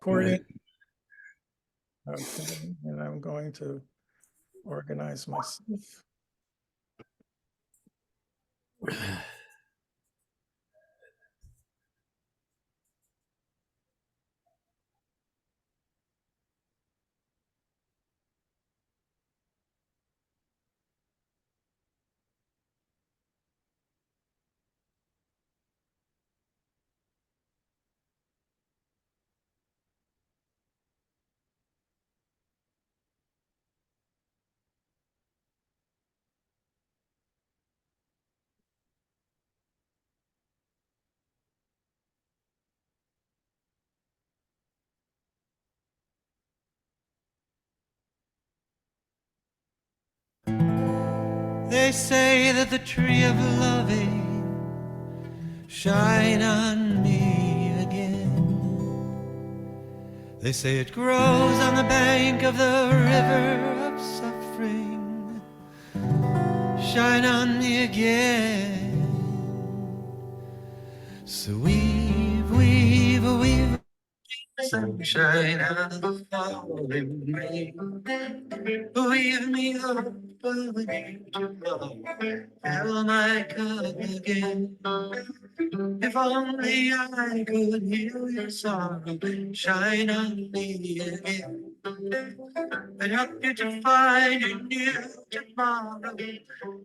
recording. Okay, and I'm going to organize myself. They say that the tree of loving shine on me again. They say it grows on the bank of the river of suffering. Shine on me again. So weave sunshine out of the falling rain. Weave me up with you tomorrow. Fill my cup again. If only I could heal your sorrow. Shine on me again. And help you to find a new tomorrow.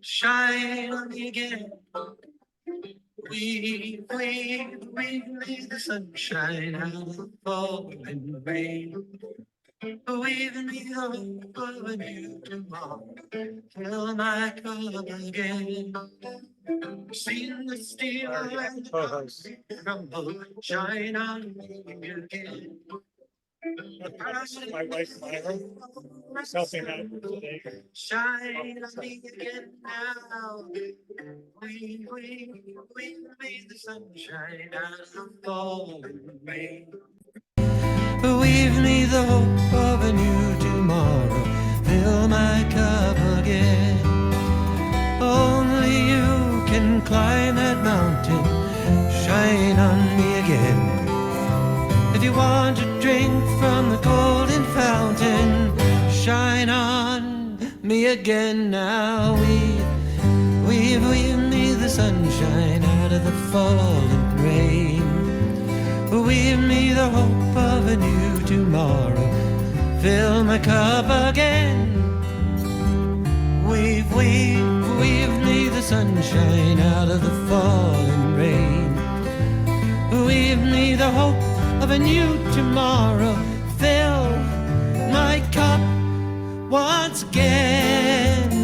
Shine on me again. Weave me the sunshine out of the falling rain. Weave me the hope of a new tomorrow. Fill my cup again. Seen the steel and the house crumble. Shine on me again. My wife Myra is helping out today. Shine on me again now. Weave me the sunshine out of the falling rain. Weave me the hope of a new tomorrow. Fill my cup again. Only you can climb that mountain. Shine on me again. If you want to drink from the golden fountain, shine on me again now. Weave me the sunshine out of the falling rain. Weave me the hope of a new tomorrow. Fill my cup again. Weave me the sunshine out of the falling rain. Weave me the hope of a new tomorrow. Fill my cup once again.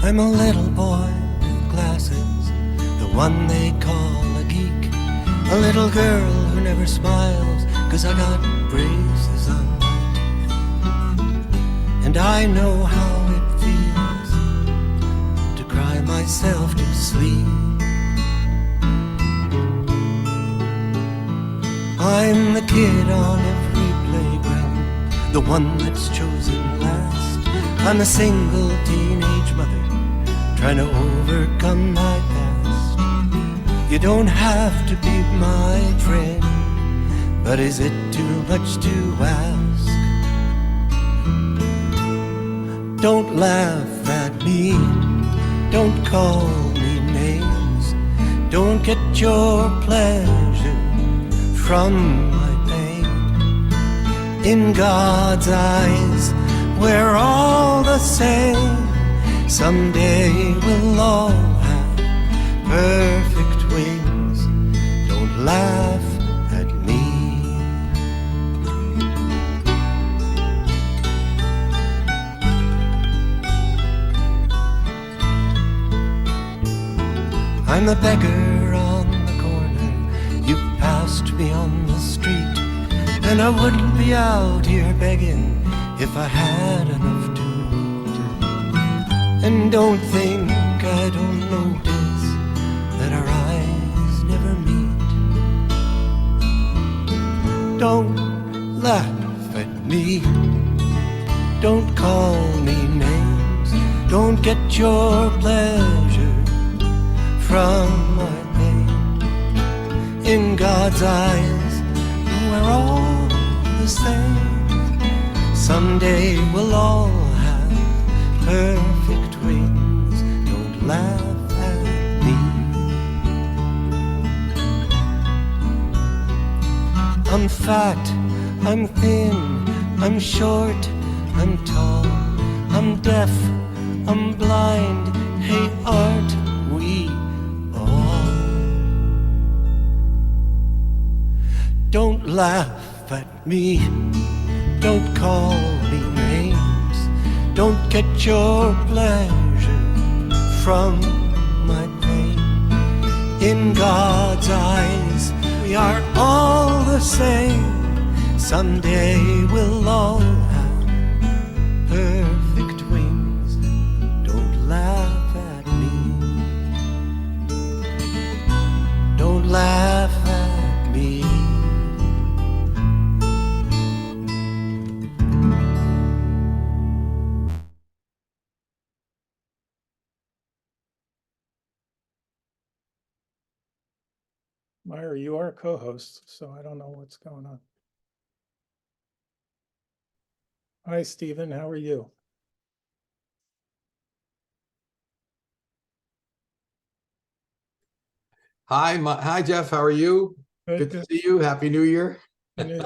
I'm a little boy with glasses, the one they call a geek. A little girl who never smiles, 'cause I got braces on my teeth. And I know how it feels to cry myself to sleep. I'm the kid on every playground, the one that's chosen last. I'm a single teenage mother trying to overcome my past. You don't have to be my friend, but is it too much to ask? Don't laugh at me, don't call me names. Don't get your pleasure from my pain. In God's eyes, we're all the same. Someday we'll all have perfect wings. Don't laugh at me. I'm the beggar on the corner. You've passed me on the street, and I wouldn't be out here begging if I had enough to eat. And don't think I don't notice that our eyes never meet. Don't laugh at me, don't call me names, don't get your pleasure from my pain. In God's eyes, we're all the same. Someday we'll all have perfect wings. Don't laugh at me. I'm fat, I'm thin, I'm short, I'm tall, I'm deaf, I'm blind. Hey, aren't we all? Don't laugh at me, don't call me names, don't get your pleasure from my pain. In God's eyes, we are all the same. Someday we'll all have perfect wings. Don't laugh at me. Don't laugh at me. Myra, you are a co-host, so I don't know what's going on. Hi, Stephen, how are you? Hi, Jeff. How are you? Good to see you. Happy New Year. Good.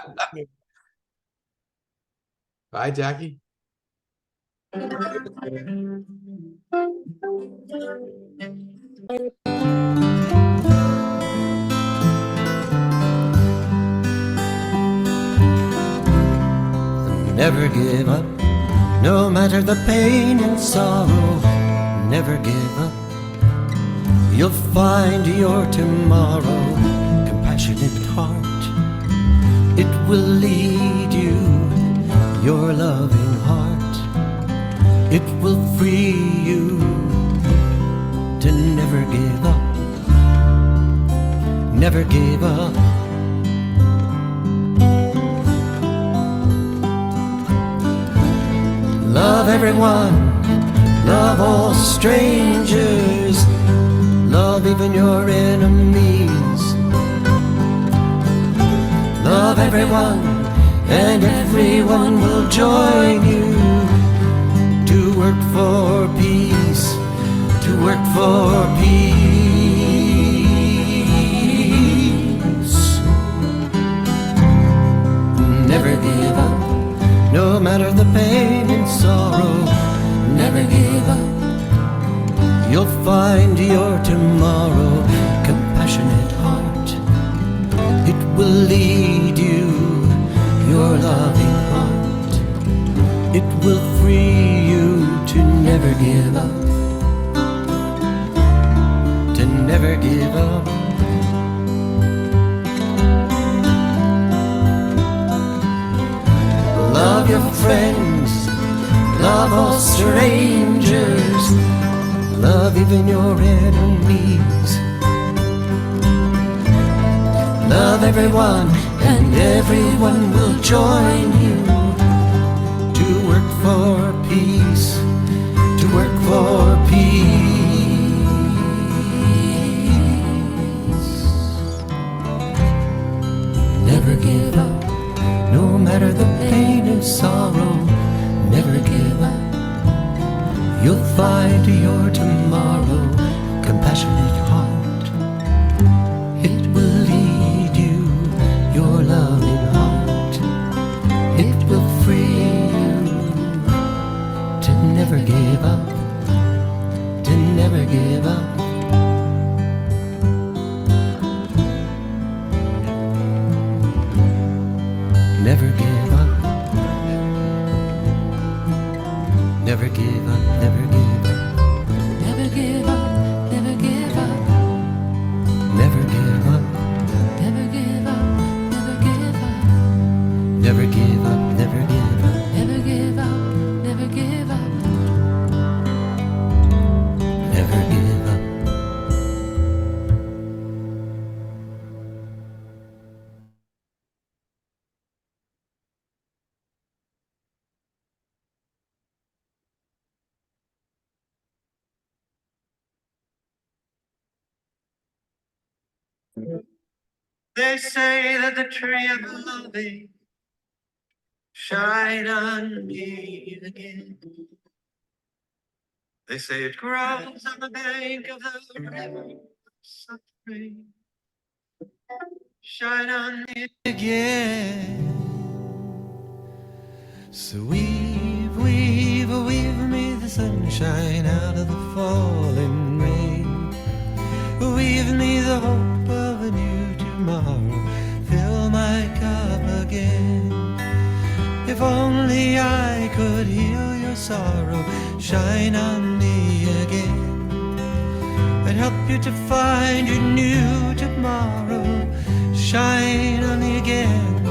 Bye, Jackie. Never give up, no matter the pain and sorrow. Never give up, you'll find your tomorrow. Compassionate heart, it will lead you. Your loving heart, it will free you. To never give up, never give up. Love everyone, love all strangers, love even your enemies. Love everyone, and everyone will join you to work for peace, to work for peace. Never give up, no matter the pain and sorrow. Never give up, you'll find your tomorrow. Compassionate heart, it will lead you. Your loving heart, it will free you. To never give up, to never give up. Love your friends, love all strangers, love even your enemies. Love everyone, and everyone will join you to work for peace, to work for peace. Never give up, no matter the pain and sorrow. Never give up, you'll find your tomorrow. Compassionate heart, it will lead you. Your loving heart, it will free you. To never give up, to never give up. Never give up, never give up, never give up. Never give up, never give up. Never give up, never give up. Never give up, never give up. Never give up. They say that the tree of loving shine on me again. They say it grows on the bank of the river suffering. Shine on me again. So weave me the sunshine out of the falling rain. Weave me the hope of a new tomorrow. Fill my cup again. If only I could heal your sorrow. Shine on me again. I'd help you to find your new tomorrow. Shine on me again.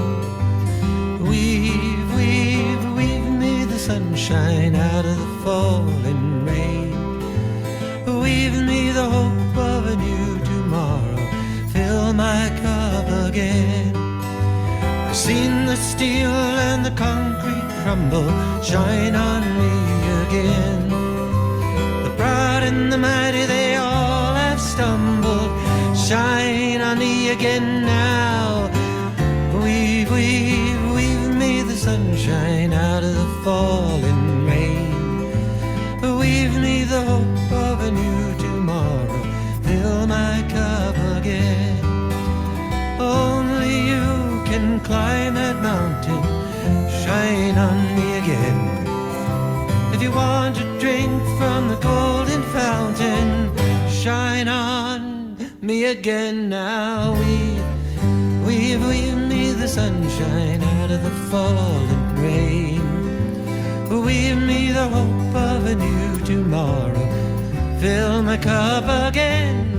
Weave me the sunshine out of the falling rain. Weave me the hope of a new tomorrow. Fill my cup again. I've seen the steel and the concrete crumble. Shine on me again. The proud and the mighty, they all have stumbled. Shine on me again now. Weave me the sunshine out of the falling rain. Weave me the hope of a new tomorrow. Fill my cup again. Only you can climb that mountain. Shine on me again. If you want to drink from the golden fountain, shine on me again now. Weave me the sunshine out of the falling rain. Weave me the hope of a new tomorrow. Fill my cup again.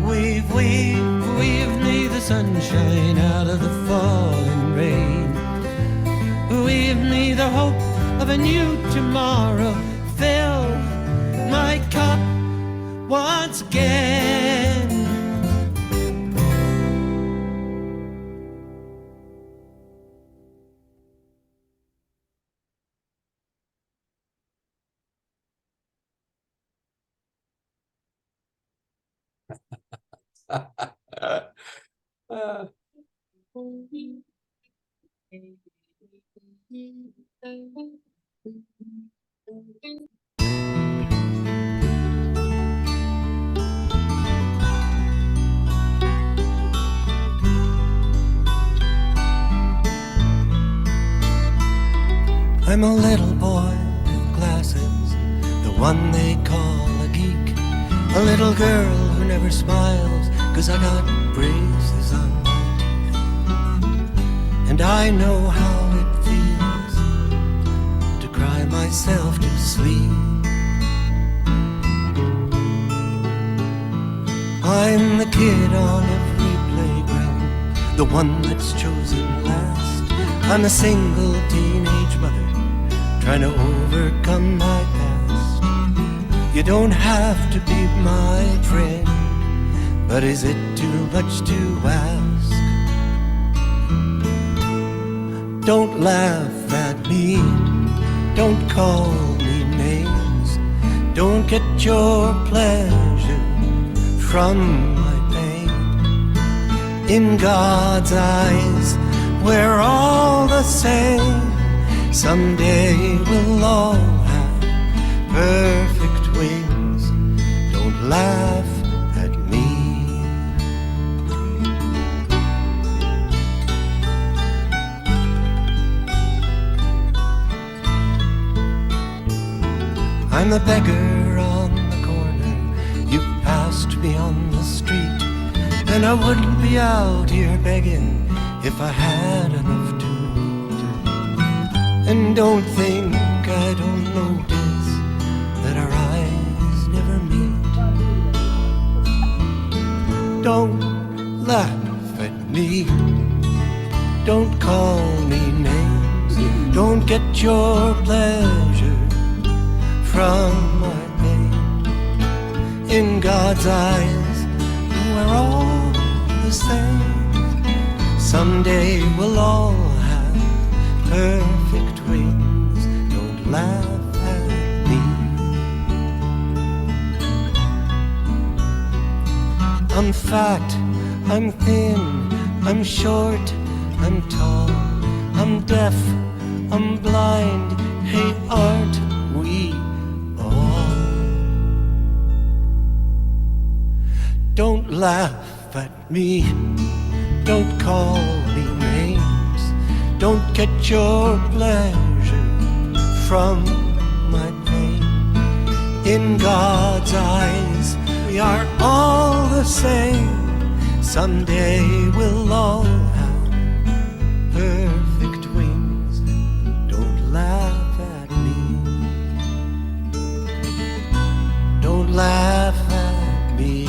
Weave me the sunshine out of the falling rain. Weave me the hope of a new tomorrow. Fill my cup once again. I'm a little boy with glasses, the one they call a geek. A little girl who never smiles, 'cause I got braces on my teeth. And I know how it feels to cry myself to sleep. I'm the kid on every playground, the one that's chosen last. I'm a single teenage mother trying to overcome my past. You don't have to be my friend, but is it too much to ask? Don't laugh at me, don't call me names. Don't get your pleasure from my pain. In God's eyes, we're all the same. Someday we'll all have perfect wings. Don't laugh at me. I'm the beggar on the corner. You've passed me on the street, and I wouldn't be out here begging if I had enough to eat. And don't think I don't notice that our eyes never meet. Don't laugh at me. Don't call me names. Don't get your pleasure from my pain. In God's eyes, we're all the same. Someday we'll all have perfect wings. Don't laugh at me. I'm fat, I'm thin, I'm short, I'm tall, I'm deaf, I'm blind. Hey, aren't we all? Don't laugh at me. Don't call me names. Don't get your pleasure from my pain. In God's eyes, we are all the same. Someday we'll all have perfect wings. Don't laugh at me. Don't laugh at me.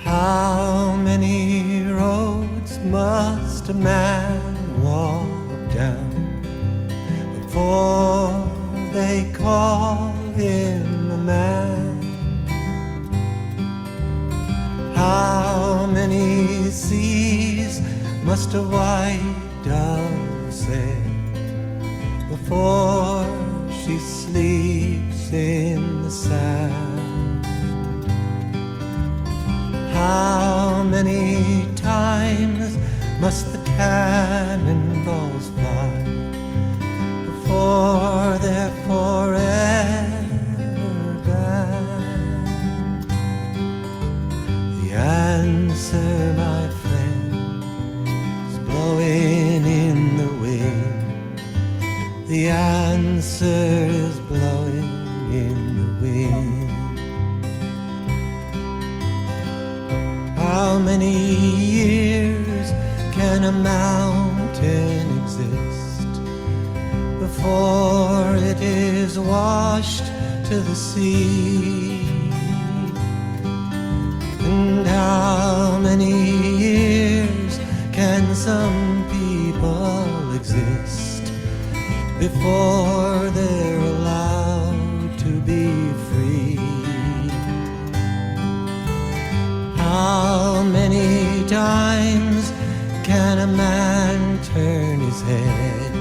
How many roads must a man walk down before they call him a man? How many seas must a white dove sail before she sleeps in the sand? How many times must the cannonballs fly before they're forever banned? The answer, my friend, is blowing in the wind. The answer is blowing in the wind. How many years can a mountain exist before it is washed to the sea? And how many years can some people exist before they're allowed to be free? How many times can a man turn his head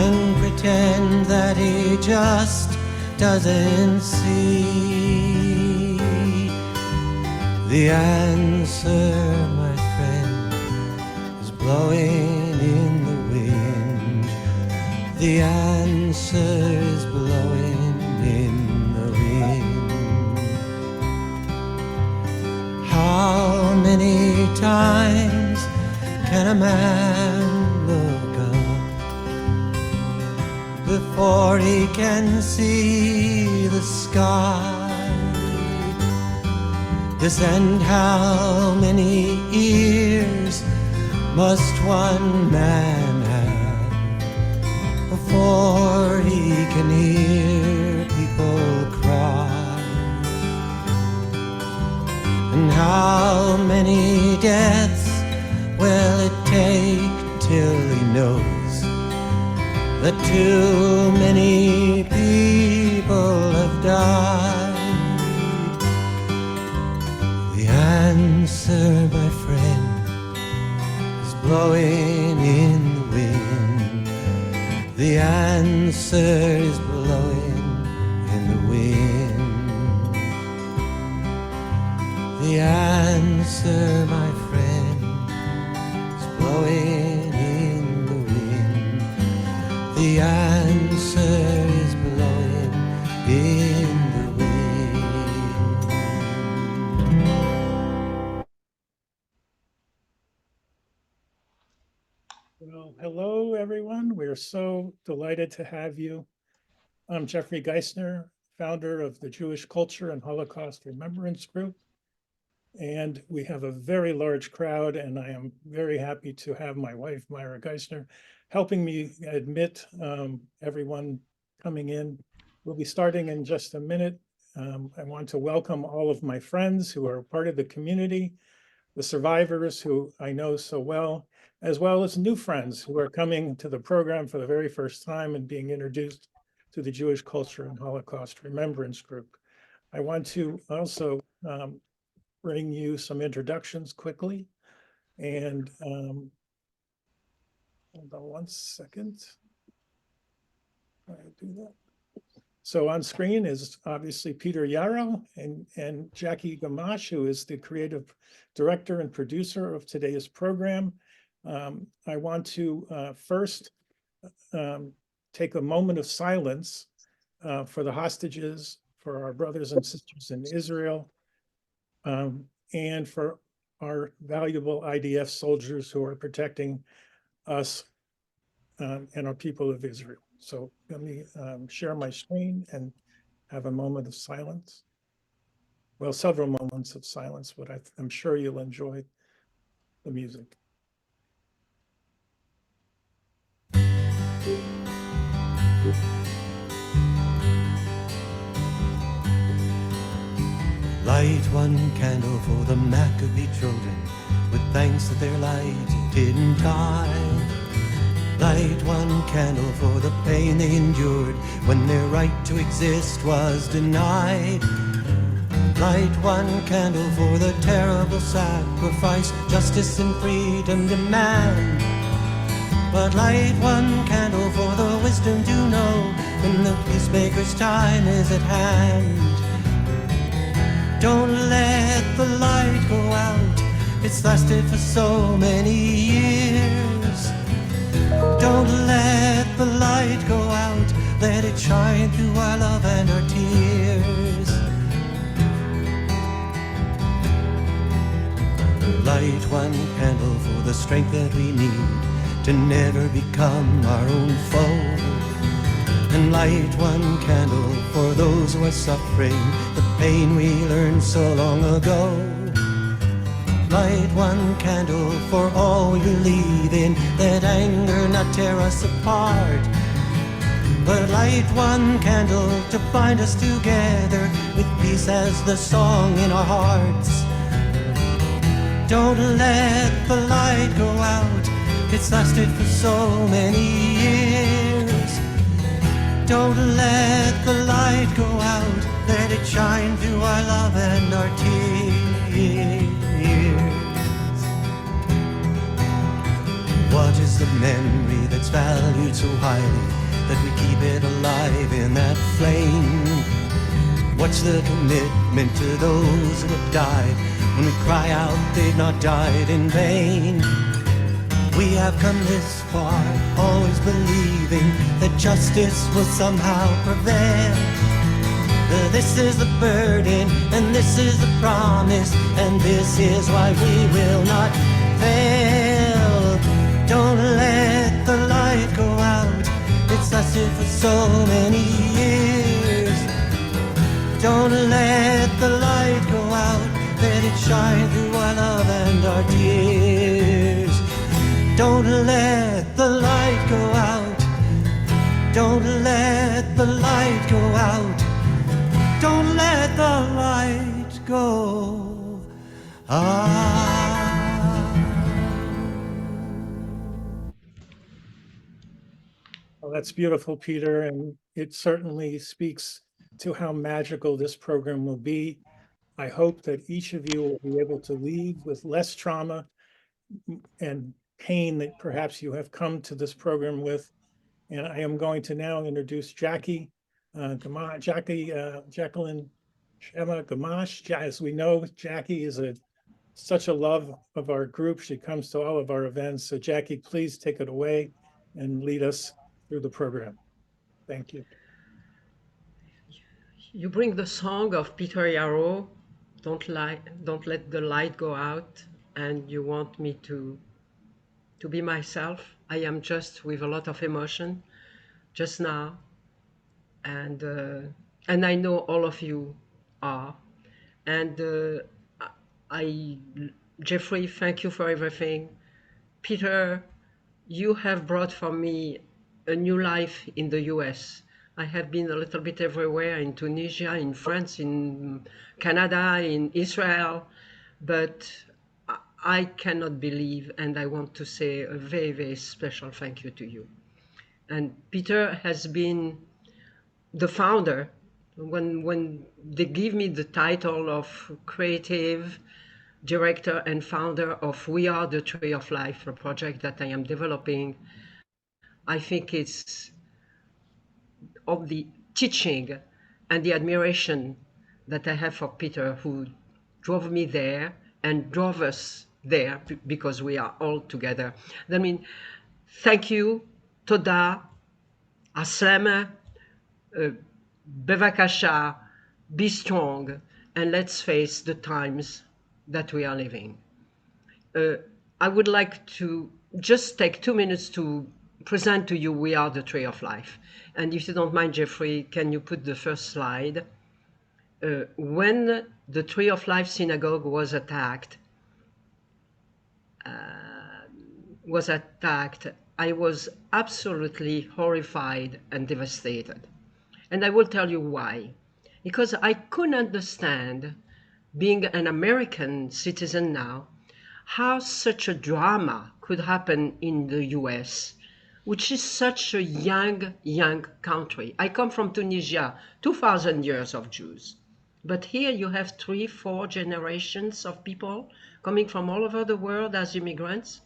and pretend that he just doesn't see? The answer, my friend, is blowing in the wind. The answer is blowing in the wind. How many times can a man look up before he can see the sky? Yes, and how many ears must one man have before he can hear people cry? And how many deaths will it take till he knows that too many people have died? The answer, my friend, is blowing in the wind. The answer is blowing in the wind. The answer, my friend, is blowing in the wind. The answer is blowing in the wind. Well, hello, everyone. We're so delighted to have you. I'm Jeffrey Geisner, founder of the Jewish Culture and Holocaust Remembrance Group. And we have a very large crowd, and I am very happy to have my wife, Myra Geisner, helping me admit everyone coming in. We'll be starting in just a minute. I want to welcome all of my friends who are part of the community, the survivors who I know so well as new friends who are coming to the program for the very first time and being introduced to the Jewish Culture and Holocaust Remembrance Group. I want to also bring you some introductions quickly. And hold on one second. I do that. So on screen is obviously Peter Yarrow and Jackie Gamach, who is the creative director and producer of today's program. I want to first take a moment of silence for the hostages, for our brothers and sisters in Israel, and for our valuable IDF soldiers who are protecting us and our people of Israel. So let me share my screen and have a moment of silence. Well, several moments of silence, but I'm sure you'll enjoy the music. Light one candle for the Maccabee children, with thanks that their light didn't die. Light one candle for the pain they endured when their right to exist was denied. Light one candle for the terrible sacrifice justice and freedom demand. But light one candle for the wisdom to know when the peacemaker's time is at hand. Don't let the light go out, it's lasted for so many years. Don't let the light go out, let it shine through our love and our tears. Light one candle for the strength that we need to never become our own foe. And light one candle for those who are suffering the pain we learned so long ago. Light one candle for all we believe in, let anger not tear us apart. But light one candle to bind us together with peace as the song in our hearts. Don't let the light go out, it's lasted for so many years. Don't let the light go out, let it shine through our love and our tears. What is the memory that's valued so highly that we keep it alive in that flame? What's the commitment to those who have died when we cry out they've not died in vain? We have come this far, always believing that justice will somehow prevail. This is the burden, and this is the promise, and this is why we will not fail. Don't let the light go out, it's lasted for so many years. Don't let the light go out, let it shine through our love and our tears. Don't let the light go out, don't let the light go out, don't let the light go out. Well, that's beautiful, Peter, and it certainly speaks to how magical this program will be. I hope that each of you will be able to leave with less trauma and pain that perhaps you have come to this program with. And I am going to now introduce Jacqueline Shema Gamach. As we know, Jackie is such a love of our group. She comes to all of our events. So Jackie, please take it away and lead us through the program. Thank you. You bring the song of Peter Yarrow, don't let the light go out, and you want me to to be myself. I am just with a lot of emotion just now, and I know all of you are. And I, Jeffrey, thank you for everything. Peter, you have brought for me a new life in the US. I have been a little bit everywhere, in Tunisia, in France, in Canada, in Israel, but I cannot believe, and I want to say a very, very special thank you to you. And Peter has been the founder. When they give me the title of creative director and founder of We Are the Tree of Life, a project that I am developing, I think it's of the teaching and the admiration that I have for Peter, who drove me there and drove us there because we are all together. I mean, thank you, Toda, Aslama, Bevakasha, be strong, and let's face the times that we are living. I would like to just take 2 minutes to present to you We Are the Tree of Life. And if you don't mind, Jeffrey, can you put the first slide? When the Tree of Life synagogue was attacked, I was absolutely horrified and devastated. And I will tell you why. Because I couldn't understand, being an American citizen now, how such a drama could happen in the US, which is such a young country. I come from Tunisia, 2,000 years of Jews. But here you have 3, 4 generations of people coming from all over the world as immigrants.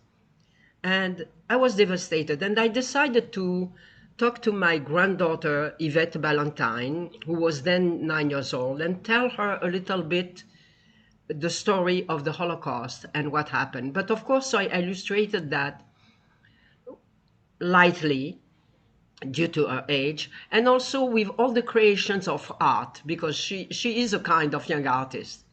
And I was devastated. And I decided to talk to my granddaughter, Yvette Ballantyne, who was then 9 years old, and tell her a little bit the story of the Holocaust and what happened. But of course, I illustrated that lightly due to her age, and also with all the creations of art, because she is a kind of young artist.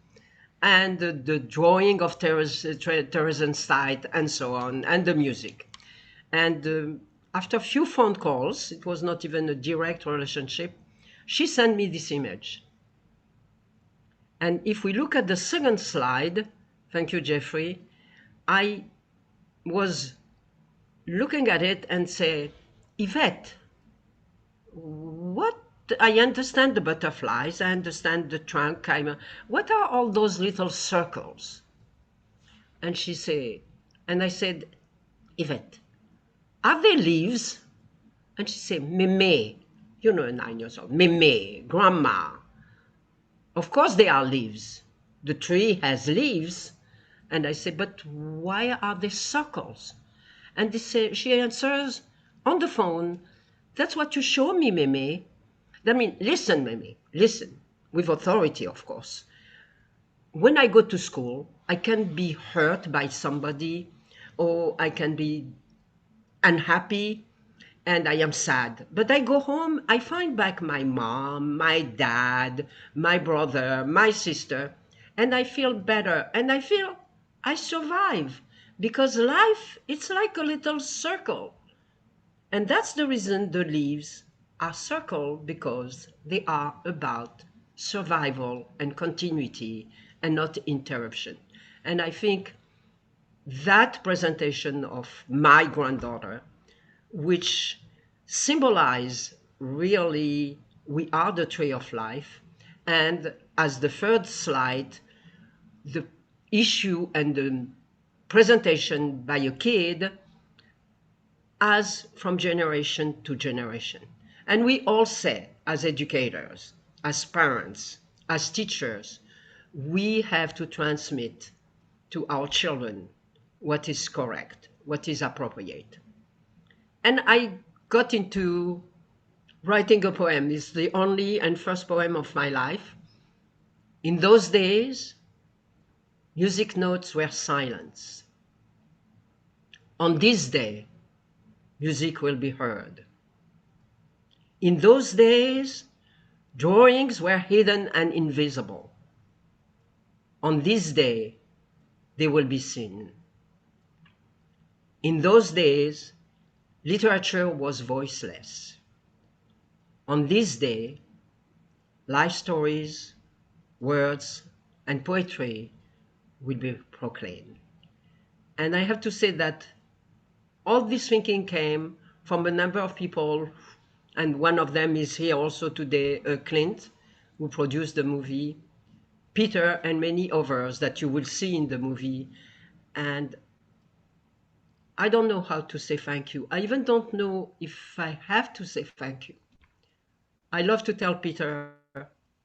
And the drawing of Theresienstadt and so on, and the music. And after a few phone calls, it was not even a direct relationship, she sent me this image. And if we look at the second slide, thank you, Jeffrey, I was looking at it and say, Yvette, what? I understand the butterflies, I understand the trunk, what are all those little circles? And she said, and I said, Yvette, are they leaves? And she said, Meme, 9 years old, Meme, grandma. Of course they are leaves. The tree has leaves. And I said, but why are they circles? And she answers on the phone, that's what you show me, Meme. I mean, listen, Meme, listen, with authority, of course. When I go to school, I can be hurt by somebody, or I can be unhappy, and I am sad. But I go home, I find back my mom, my dad, my brother, my sister, and I feel better. And I feel I survive, because life, it's like a little circle. And that's the reason the leaves are circled, because they are about survival and continuity and not interruption. And I think that presentation of my granddaughter, which symbolize really we are the tree of life, and as the third slide, the issue and the presentation by a kid as from generation to generation. And we all say, as educators, as parents, as teachers, we have to transmit to our children what is correct, what is appropriate. And I got into writing a poem. It's the only and first poem of my life. In those days, music notes were silenced. On this day, music will be heard. In those days, drawings were hidden and invisible. On this day, they will be seen. In those days, literature was voiceless. On this day, life stories, words, and poetry will be proclaimed. And I have to say that all this thinking came from a number of people, and one of them is here also today, Clint, who produced the movie, Peter, and many others that you will see in the movie. And I don't know how to say thank you. I even don't know if I have to say thank you. I love to tell Peter,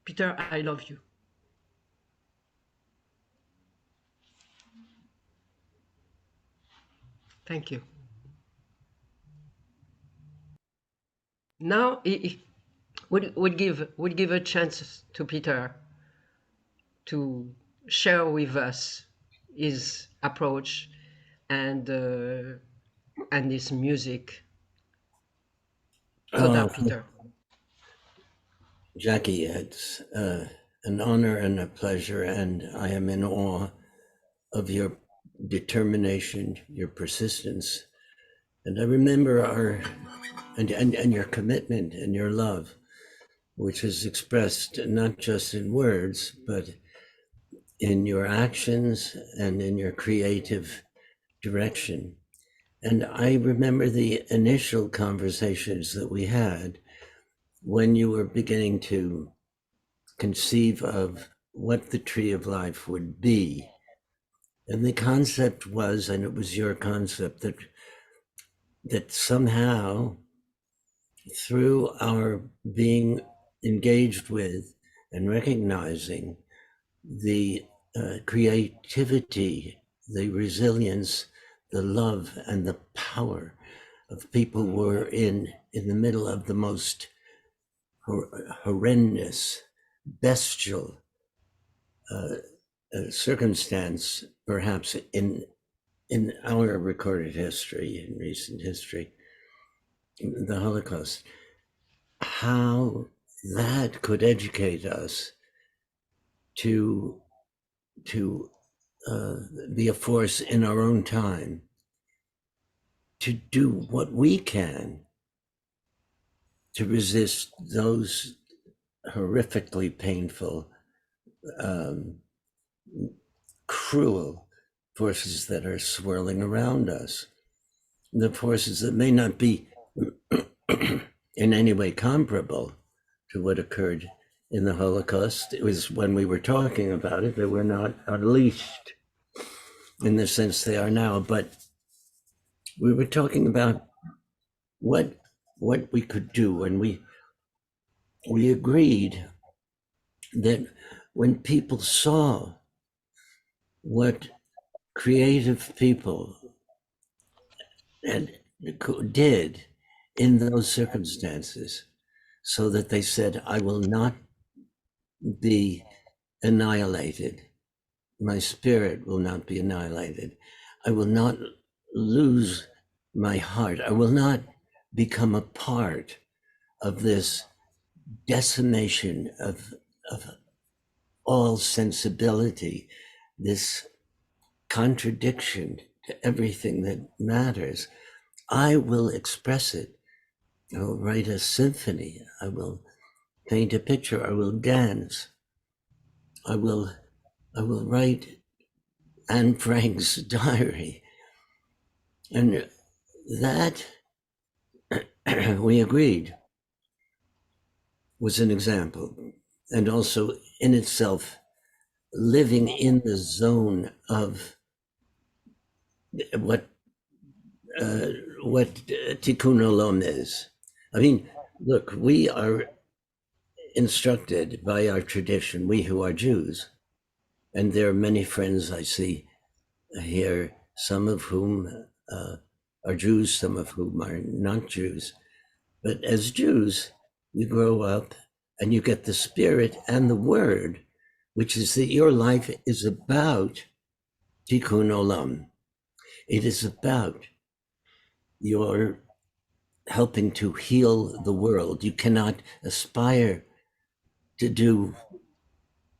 Peter, I love you. Thank you. Now, would give a chance to Peter to share with us his approach and his music. Toda, Peter. Jackie, it's an honor and a pleasure, and I am in awe of your determination, your persistence, and I remember and your commitment and your love, which is expressed not just in words, but in your actions and in your creative direction. And I remember the initial conversations that we had when you were beginning to conceive of what the tree of life would be. And the concept was, and it was your concept, that somehow through our being engaged with and recognizing the creativity, the resilience, the love, and the power of people who were in the middle of the most horrendous, bestial circumstance, perhaps in our recorded history, in recent history, the Holocaust, how that could educate us to be a force in our own time, to do what we can to resist those horrifically painful, cruel forces that are swirling around us. The forces that may not be in any way comparable to what occurred in the Holocaust. It was when we were talking about it, they were not unleashed in the sense they are now, but we were talking about what we could do, and we agreed that when people saw what creative people did in those circumstances, so that they said, I will not be annihilated. My spirit will not be annihilated. I will not lose my heart. I will not become a part of this decimation of all sensibility, this contradiction to everything that matters. I will express it. I will write a symphony. I will paint a picture. I will dance. I will write Anne Frank's diary. And that, we agreed, was an example, and also in itself living in the zone of what tikkun olam is. I mean, look, we are instructed by our tradition, we who are Jews, and there are many friends I see here, some of whom are Jews, some of whom are not Jews. But as Jews, you grow up and you get the spirit and the word, which is that your life is about tikkun olam. It is about your helping to heal the world. You cannot aspire to do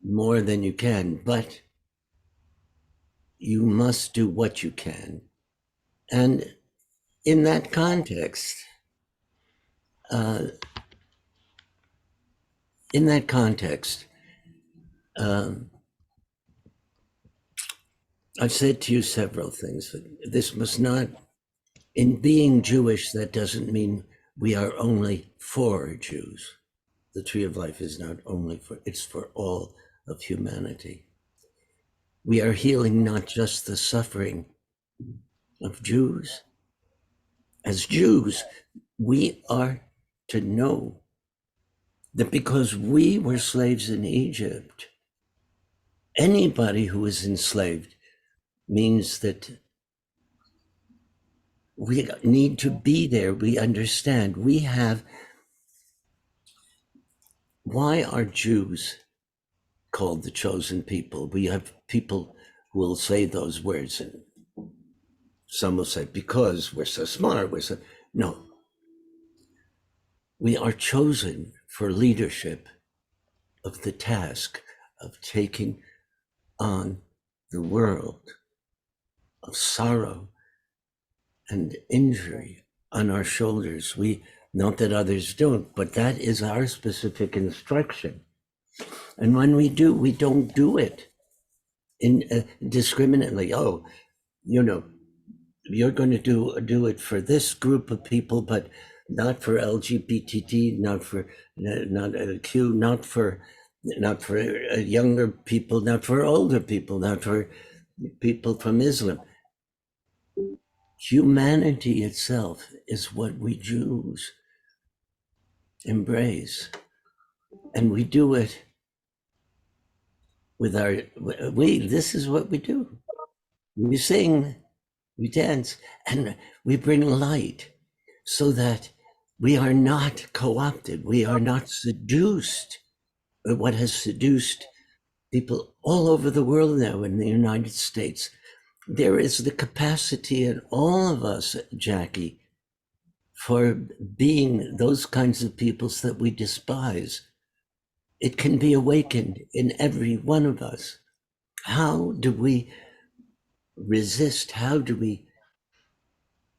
more than you can, but you must do what you can. And in that context, um, I've said to you several things. This must not, in being Jewish, that doesn't mean we are only for Jews. The tree of life is not only for, it's for all of humanity. We are healing not just the suffering of Jews. As Jews, we are to know that because we were slaves in Egypt, anybody who is enslaved means that we need to be there. We understand. We have, why are Jews called the chosen people? We have people who will say those words, and some will say, because we're so smart, no. We are chosen for leadership of the task of taking on the world of sorrow and injury on our shoulders. We, not that others don't, but that is our specific instruction. And when we do, we don't do it indiscriminately. Oh, you know, you're going to do it for this group of people, but not for LGBT, not for Q, not for younger people, not for older people, not for people from Islam. Humanity itself is what we Jews embrace, and we do it with our, this is what we do. We sing, we dance, and we bring light so that we are not co-opted, we are not seduced. What has seduced people all over the world now in the United States, there is the capacity in all of us, Jackie, for being those kinds of peoples that we despise. It can be awakened in every one of us. How do we resist? How do we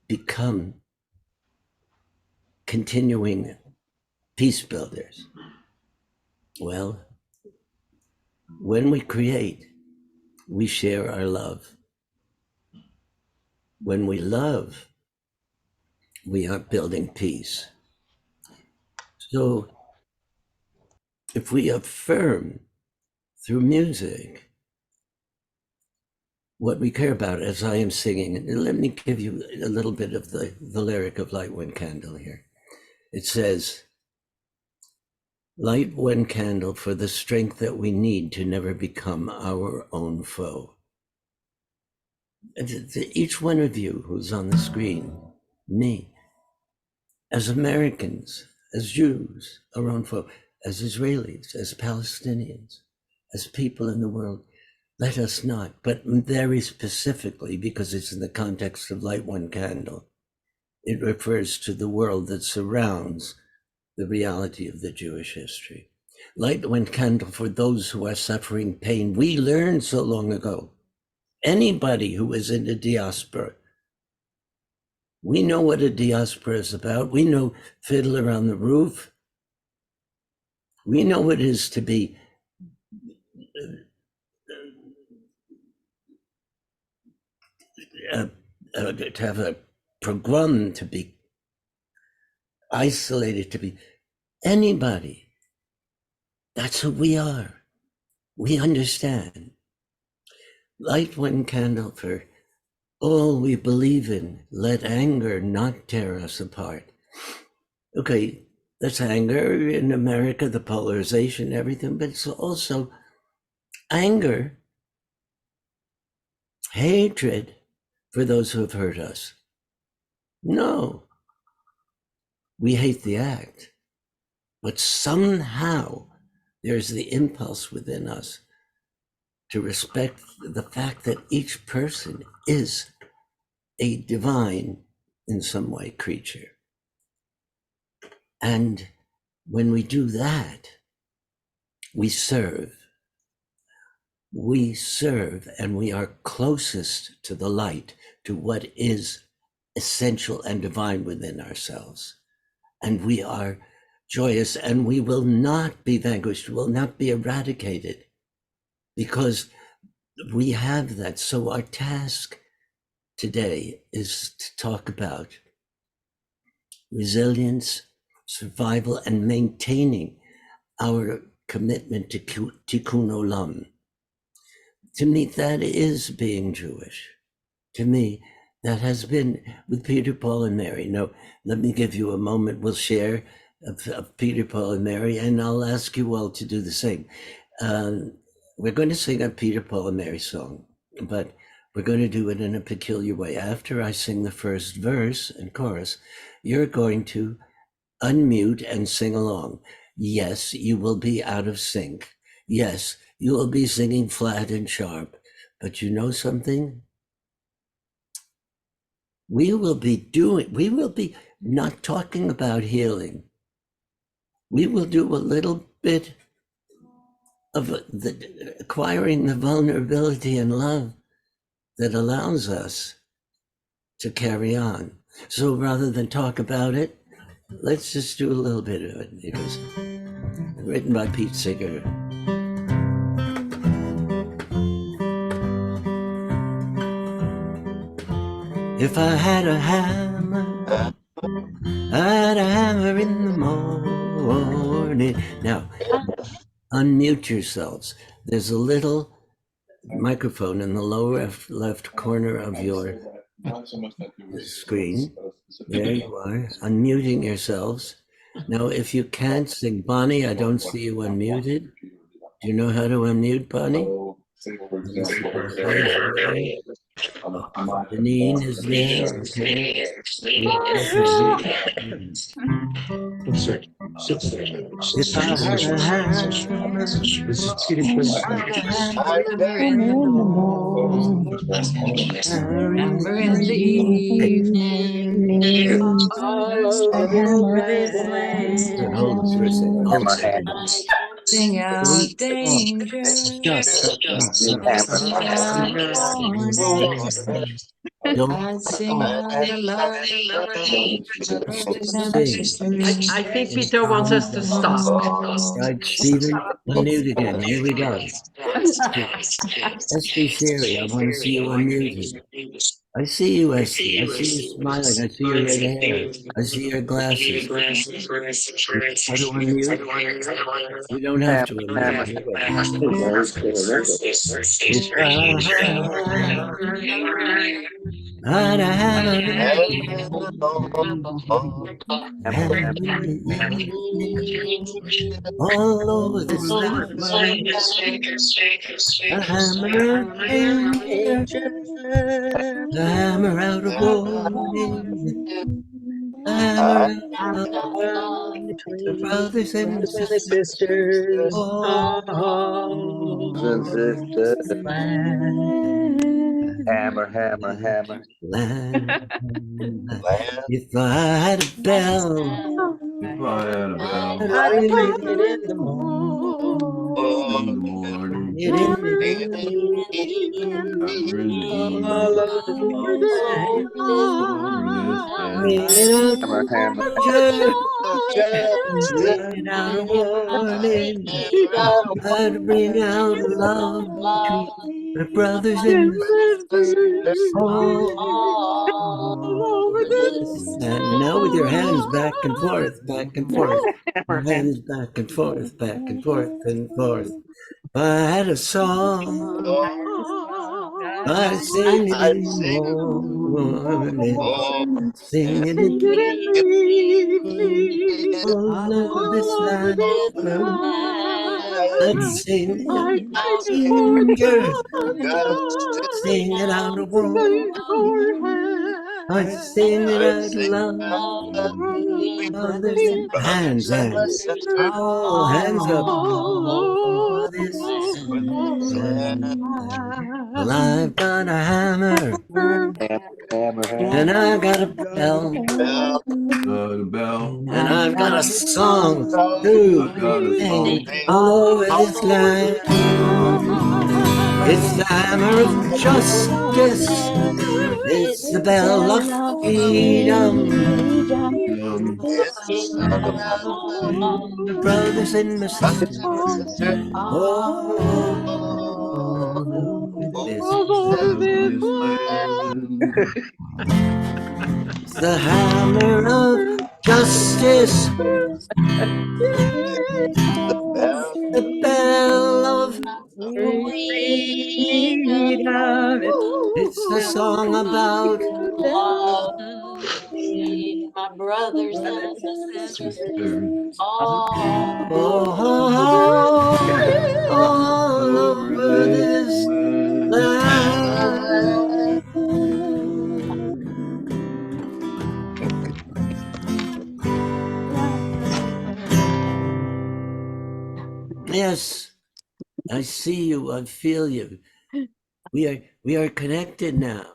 become continuing peace builders? Well, when we create, we share our love. When we love, we are building peace. So if we affirm through music what we care about, as I am singing, let me give you a little bit of the lyric of Light One Candle here. It says, light one candle for the strength that we need to never become our own foe. And to each one of you who's on the screen, me, as Americans, as Jews, our own foe, as Israelis, as Palestinians, as people in the world, let us not, but very specifically, because it's in the context of Light One Candle, it refers to the world that surrounds the reality of the Jewish history. Light one candle for those who are suffering pain. We learned so long ago. Anybody who is in the diaspora, we know what a diaspora is about. We know Fiddler on the Roof. We know what it is to be to have a pogrom, to be isolated, to be anybody. That's who we are. We understand. Light one candle for all we believe in. Let anger not tear us apart. Okay, that's anger in America, the polarization, everything, but it's also anger, hatred for those who have hurt us. No, we hate the act, but somehow there's the impulse within us to respect the fact that each person is a divine, in some way, creature. And when we do that, we serve. We serve, and we are closest to the light, to what is essential and divine within ourselves. And we are joyous, and we will not be vanquished, will not be eradicated, because we have that. So our task today is to talk about resilience, survival, and maintaining our commitment to tikkun olam. To me, that is being Jewish. To me, that has been with Peter, Paul, and Mary. No, let me give you a moment. We'll share of Peter, Paul, and Mary, and I'll ask you all to do the same. We're going to sing a Peter, Paul, and Mary song, but we're going to do it in a peculiar way. After I sing the first verse and chorus, you're going to unmute and sing along. Yes, you will be out of sync. Yes, you will be singing flat and sharp. But you know something? We will be not talking about healing. We will do a little bit of acquiring the vulnerability and love that allows us to carry on. So rather than talk about it, let's just do a little bit of it. It was written by Pete Seeger. If I had a hammer, I'd hammer in the morning. Now, unmute yourselves. There's a little microphone in the lower left corner of your screen. There you are, unmuting yourselves. Now, if you can't sing, Bonnie, I don't see you unmuted. Do you know how to unmute, Bonnie? Janine is there. Okay. If I had a hammer, Hammer in the morning, hammer in the evening, all over this land. hold on for a second. Hold on. Sing out danger, Stop. sing out warning, Don't sing out the love, brothers and sisters. I think Peter wants us to stop. right, Stephen. Unmute again. Here we go. Esty Sherry, I want to see you unmuted. I see you, Esty. I see you smiling. I see your red hair. I see your glasses. How to unmute? You don't have to unmute. Here we go. I'd have a all over this land. A hammer of danger, a hammer out of warning, a hammer out of love, the brothers and sisters all over this land. Hammer. Land. If I had a bell, I'd ring it in the morning, it in the evening, all over this land. Ring it out, church, ring it out a warning. I'd ring out love between the brothers and sisters all over this. And now with your hands back and forth, your hands back and forth, and forth. If I had a song, I'd sing it in the morning, sing it in the evening, all over this land. I'd sing it out of danger, sing it out of war. I'd sing it out of love. Hands up. All this land. Well, I've got a hammer, and I've got a bell, and I've got a song to sing all over this land. It's the hammer of justice. It's the bell of freedom. The brothers and the sisters. It's the hammer of justice. The bell of freedom. It's the song about My brothers and sisters, all over this land. Yes, I see you. I feel you. We are connected now.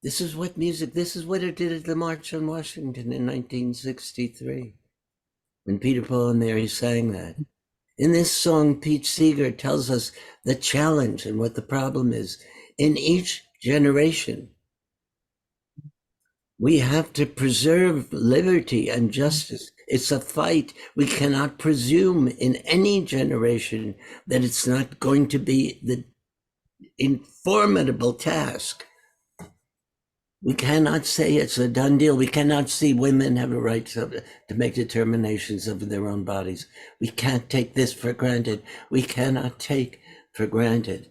This is what music. This is what it did at the March on Washington in 1963, when Peter, Paul, and Mary sang that. In this song, Pete Seeger tells us the challenge and what the problem is. In each generation, we have to preserve liberty and justice. It's a fight. We cannot presume in any generation that it's not going to be the formidable task. We cannot say it's a done deal. We cannot see women have a right to make determinations of their own bodies. We can't take this for granted. We cannot take for granted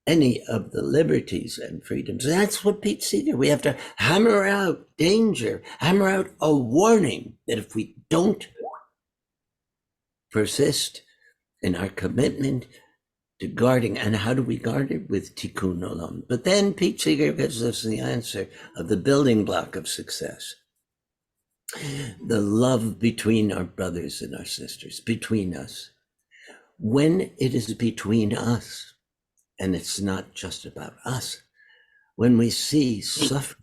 any of the liberties and freedoms. That's what Pete Seeger, we have to hammer out danger, hammer out a warning that if we don't persist in our commitment to guarding, and how do we guard it? With tikkun olam. But then Pete Seeger gives us the answer of the building block of success. The love between our brothers and our sisters, between us. When it is between us, and it's not just about us, when we see suffering,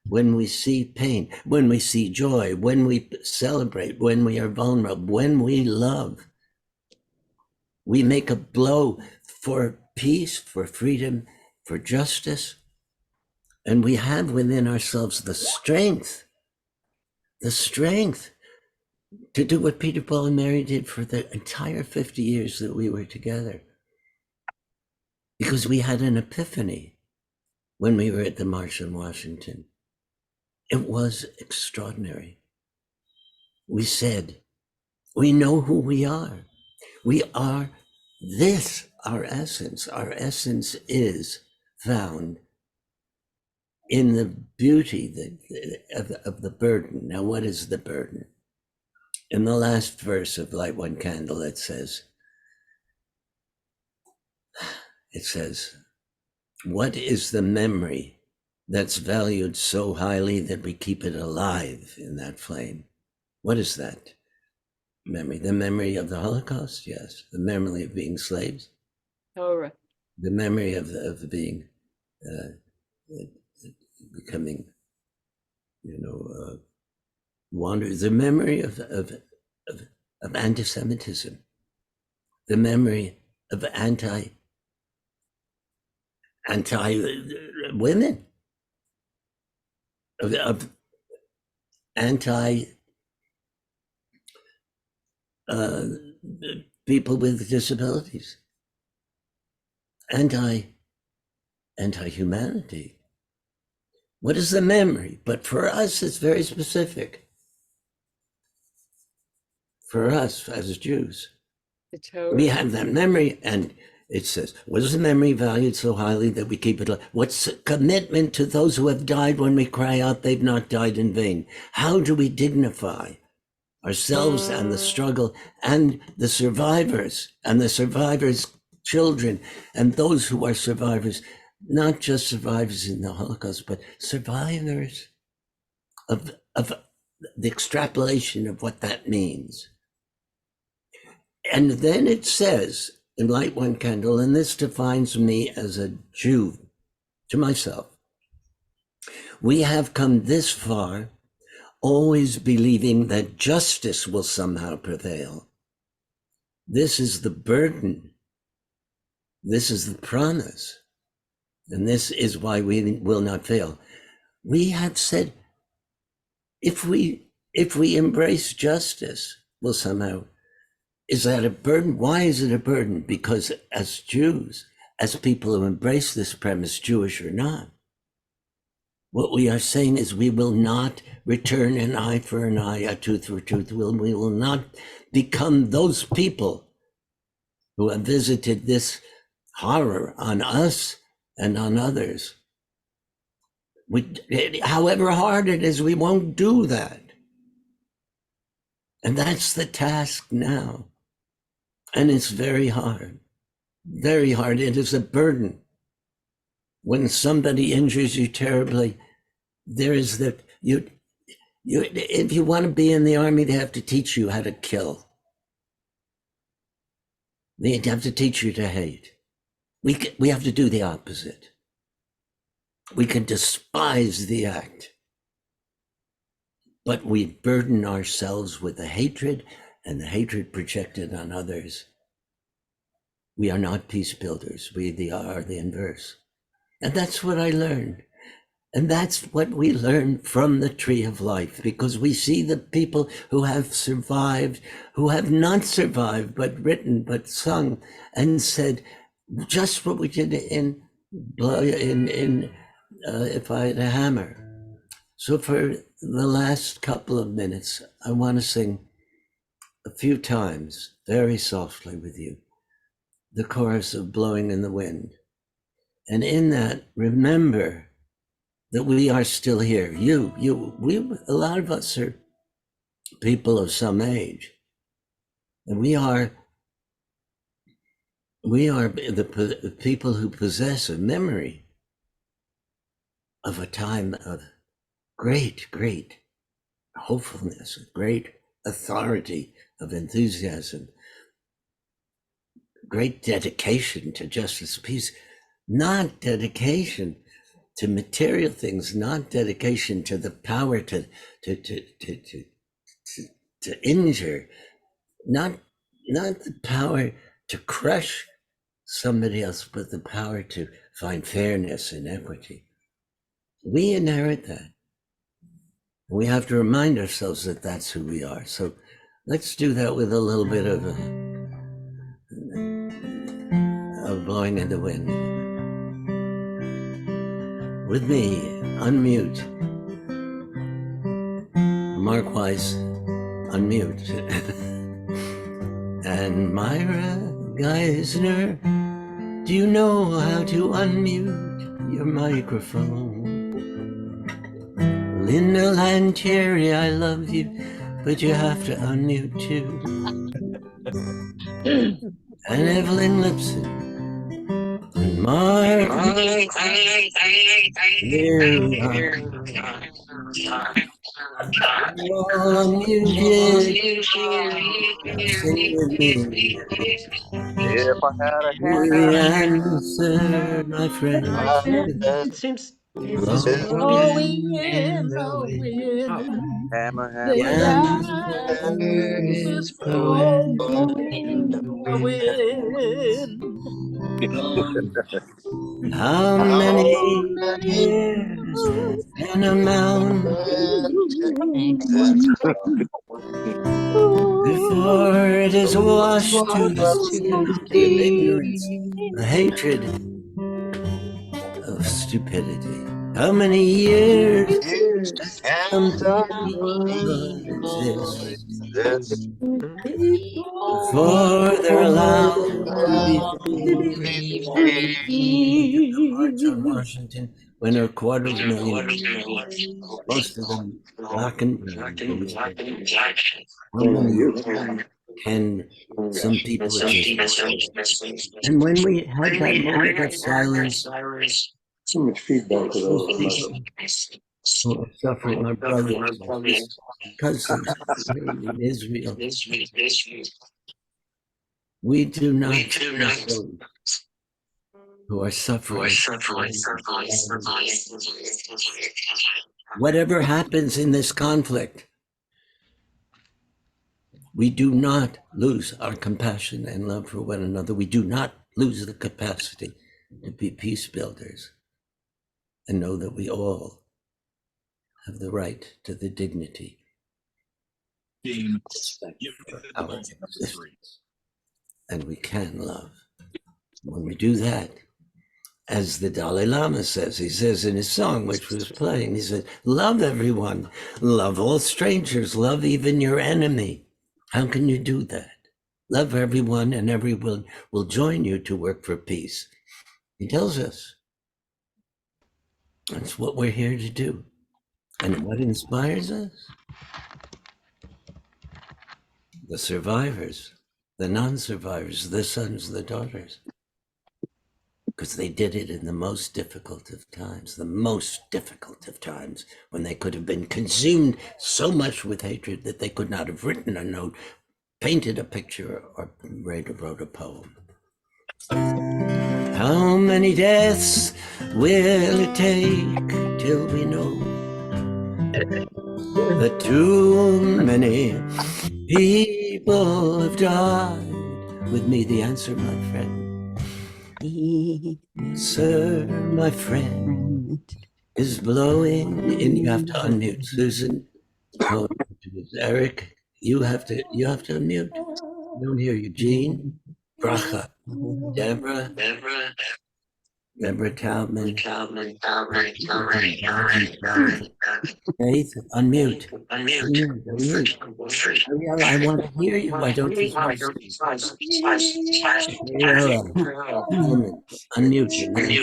when we see pain, when we see joy, when we celebrate, when we are vulnerable, when we love, we make a blow for peace, for freedom, for justice. And we have within ourselves the strength to do what Peter, Paul, and Mary did for the entire 50 years that we were together. Because we had an epiphany when we were at the March on Washington. It was extraordinary. We said, we know who we are. We are this, our essence. Our essence is found in the beauty of the burden. Now, what is the burden? In the last verse of Light One Candle, it says, what is the memory that's valued so highly that we keep it alive in that flame? What is that memory? The memory of the Holocaust? Yes. The memory of being slaves? Torah. The memory of being, becoming, wanderers. The memory of anti-Semitism. The memory of anti-women, of anti people with disabilities, anti-humanity. What is the memory? But for us, it's very specific. For us as Jews, we have that memory, and it says, what is the memory valued so highly that we keep it alive? What's commitment to those who have died when we cry out they've not died in vain? How do we dignify ourselves and the struggle and the survivors children and those who are survivors, not just survivors in the Holocaust, but survivors of the extrapolation of what that means. And then it says in Light One Candle, and this defines me as a Jew to myself, we have come this far always believing that justice will somehow prevail. This is the burden This is the promise. And this is why we will not fail. We have said, if we embrace justice, well, somehow, is that a burden? Why is it a burden? Because as Jews, as people who embrace this premise, Jewish or not, what we are saying is we will not return an eye for an eye, a tooth for a tooth. We will not become those people who have visited this horror on us and on others. However hard it is, we won't do that. And that's the task now. And it's very hard. Very hard. It is a burden. When somebody injures you terribly, there is that if you want to be in the army, they have to teach you how to kill. They have to teach you to hate. We have to do the opposite. We can despise the act, but we burden ourselves with the hatred and the hatred projected on others. We are not peace builders. We are the inverse. And that's what I learned. And that's what we learn from the tree of life, because we see the people who have survived, who have not survived, but written, but sung, and said just what we did in If I Had a Hammer. So for the last couple of minutes, I want to sing a few times, very softly with you, the chorus of Blowing in the Wind. And in that, remember that we are still here. A lot of us are people of some age. And we are the people who possess a memory of a time of great, great hopefulness, great authority of enthusiasm, great dedication to justice, peace, not dedication to material things, not dedication to the power to injure, not the power to crush somebody else, but the power to find fairness and equity. We inherit that. We have to remind ourselves that that's who we are. So let's do that with a little bit of Blowing in the Wind. With me, unmute. Mark Weiss, unmute. And Myra Geisner, do you know how to unmute your microphone? Linda Lantieri, I love you, but you have to unmute too. And Evelyn Lipson, and Mark, here we are. All unmuted, sing with me. If I had a The hammer, answer, my friend, It seems blowing Blowing in in the the wind. wind, hammer, The the answer answer is is blowing in blowing the in the wind. wind. How many years in a mountain before it is washed to the sea of ignorance, a hatred of stupidity? How many years some people exist before they're allowed to be free? March on Washington when a 250,000, most of them black and brown, how many years can some people exist? And when we had that moment of silence, Too much feedback to those those. people who are suffering, our brothers and sisters, because of in Israel, we do not trust those who are suffering. Whatever happens in this conflict, we do not lose our compassion and love for one another. We do not lose the capacity to be peace builders and know that we all have the right to the dignity and respect for our existence. And we can love. When we do that, as the Dalai Lama says, he says in his song, which was playing, he said, love everyone, love all strangers, love even your enemy. How can you do that? Love everyone and everyone will join you to work for peace. He tells us. That's what we're here to do. And what inspires us? The survivors, the non-survivors, the sons, the daughters. Because they did it in the most difficult of times, when they could have been consumed so much with hatred that they could not have written a note, painted a picture, or wrote a poem. How many deaths will it take till we know that too many people have died? With me, the answer, my friend. Sir, my friend, is blowing in. You have to unmute, Susan. Oh, Eric, you have to unmute. I don't hear you. Jean, Bracha, Deborah Taubman, Faith, unmute. I want to hear you. Why don't you? Unmute. Right,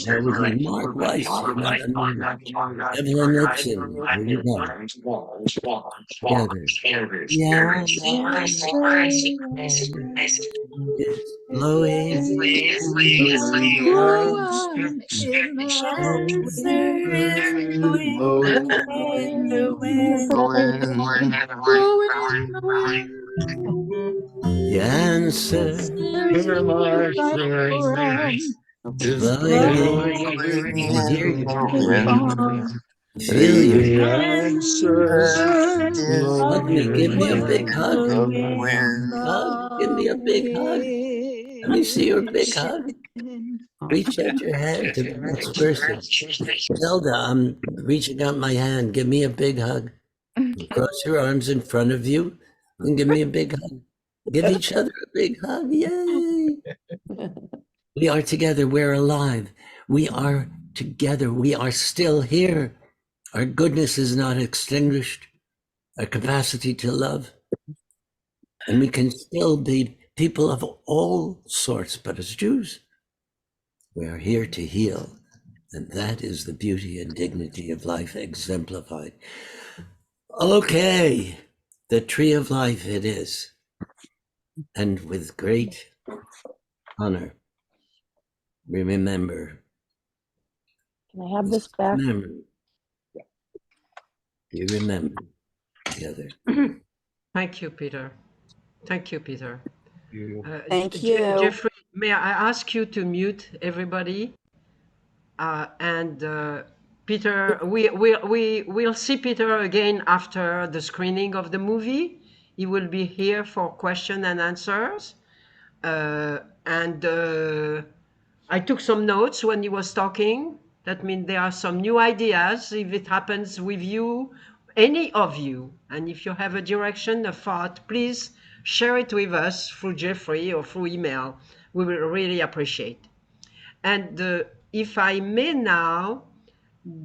now with me. Mark Weiss, you're not unmuted. Evelyn Lipson, here you go. Together. Yeah. It's blowing. The answer is feel you. Hug me, give me a big hug. Give me a big hug. Let me see your big hug. Reach out your hand to the next person. Zelda, I'm reaching out my hand. Give me a big hug. Cross your arms in front of you and give me a big hug. Give each other a big hug. Yay! We are together. We're alive. We are together. We are still here. Our goodness is not extinguished. Our capacity to love. And we can still be people of all sorts, but as Jews, we are here to heal. And that is the beauty and dignity of life exemplified. Okay, the tree of life it is. And with great honor, we remember. Can I have this back? You remember together. Thank you, Peter. Thank you, Peter. Thank you. Jeffrey, may I ask you to mute everybody? Peter, we'll see Peter again after the screening of the movie. He will be here for question and answers. I took some notes when he was talking. That means there are some new ideas if it happens with you, any of you. And if you have a direction, a thought, please share it with us through Jeffrey or through email. We will really appreciate. And if I may now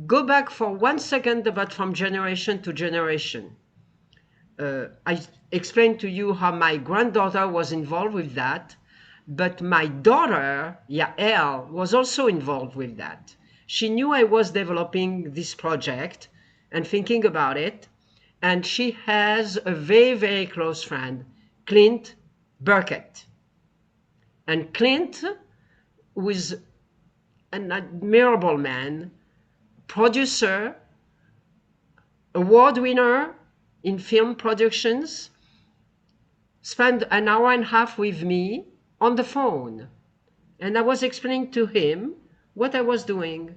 go back for 1 second about from generation to generation. I explained to you how my granddaughter was involved with that, but my daughter, Yael, was also involved with that. She knew I was developing this project and thinking about it, and she has a very, very close friend, Clint Burkett. And Clint was an admirable man, producer, award winner in film productions, spent an hour and a half with me on the phone. And I was explaining to him what I was doing.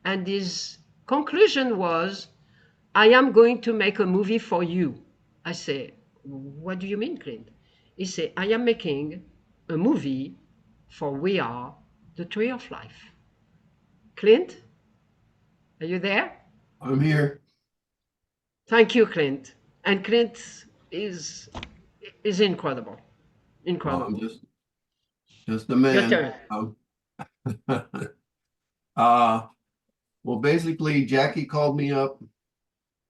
And his conclusion was, I am going to make a movie for you. I say, what do you mean, Clint? He said, I am making a movie for We Are the Tree of Life. Clint, are you there? I'm here. Thank you, Clint. And Clint is incredible. Well, Incredible. I'm just a Your man. turn. Well, basically, Jackie called me up.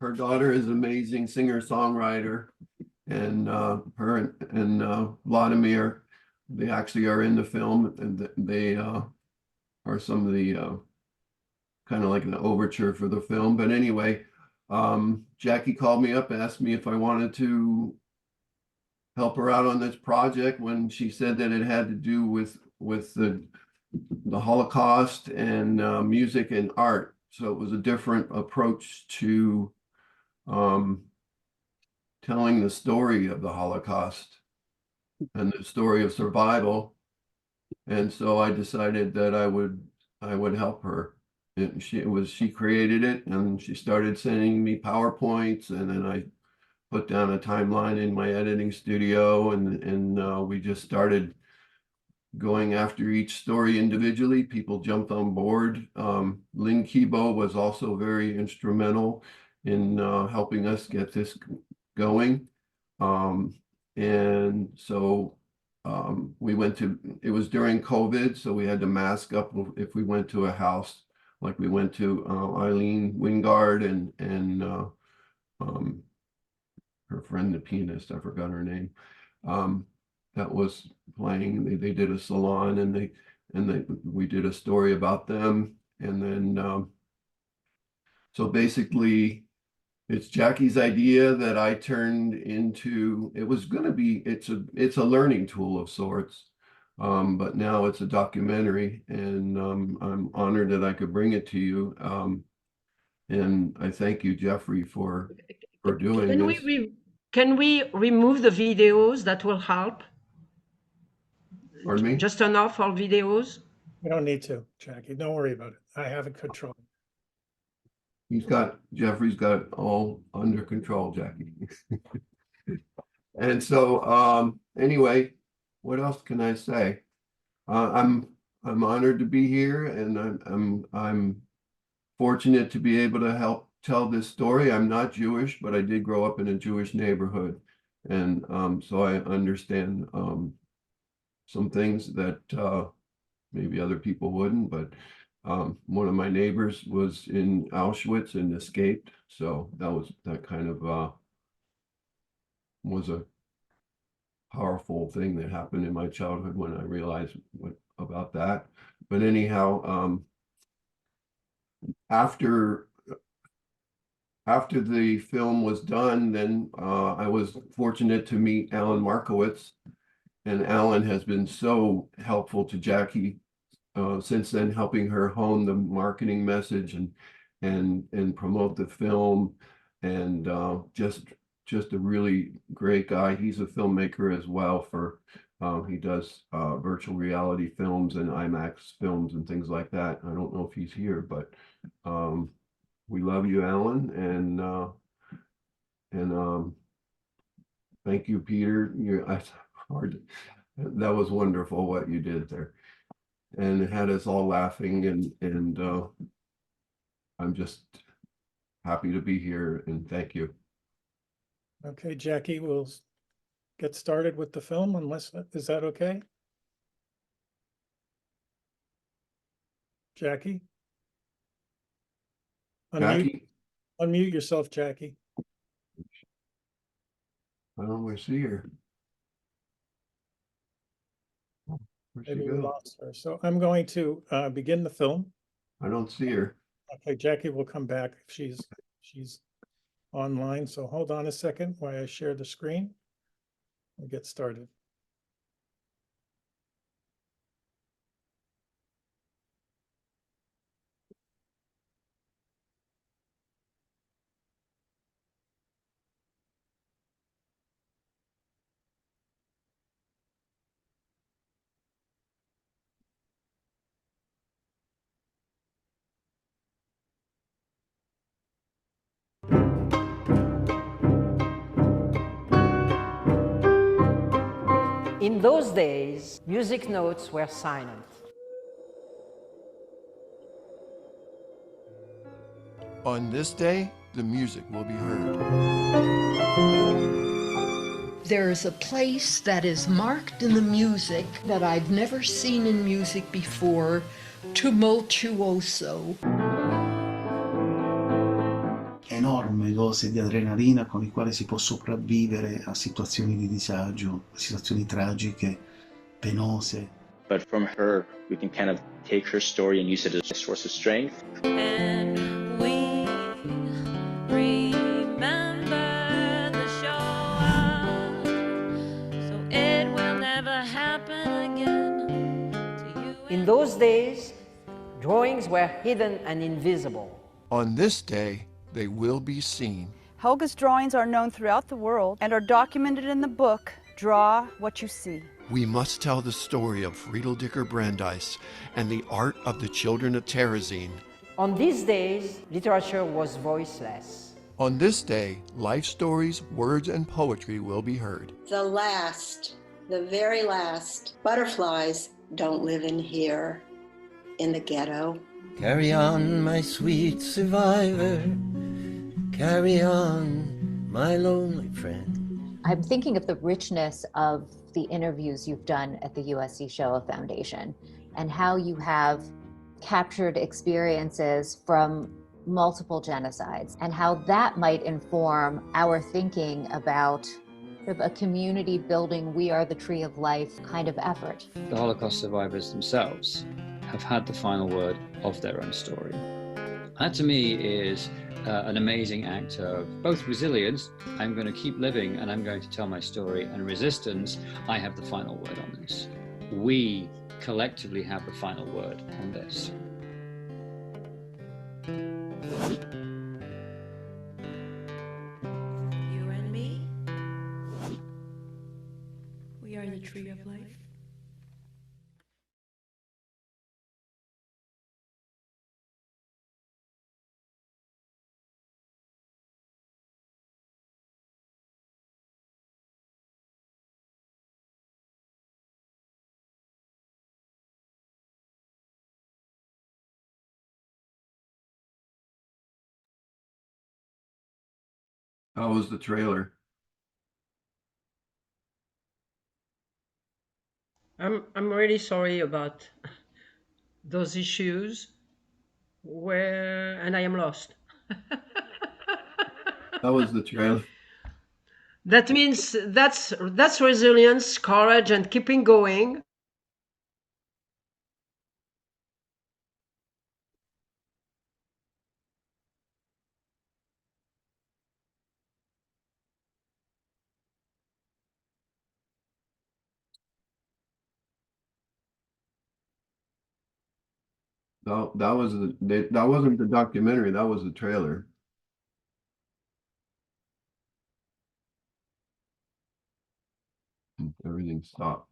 Her daughter is an amazing singer-songwriter, and her and Vladimir, they actually are in the film, and they are some of the kind of like an overture for the film. But anyway, Jackie called me up, asked me if I wanted to help her out on this project when she said that it had to do with the Holocaust and music and art. So it was a different approach to telling the story of the Holocaust and the story of survival. And so I decided that I would help her. She created it, and she started sending me PowerPoints, and then I put down a timeline in my editing studio, and we just started going after each story individually. People jumped on board. Lynn Kibo was also very instrumental in helping us get this going. And so we went to, it was during COVID, so we had to mask up if we went to a house, like we went to Eileen Wingard and her friend, the pianist, I forgot her name, that was playing. They did a salon, and we did a story about them. And then so basically it's Jackie's idea that I turned into, it was going to be, it's a learning tool of sorts. But now it's a documentary, and I'm honored that I could bring it to you. And I thank you, Jeffrey, for doing this. Can we remove the videos? That will help. Pardon me? Just turn off all videos. You don't need to, Jackie. Don't worry about it. I have it controlled. Jeffrey's got it all under control, Jackie. And so anyway, what else can I say? I'm honored to be here, and I'm fortunate to be able to help tell this story. I'm not Jewish, but I did grow up in a Jewish neighborhood, and so I understand some things that maybe other people wouldn't. But one of my neighbors was in Auschwitz and escaped, so that kind of was a powerful thing that happened in my childhood when I realized about that. But anyhow, after the film was done, then I was fortunate to meet Alan Markowitz, and Alan has been so helpful to Jackie since then, helping her hone the marketing message and promote the film, and just a really great guy. He's a filmmaker as well. He does virtual reality films and IMAX films and things like that. I don't know if he's here, but we love you, Alan, and thank you, Peter. That was wonderful what you did there, and it had us all laughing, and I'm just happy to be here, and thank you. Okay, Jackie, we'll get started with the film is that okay? Jackie? Jackie? Unmute yourself, Jackie. I don't see her. Where'd she Maybe we go? lost her. So I'm going to begin the film. I don't see her. Okay, Jackie will come back if she's online. So hold on a second while I share the screen. We'll get started. In those days, music notes were silent. On this day, the music will be heard. There is a place that is marked in the music that I've never seen in music before, tumultuoso. Enorme dose di adrenalina con il quale si può sopravvivere a situazioni di disagio, situazioni tragiche, penose. But from her, we can kind of take her story and use it as a source of strength. And we remember the Shoah, so it will never happen again to you. In those days, drawings were hidden and invisible. On this day, they will be seen. Helga's drawings are known throughout the world and are documented in the book, Draw What You See. We must tell the story of Friedel Dicker Brandeis and the art of the children of Terezin. On these days, literature was voiceless. On this day, life stories, words, and poetry will be heard. The very last, butterflies don't live in here, in the ghetto. Carry on, my sweet survivor. Carry on, my lonely friend. I'm thinking of the richness of the interviews you've done at the USC Shoah Foundation and how you have captured experiences from multiple genocides and how that might inform our thinking about a community building, we are the tree of life kind of effort. The Holocaust survivors themselves have had the final word of their own story. That to me is an amazing act of both resilience, I'm going to keep living and I'm going to tell my story, and resistance, I have the final word on this. We collectively have the final word on this. You and me, we are the tree of life. How was the trailer? I'm really sorry about those issues and I am lost. How was the trailer? That means that's resilience, courage, and keeping going. No, that wasn't the documentary. That was the trailer. Everything stopped.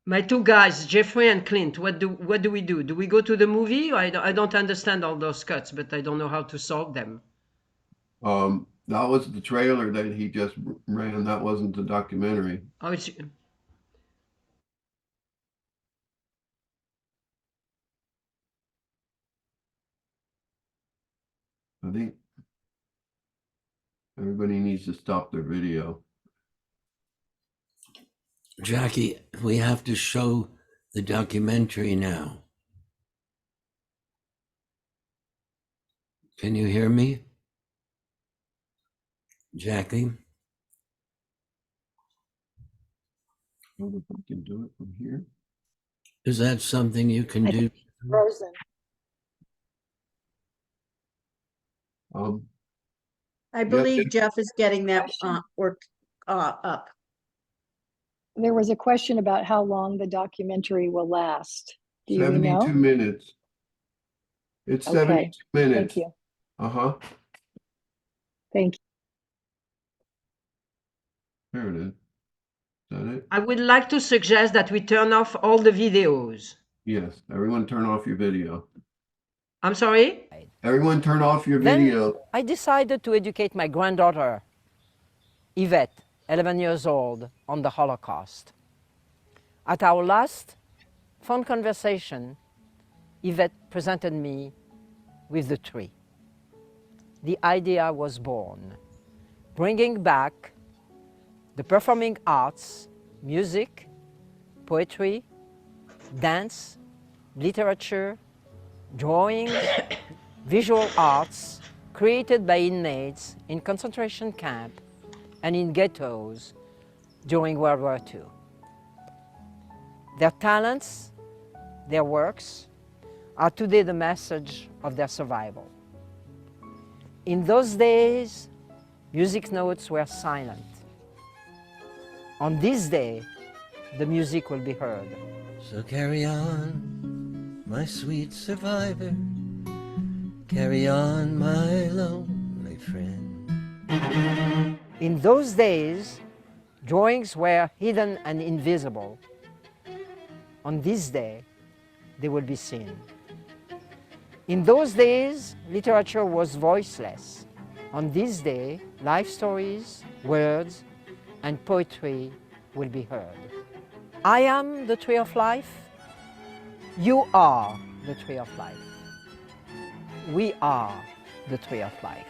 My two guys, Jeffrey and Clint, what do we do? Do we go to the movie? I don't understand all those cuts, but I don't know how to solve them. That was the trailer that he just ran. That wasn't the documentary. Oh, it's... I think everybody needs to stop their video. Jackie, we have to show the documentary now. Can you hear me? Jackie? I wonder if I can do it from here. Is that something you can do? Frozen. I believe Jeff is getting that up. There was a question about how long the documentary will last. Do you know? 72 minutes. It's Okay. 72 minutes. Thank you. Uh-huh. Thank you. There it is. Is that it? I would like to suggest that we turn off all the videos. Yes. Everyone turn off your video. I'm sorry? Everyone turn off your video. I decided to educate my granddaughter, Yvette, 11 years old, on the Holocaust. At our last phone conversation, Yvette presented me with the tree. The idea was born, bringing back the performing arts, music, poetry, dance, literature, drawings, visual arts created by inmates in concentration camp and in ghettos during World War II. Their talents, their works, are today the message of their survival. In those days, music notes were silent. On this day, the music will be heard. So carry on, my sweet survivor. Carry on, my lonely friend. In those days, drawings were hidden and invisible. On this day, they will be seen. In those days, literature was voiceless. On this day, life stories, words, and poetry will be heard. I am the tree of life. You are the tree of life. We are the tree of life.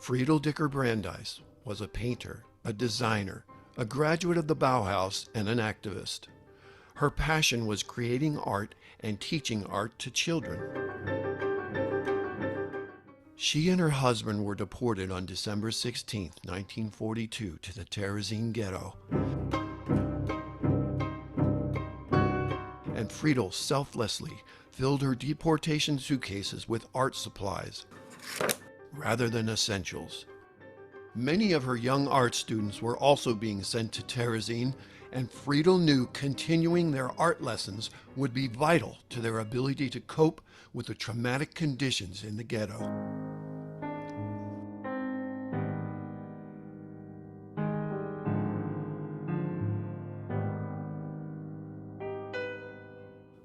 Friedel Dicker Brandeis was a painter, a designer, a graduate of the Bauhaus, and an activist. Her passion was creating art and teaching art to children. She and her husband were deported on December 16, 1942, to the Terezin ghetto. And Friedel selflessly filled her deportation suitcases with art supplies rather than essentials. Many of her young art students were also being sent to Terezin, and Friedel knew continuing their art lessons would be vital to their ability to cope with the traumatic conditions in the ghetto.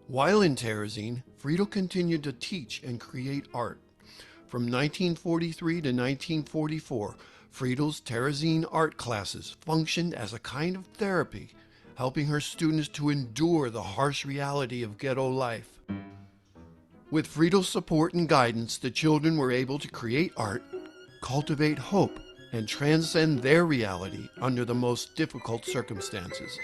While in Terezin, Friedel continued to teach and create art. From 1943 to 1944, Friedel's Terezin art classes functioned as a kind of therapy, helping her students to endure the harsh reality of ghetto life. With Friedel's support and guidance, the children were able to create art, cultivate hope, and transcend their reality under the most difficult circumstances.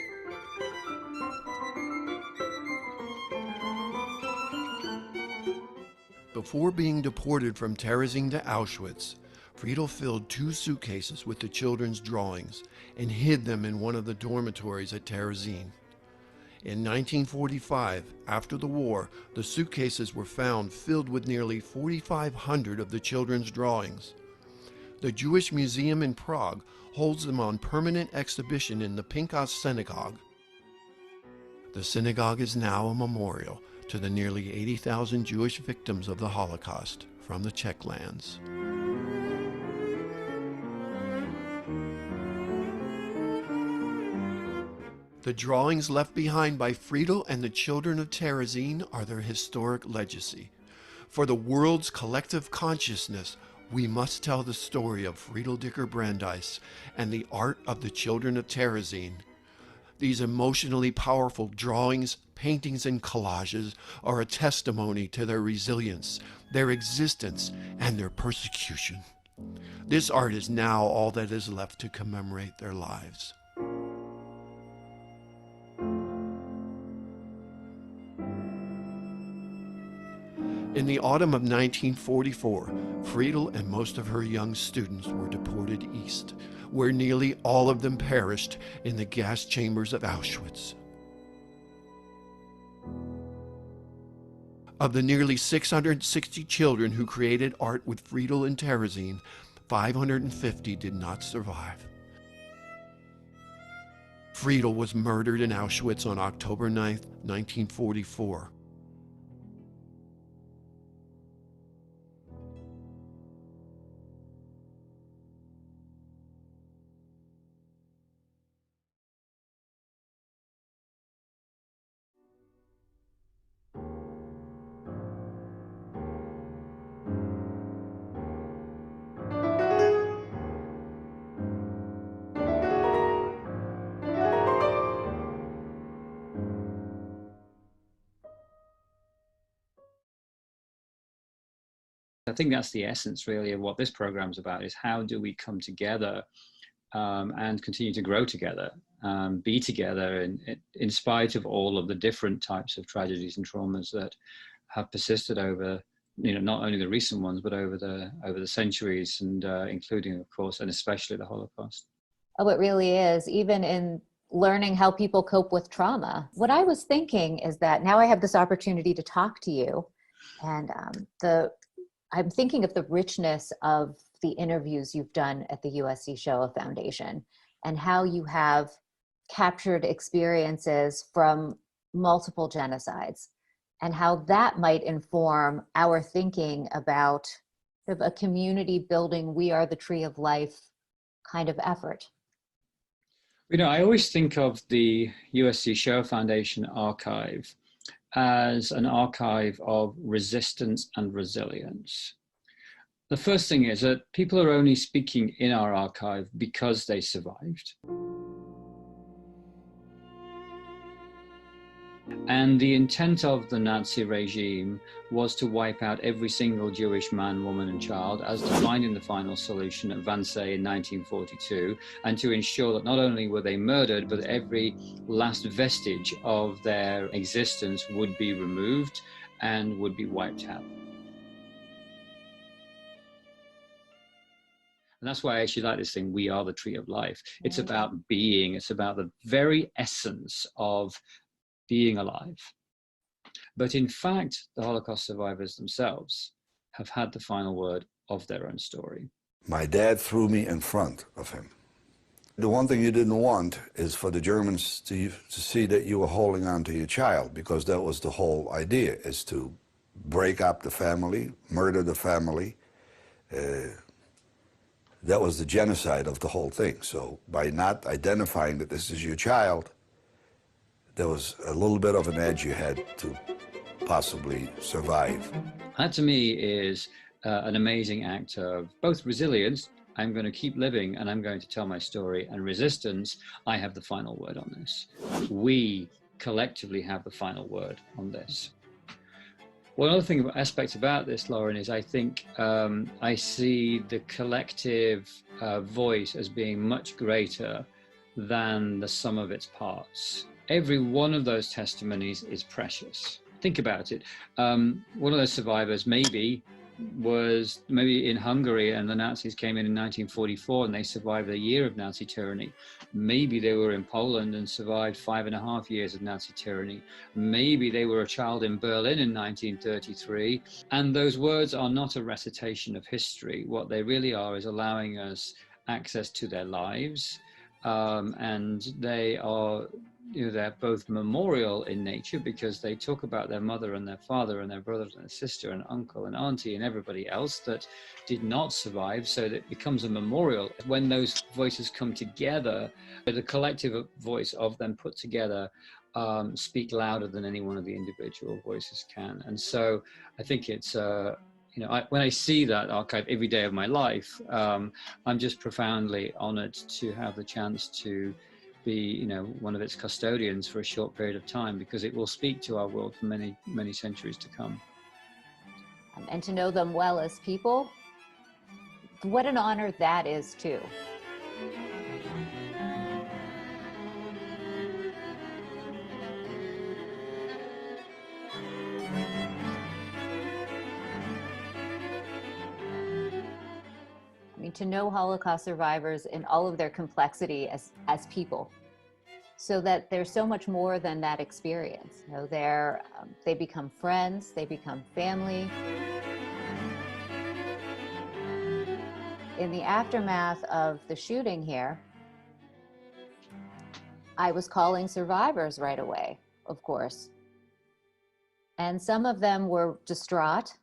Before being deported from Terezin to Auschwitz, Friedel filled 2 suitcases with the children's drawings and hid them in one of the dormitories at Terezin. In 1945, after the war, the suitcases were found filled with nearly 4,500 of the children's drawings. The Jewish Museum in Prague holds them on permanent exhibition in the Pinkas Synagogue. The synagogue is now a memorial to the nearly 80,000 Jewish victims of the Holocaust from the Czech lands. The drawings left behind by Friedel and the children of Terezin are their historic legacy. For the world's collective consciousness, we must tell the story of Friedel Dicker Brandeis and the art of the children of Terezin. These emotionally powerful drawings, paintings, and collages are a testimony to their resilience, their existence, and their persecution. This art is now all that is left to commemorate their lives. In the autumn of 1944, Friedel and most of her young students were deported east, where nearly all of them perished in the gas chambers of Auschwitz. Of the nearly 660 children who created art with Friedel and Terezin, 550 did not survive. Friedel was murdered in Auschwitz on October 9, 1944. I think that's the essence really of what this program's about, is how do we come together and continue to grow together, be together in spite of all of the different types of tragedies and traumas that have persisted over, not only the recent ones, but over the centuries, and including, of course, and especially the Holocaust. Oh, it really is, even in learning how people cope with trauma. What I was thinking is that now I have this opportunity to talk to you, and I'm thinking of the richness of the interviews you've done at the USC Shoah Foundation, and how you have captured experiences from multiple genocides, and how that might inform our thinking about sort of a community building, we are the tree of life kind of effort. I always think of the USC Shoah Foundation archive as an archive of resistance and resilience. The first thing is that people are only speaking in our archive because they survived. And the intent of the Nazi regime was to wipe out every single Jewish man, woman, and child, as defined in the final solution at Wannsee in 1942, and to ensure that not only were they murdered, but every last vestige of their existence would be removed and would be wiped out. And that's why I actually like this thing, we are the tree of life. It's about being, it's about the very essence of being alive. But in fact, the Holocaust survivors themselves have had the final word of their own story. My dad threw me in front of him. The one thing you didn't want is for the Germans to see that you were holding on to your child, because that was the whole idea, is to break up the family, murder the family. That was the genocide of the whole thing. So by not identifying that this is your child, there was a little bit of an edge you had to possibly survive. That to me is an amazing act of both resilience, I'm going to keep living and I'm going to tell my story, and resistance, I have the final word on this. We collectively have the final word on this. One other aspect about this, Lauren, is I think I see the collective voice as being much greater than the sum of its parts. Every one of those testimonies is precious. Think about it. One of those survivors was maybe in Hungary, and the Nazis came in 1944 and they survived a year of Nazi tyranny. Maybe they were in Poland and survived 5.5 years of Nazi tyranny. Maybe they were a child in Berlin in 1933. And those words are not a recitation of history. What they really are is allowing us access to their lives. And they are, they're both memorial in nature because they talk about their mother and their father and their brothers and their sister and uncle and auntie and everybody else that did not survive, so that it becomes a memorial. When those voices come together, the collective voice of them put together speak louder than any one of the individual voices can. And so I think it's when I see that archive every day of my life, I'm just profoundly honored to have the chance to be, one of its custodians for a short period of time, because it will speak to our world for many, many centuries to come. And to know them well as people, what an honor that is too. I mean, to know Holocaust survivors in all of their complexity as people, so that they're so much more than that experience. You know, they become friends, they become family. In the aftermath of the shooting here, I was calling survivors right away, of course. And some of them were distraught,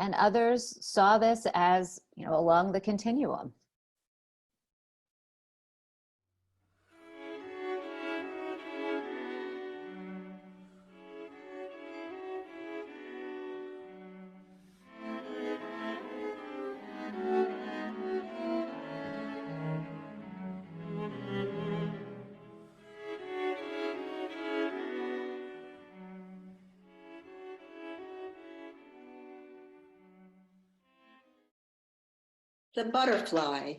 and others saw this as, you know, along the continuum. The Butterfly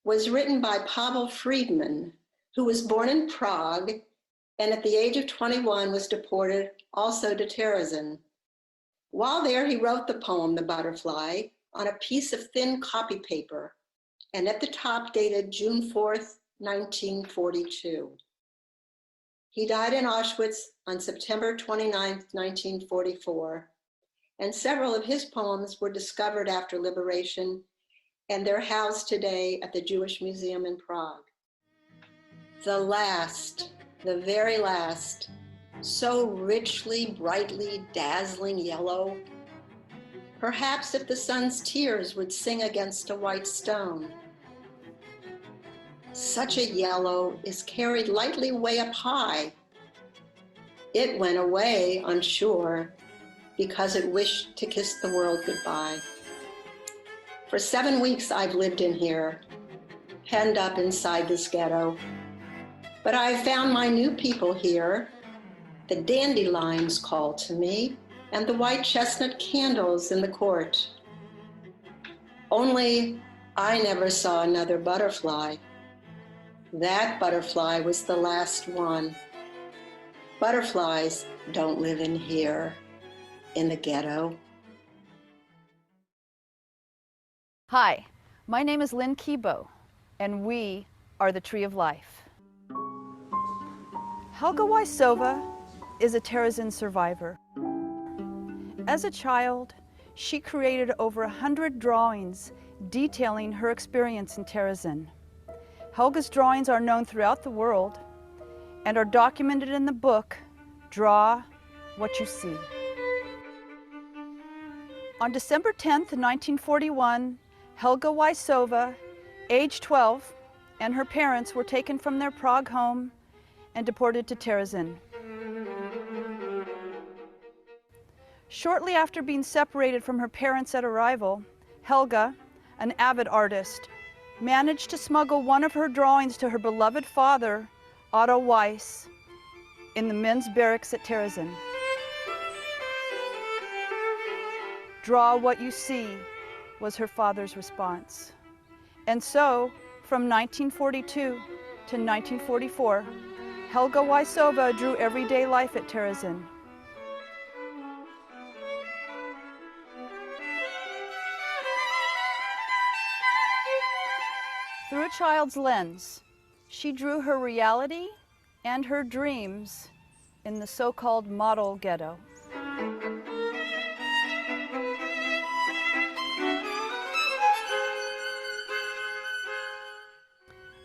was written by Pavel Friedman, who was born in Prague and at the age of 21 was deported also to Terezin. While there, he wrote the poem, The Butterfly, on a piece of thin copy paper, and at the top dated June 4th, 1942. He died in Auschwitz on September 29th, 1944, and several of his poems were discovered after liberation, and they're housed today at the Jewish Museum in Prague. The last, the very last, so richly, brightly, dazzling yellow. Perhaps if the sun's tears would sing against a white stone. Such a yellow is carried lightly way up high. It went away, unsure, because it wished to kiss the world goodbye. For 7 weeks I've lived in here, penned up inside this ghetto. But I've found my new people here. The dandelions call to me, and the white chestnut candles in the court. Only I never saw another butterfly. That butterfly was the last one. Butterflies don't live in here, in the ghetto. Hi, my name is Lynn Kibo, and we are the Tree of Life. Helga Weissova is a Terezin survivor. As a child, she created over 100 drawings detailing her experience in Terezin. Helga's drawings are known throughout the world and are documented in the book, Draw What You See. On December 10th, 1941, Helga Weissova, age 12, and her parents were taken from their Prague home and deported to Terezin. Shortly after being separated from her parents at arrival, Helga, an avid artist, managed to smuggle one of her drawings to her beloved father, Otto Weiss, in the men's barracks at Terezin. Draw what you see, was her father's response. And so, from 1942 to 1944, Helga Weissova drew everyday life at Terezin. Through a child's lens, she drew her reality and her dreams in the so-called model ghetto.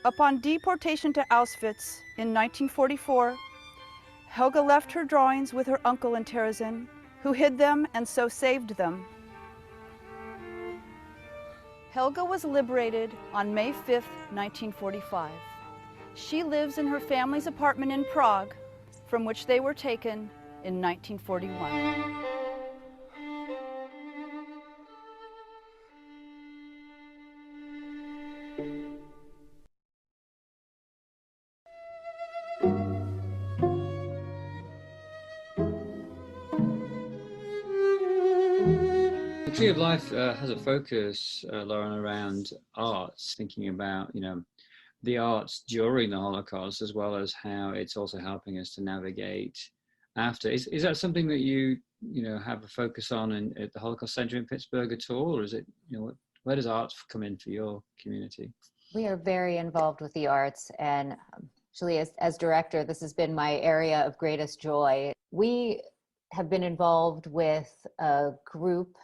Upon deportation to Auschwitz in 1944, Helga left her drawings with her uncle in Terezin, who hid them and so saved them. Helga was liberated on May 5th, 1945. She lives in her family's apartment in Prague, from which they were taken in 1941. The Tree of Life has a focus, Lauren, around arts, thinking about, the arts during the Holocaust, as well as how it's also helping us to navigate after. Is that something that you have a focus on at the Holocaust Center in Pittsburgh at all, or is it, where does art come in for your community? We are very involved with the arts, and actually as director, this has been my area of greatest joy. We have been involved with a group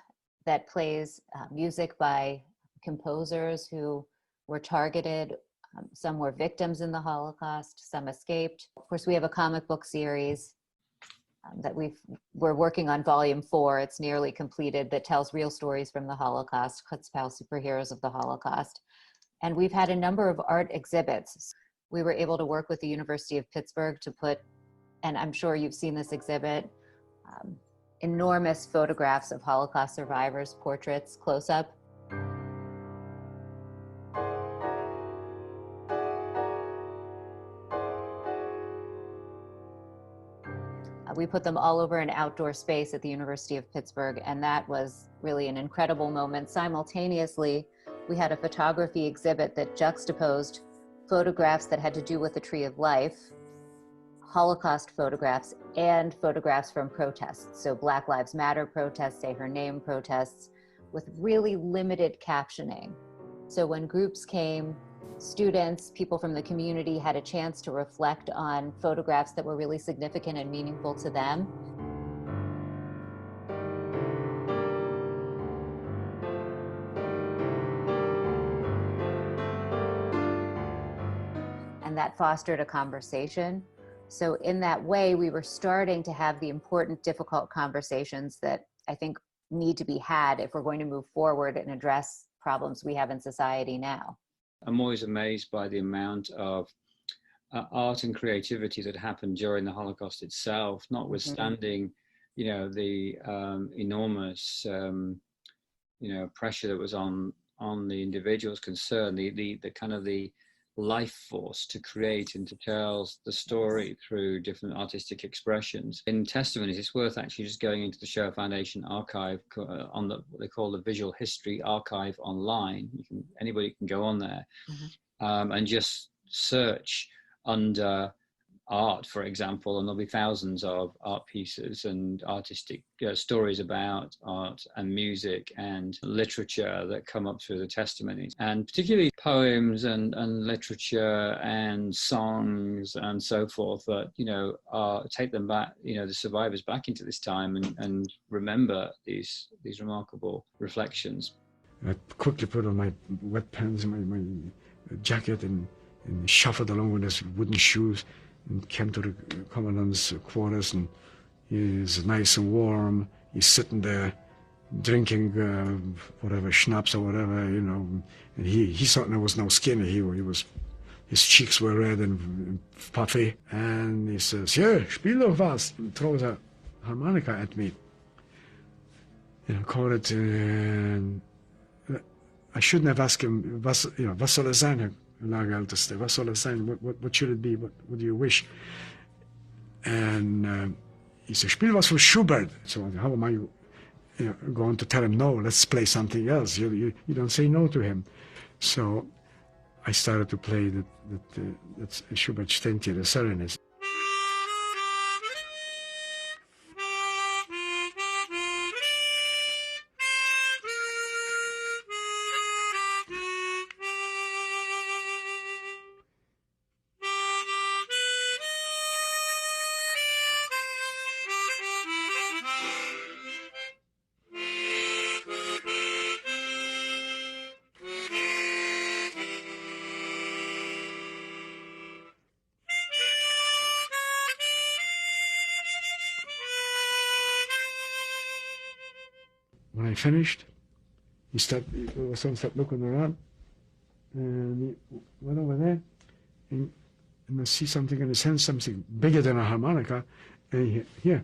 that plays music by composers who were targeted. Some were victims in the Holocaust, some escaped. Of course, we have a comic book series that we're working on volume 4. It's nearly completed, that tells real stories from the Holocaust, Chutzpah Superheroes of the Holocaust. And we've had a number of art exhibits. We were able to work with the University of Pittsburgh to put, and I'm sure you've seen this exhibit, enormous photographs of Holocaust survivors, portraits, close up. We put them all over an outdoor space at the University of Pittsburgh, and that was really an incredible moment. Simultaneously, we had a photography exhibit that juxtaposed photographs that had to do with the Tree of Life, Holocaust photographs, and photographs from protests. So Black Lives Matter protests, Say Her Name protests, with really limited captioning. So when groups came, students, people from the community had a chance to reflect on photographs that were really significant and meaningful to them. And that fostered a conversation. So in that way, we were starting to have the important, difficult conversations that I think need to be had if we're going to move forward and address problems we have in society now. I'm always amazed by the amount of art and creativity that happened during the Holocaust itself, notwithstanding, the enormous, pressure that was on the individuals concerned, the kind of the life force to create and to tell the story through different artistic expressions. In testimonies, it's worth actually just going into the Shoah Foundation archive on what they call the Visual History Archive online. Anybody can go on there and just search under art, for example, and there'll be thousands of art pieces and artistic stories about art and music and literature that come up through the testimonies, and particularly poems and literature and songs and so forth that take them back, the survivors back into this time and remember these remarkable reflections. I quickly put on my wet pants and my jacket and shuffled along with his wooden shoes and came to the commandant's quarters, and he's nice and warm. He's sitting there drinking whatever schnapps or whatever, and he certainly was no skinny. He was, his cheeks were red and puffy, and he says, "Yeah, spiel doch was," and throws a harmonica at me. And I caught it, and I shouldn't have asked him, was soll sein, Herr Lagerälteste? Was soll es sein? What should it be? What do you wish? And he said, "Spiel was for Schubert." So how am I going to tell him, no, let's play something else? You don't say no to him. So I started to play that's Schubert's 20th, the Serenades. When I finished, he stopped looking around, and he went over there, and I see something in his hand, something bigger than a harmonica, and and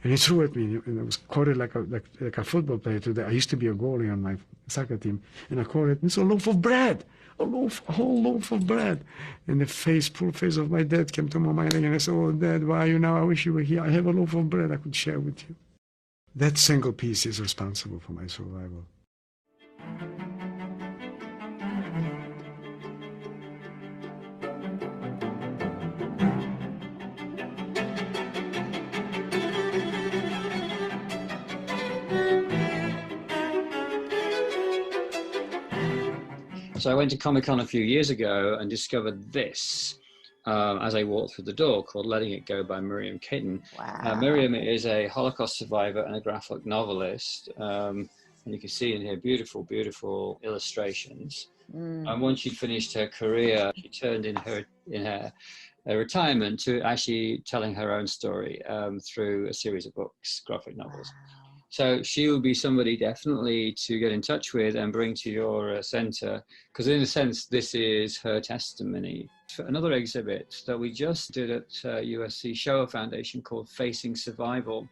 he threw at me, and I was caught it like a football player today. I used to be a goalie on my soccer team, and I caught it, and it's a loaf of bread, a whole loaf of bread. And the poor face of my dad came to my mind, and I said, "Oh, Dad, why are you now? I wish you were here. I have a loaf of bread I could share with you." That single piece is responsible for my survival. So I went to Comic-Con a few years ago and discovered this as I walked through the door, called Letting It Go by Miriam Kitten. Wow. Miriam is a Holocaust survivor and a graphic novelist. And you can see in here beautiful, beautiful illustrations. And once she'd finished her career, she turned in her retirement to actually telling her own story through a series of books, graphic novels. So she will be somebody definitely to get in touch with and bring to your center, because in a sense, this is her testimony. Another exhibit that we just did at USC Shoah Foundation called Facing Survival.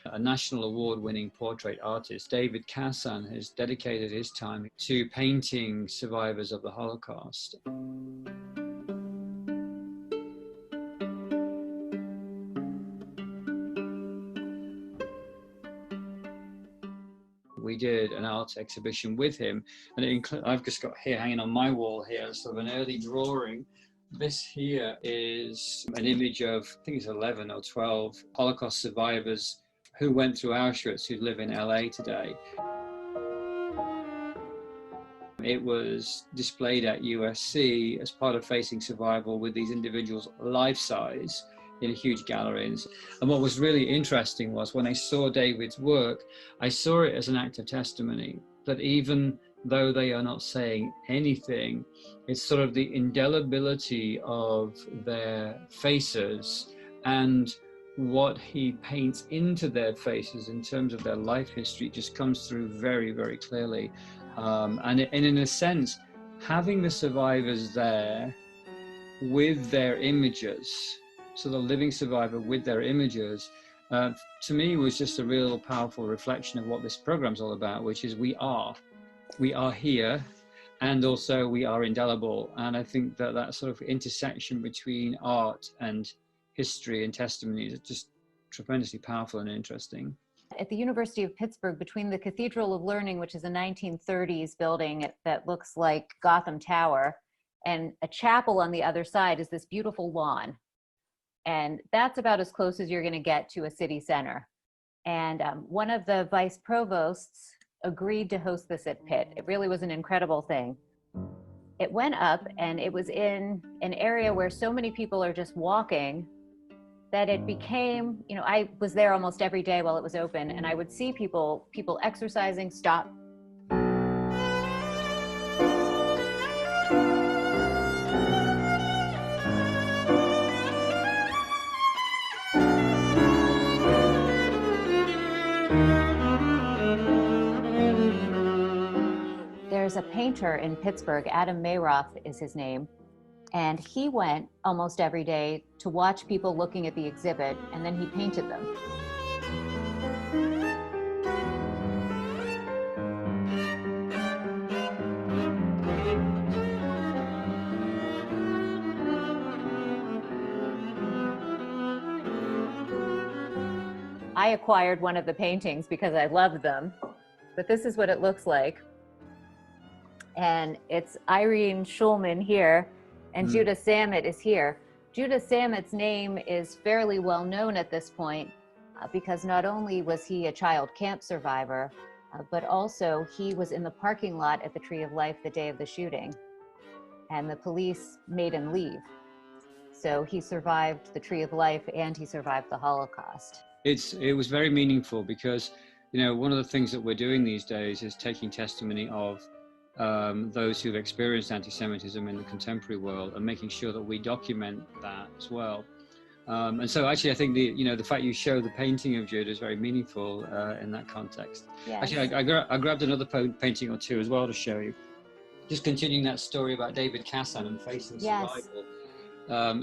A national award-winning portrait artist, David Kassan, has dedicated his time to painting survivors of the Holocaust. We did an art exhibition with him, and I've just got here hanging on my wall here sort of an early drawing. This here is an image of, I think it's 11 or 12 Holocaust survivors who went through Auschwitz, who live in LA today. It was displayed at USC as part of Facing Survival with these individuals life-size in huge galleries. And what was really interesting was when I saw David's work, I saw it as an act of testimony, that even though they are not saying anything, it's sort of the indelibility of their faces and what he paints into their faces in terms of their life history just comes through very, very clearly. And in a sense, having the survivors there with their images, so the living survivor with their images, to me was just a real powerful reflection of what this program's all about, which is we are here, and also we are indelible. And I think that that sort of intersection between art and history and testimony is just tremendously powerful and interesting. At the University of Pittsburgh, between the Cathedral of Learning, which is a 1930s building that looks like Gotham Tower, and a chapel on the other side, is this beautiful lawn. And that's about as close as you're going to get to a city center. And one of the vice provosts agreed to host this at Pitt. It really was an incredible thing. It went up, and it was in an area where so many people are just walking that it became, you know, I was there almost every day while it was open, and I would see people exercising, stop. There's a painter in Pittsburgh, Adam Mayroth is his name, and he went almost every day to watch people looking at the exhibit, and then he painted them. I acquired one of the paintings because I loved them, but this is what it looks like. And it's Irene Schulman here, and Judah Samet is here. Judah Samet's name is fairly well known at this point because not only was he a child camp survivor, but also he was in the parking lot at the Tree of Life the day of the shooting, and the police made him leave. So he survived the Tree of Life and he survived the Holocaust. It was very meaningful because, you know, one of the things that we're doing these days is taking testimony of those who've experienced anti-Semitism in the contemporary world and making sure that we document that as well. And so actually I think the fact you show the painting of Judah is very meaningful in that context. Yes. Actually, I grabbed another painting or two as well to show you. Just continuing that story about David Kassan and Facing Survival.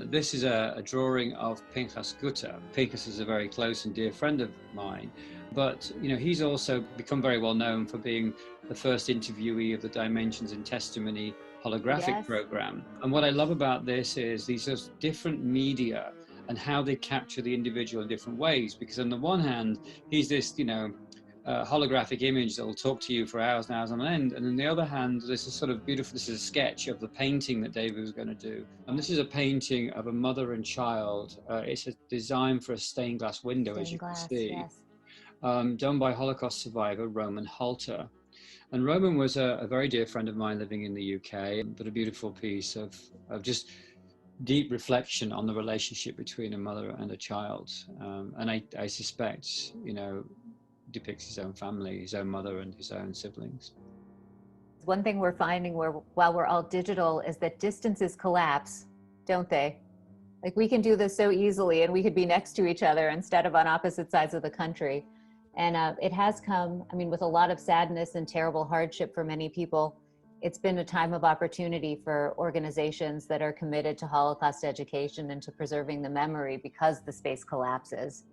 This is a drawing of Pinchas Gutter. Pinchas is a very close and dear friend of mine, but you know, he's also become very well known for being the first interviewee of the Dimensions in Testimony holographic program. And what I love about this is these are different media and how they capture the individual in different ways, because on the one hand, he's this, you know, holographic image that will talk to you for hours and hours on end. And on the other hand, this is sort of beautiful. This is a sketch of the painting that David was going to do. And this is a painting of a mother and child. It's a design for a stained glass window, as you can see, yes. Done by Holocaust survivor Roman Halter. And Roman was a very dear friend of mine living in the UK, but a beautiful piece of just deep reflection on the relationship between a mother and a child. And I suspect, you know, depicts his own family, his own mother and his own siblings. One thing we're finding while we're all digital is that distances collapse, don't they? Like we can do this so easily and we could be next to each other instead of on opposite sides of the country. And it has come, I mean, with a lot of sadness and terrible hardship for many people. It's been a time of opportunity for organizations that are committed to Holocaust education and to preserving the memory because the space collapses.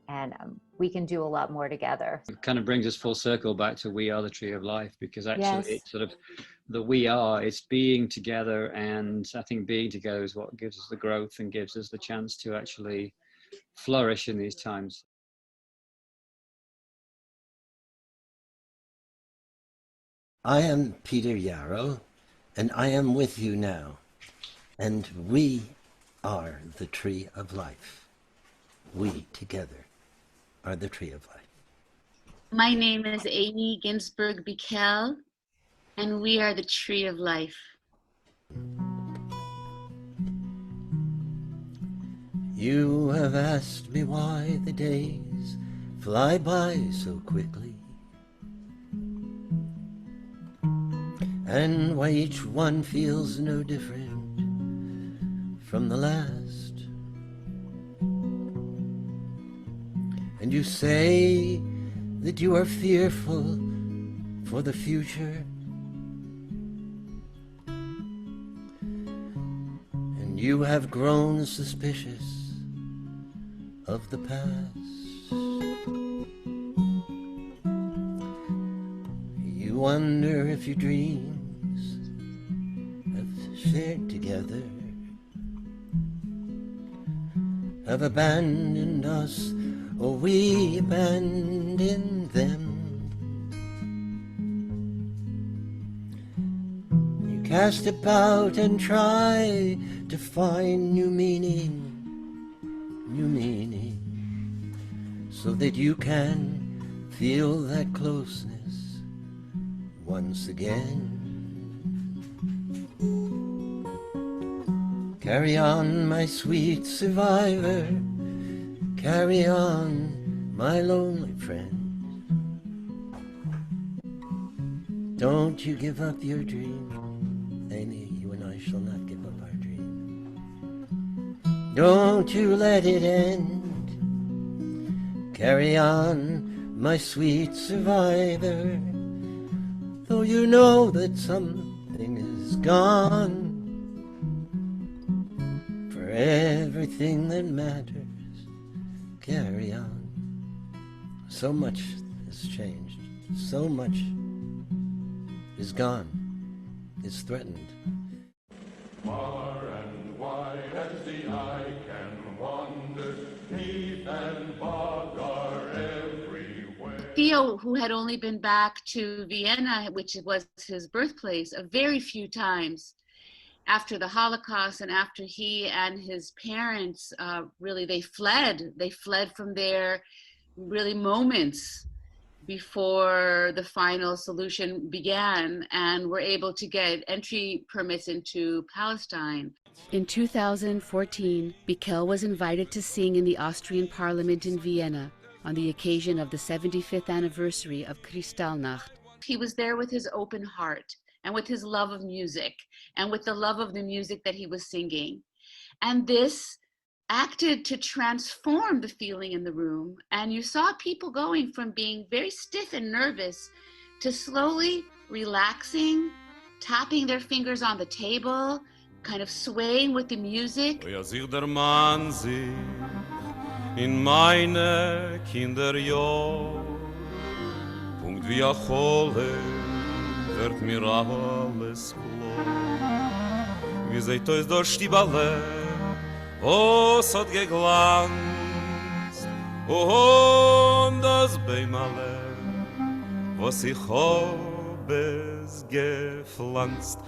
And we can do a lot more together. It kind of brings us full circle back to we are the tree of life, because actually Yes. it's sort of the we are, it's being together. And I think being together is what gives us the growth and gives us the chance to actually flourish in these times. I am Peter Yarrow, and I am with you now, and we are the tree of life. We together are the tree of life. My name is Amy Ginsberg Bikel, and we are the tree of life. You have asked me why the days fly by so quickly, and why each one feels no different from the last. And you say that you are fearful for the future, and you have grown suspicious of the past. You wonder if your dreams shared together have abandoned us, or we abandoned them. You cast about and try to find new meaning, so that you can feel that closeness once again. Carry on, my sweet survivor, carry on, my lonely friend. Don't you give up your dream, Amy, you and I shall not give up our dream. Don't you let it end. Carry on, my sweet survivor, though you know that something is gone. Everything that matters, carry on. So much has changed, so much is gone, is threatened. Far and wide as the eye can wander, heath and bog are everywhere. Theo, who had only been back to Vienna, which was his birthplace, a very few times, after the Holocaust and after he and his parents really they fled from their really moments before the final solution began, and were able to get entry permits into Palestine. In 2014, Bikel was invited to sing in the Austrian Parliament in Vienna on the occasion of the 75th anniversary of Kristallnacht. He was there with his open heart and with his love of music and with the love of the music that he was singing. And this acted to transform the feeling in the room. And you saw people going from being very stiff and nervous to slowly relaxing, tapping their fingers on the table, kind of swaying with the music. In meine Kinderjahr, Punkt wie a Chole, wird mir alles klar. Wie seht euch dort Stiebale, was hat geglanzt, und das Beimale, was ich hab es gepflanzt.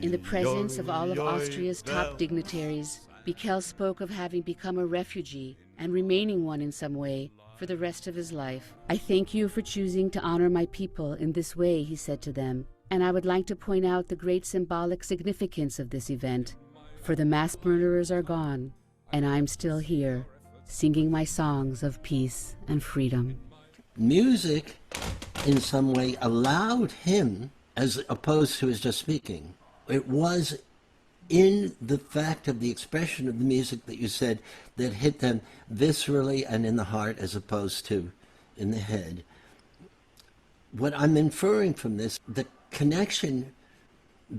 In the presence of all of Austria's top dignitaries, Bikel spoke of having become a refugee and remaining one in some way for the rest of his life. I thank you for choosing to honor my people in this way, he said to them, and I would like to point out the great symbolic significance of this event, for the mass murderers are gone, and I'm still here, singing my songs of peace and freedom. Music, in some way, allowed him, as opposed to his just speaking. It was in the fact of the expression of the music that you said that hit them viscerally and in the heart as opposed to in the head. What I'm inferring from this, the connection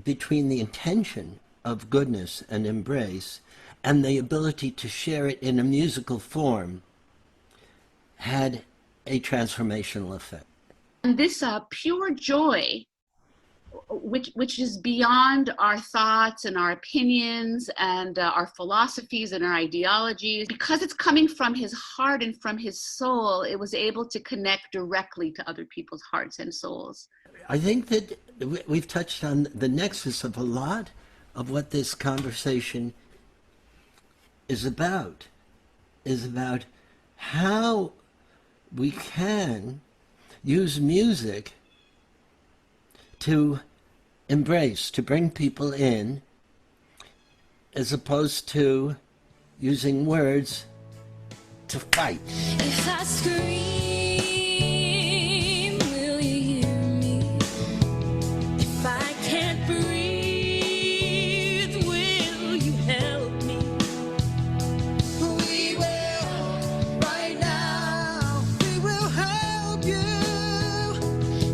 between the intention of goodness and embrace and the ability to share it in a musical form had a transformational effect. And this pure joy, which is beyond our thoughts and our opinions and our philosophies and our ideologies, because it's coming from his heart and from his soul, it was able to connect directly to other people's hearts and souls. I think that we've touched on the nexus of a lot of what this conversation is about how we can use music to embrace, to bring people in, as opposed to using words to fight. If I scream, will you hear me? If I can't breathe, will you help me? We will, right now, we will help you.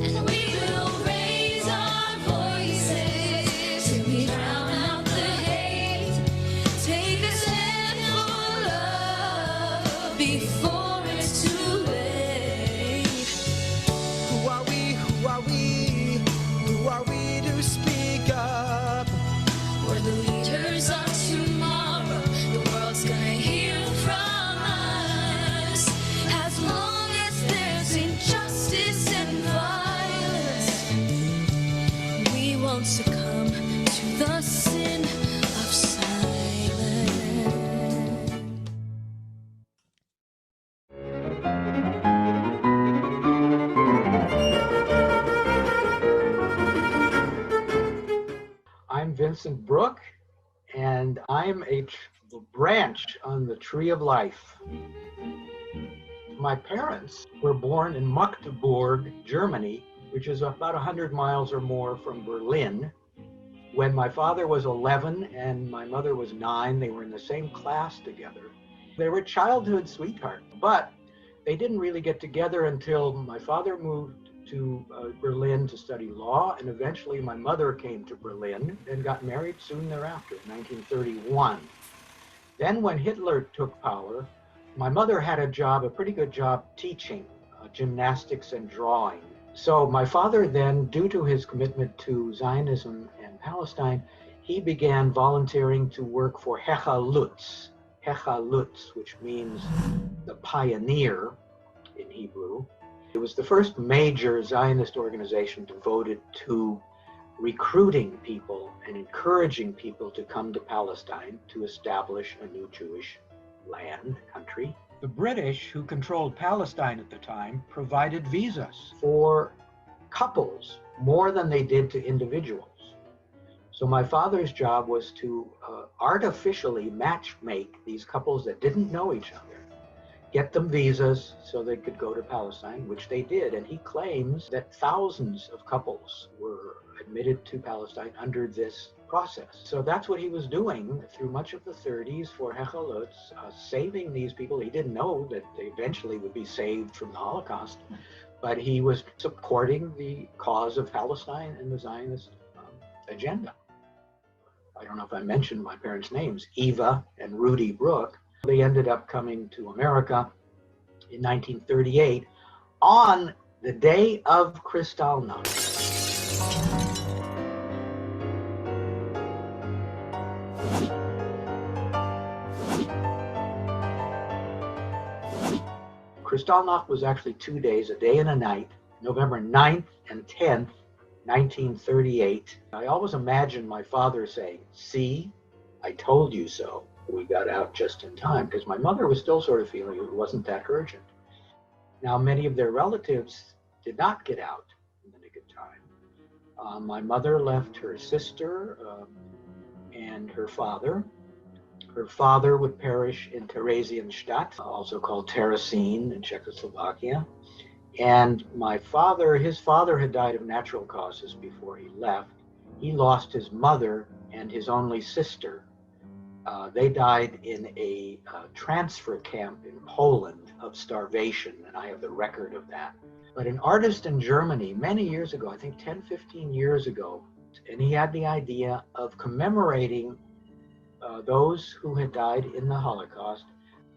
And we will raise our voices till we drown out the hate. Take a stand for love before it's too late. Who are we? Who are we? Who are we to speak up? We're the leaders of tomorrow. The world's gonna hear from us. As long as there's injustice and violence, we won't succumb to the sin of silence. I'm Vincent Brooke, and I'm a branch on the Tree of Life. My parents were born in Magdeburg, Germany, which is about 100 miles or more from Berlin. When my father was 11 and my mother was 9, they were in the same class together. They were childhood sweethearts, but they didn't really get together until my father moved to Berlin to study law, and eventually my mother came to Berlin and got married soon thereafter, in 1931. Then when Hitler took power, my mother had a job, a pretty good job, teaching gymnastics and drawing. So my father then, due to his commitment to Zionism and Palestine, he began volunteering to work for Hechalutz, which means the pioneer in Hebrew. It was the first major Zionist organization devoted to recruiting people and encouraging people to come to Palestine to establish a new Jewish land, country. The British, who controlled Palestine at the time, provided visas for couples more than they did to individuals. So my father's job was to artificially matchmake these couples that didn't know each other, get them visas so they could go to Palestine, which they did. And he claims that thousands of couples were admitted to Palestine under this process. So that's what he was doing through much of the 30s for Hechalutz, saving these people. He didn't know that they eventually would be saved from the Holocaust, but he was supporting the cause of Palestine and the Zionist agenda. I don't know if I mentioned my parents' names, Eva and Rudy Brooke. They ended up coming to America in 1938 on the day of Kristallnacht. Kristallnacht was actually 2 days, a day and a night, November 9th and 10th, 1938. I always imagine my father saying, "See, I told you so." We got out just in time because my mother was still sort of feeling it wasn't that urgent. Now, many of their relatives did not get out in the nick of time. My mother left her sister and her father. Her father would perish in Theresienstadt, also called Terezin in Czechoslovakia. And his father had died of natural causes before he left. He lost his mother and his only sister. They died in a transfer camp in Poland of starvation, and I have the record of that. But an artist in Germany many years ago, I think 10, 15 years ago, and he had the idea of commemorating those who had died in the Holocaust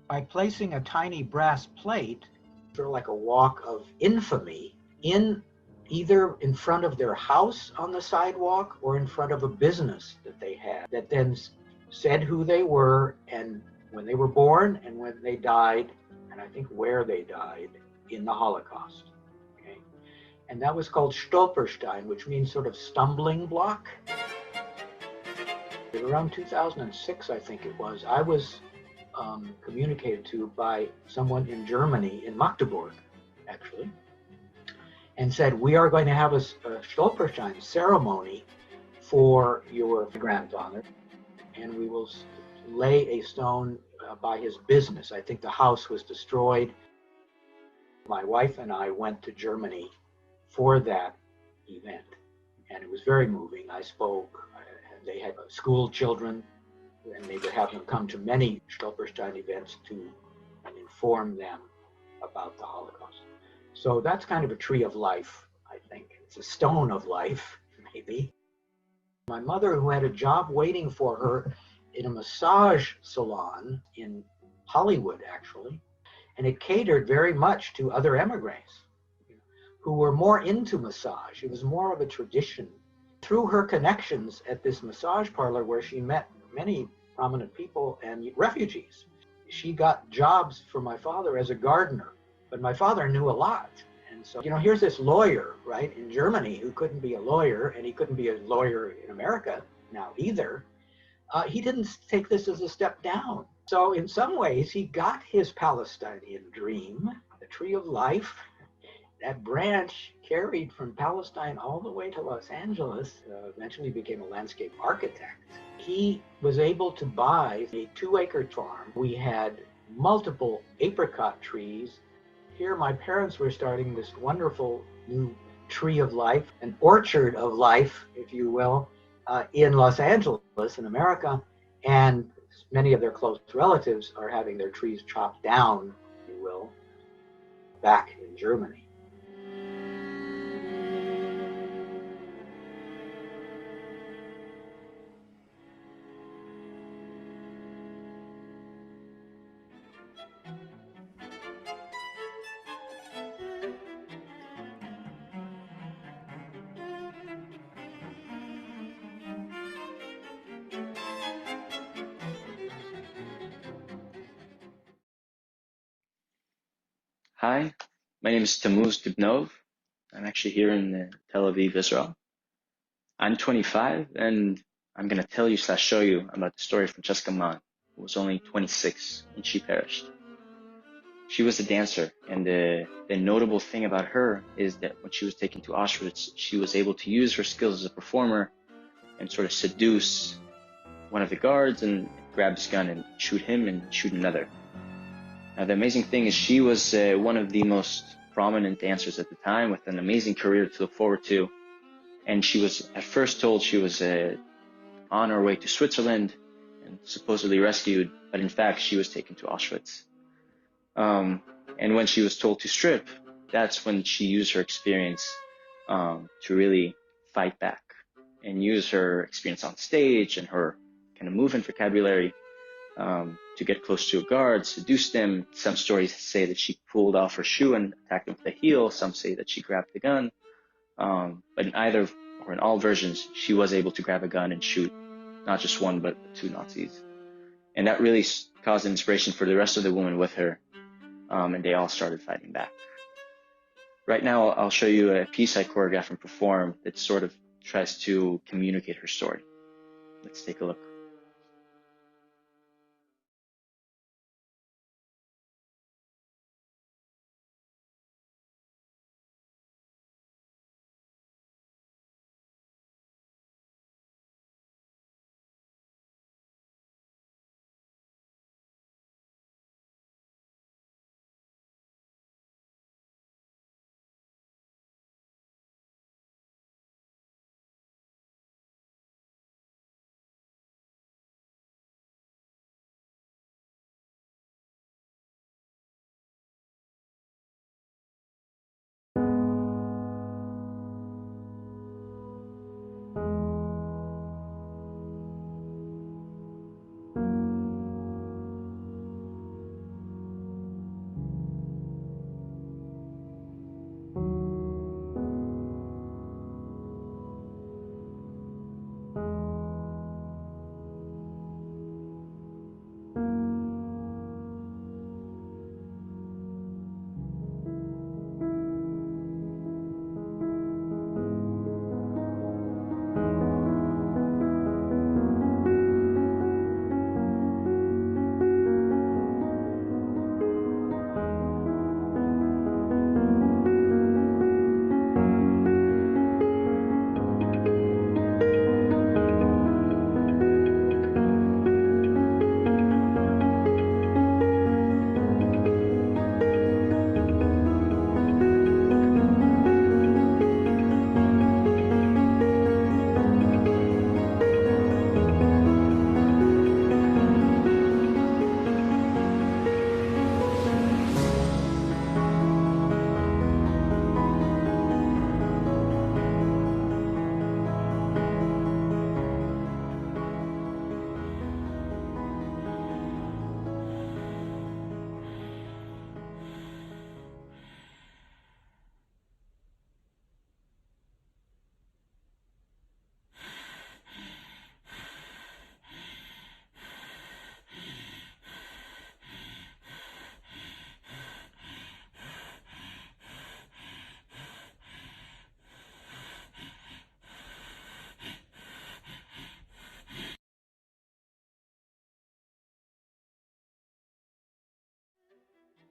by placing a tiny brass plate, sort of like a walk of infamy, either in front of their house on the sidewalk or in front of a business that they had, that then said who they were and when they were born and when they died, and I think where they died in the Holocaust. Okay? And that was called Stolperstein, which means sort of stumbling block. Around 2006, I think it was, I was communicated to by someone in Germany, in Magdeburg, actually, and said, "We are going to have a Stolperstein ceremony for your grandfather, and we will lay a stone by his business." I think the house was destroyed. My wife and I went to Germany for that event, and it was very moving. I spoke. They had school children, and they would have them come to many Stolperstein events to inform them about the Holocaust. So that's kind of a tree of life, I think. It's a stone of life, maybe. My mother, who had a job waiting for her in a massage salon in Hollywood, actually, and it catered very much to other emigres who were more into massage. It was more of a tradition. Through her connections at this massage parlor where she met many prominent people and refugees, she got jobs for my father as a gardener. But my father knew a lot. And so, here's this lawyer, right, in Germany who couldn't be a lawyer, and he couldn't be a lawyer in America now either. He didn't take this as a step down. So in some ways, he got his Palestinian dream, the tree of life. That branch carried from Palestine all the way to Los Angeles, eventually became a landscape architect. He was able to buy a 2-acre farm. We had multiple apricot trees. Here, my parents were starting this wonderful new tree of life, an orchard of life, if you will, in Los Angeles, in America. And many of their close relatives are having their trees chopped down, if you will, back in Germany. Hi, my name is Tammuz Dubnov. I'm actually here in Tel Aviv, Israel. I'm 25, and I'm going to tell you / show you about the story of Francesca Mann, who was only 26 when she perished. She was a dancer, and the notable thing about her is that when she was taken to Auschwitz, she was able to use her skills as a performer and sort of seduce one of the guards and grab his gun and shoot him and shoot another. Now, the amazing thing is she was one of the most prominent dancers at the time with an amazing career to look forward to. And she was at first told she was on her way to Switzerland and supposedly rescued, but in fact, she was taken to Auschwitz. And when she was told to strip, that's when she used her experience to really fight back and use her experience on stage and her kind of movement vocabulary to get close to a guard, seduce them. Some stories say that she pulled off her shoe and attacked them with a heel. Some say that she grabbed the gun. But in either or in all versions, she was able to grab a gun and shoot not just one, but 2 Nazis. And that really caused an inspiration for the rest of the women with her. And they all started fighting back. Right now, I'll show you a piece I choreographed and performed that sort of tries to communicate her story. Let's take a look.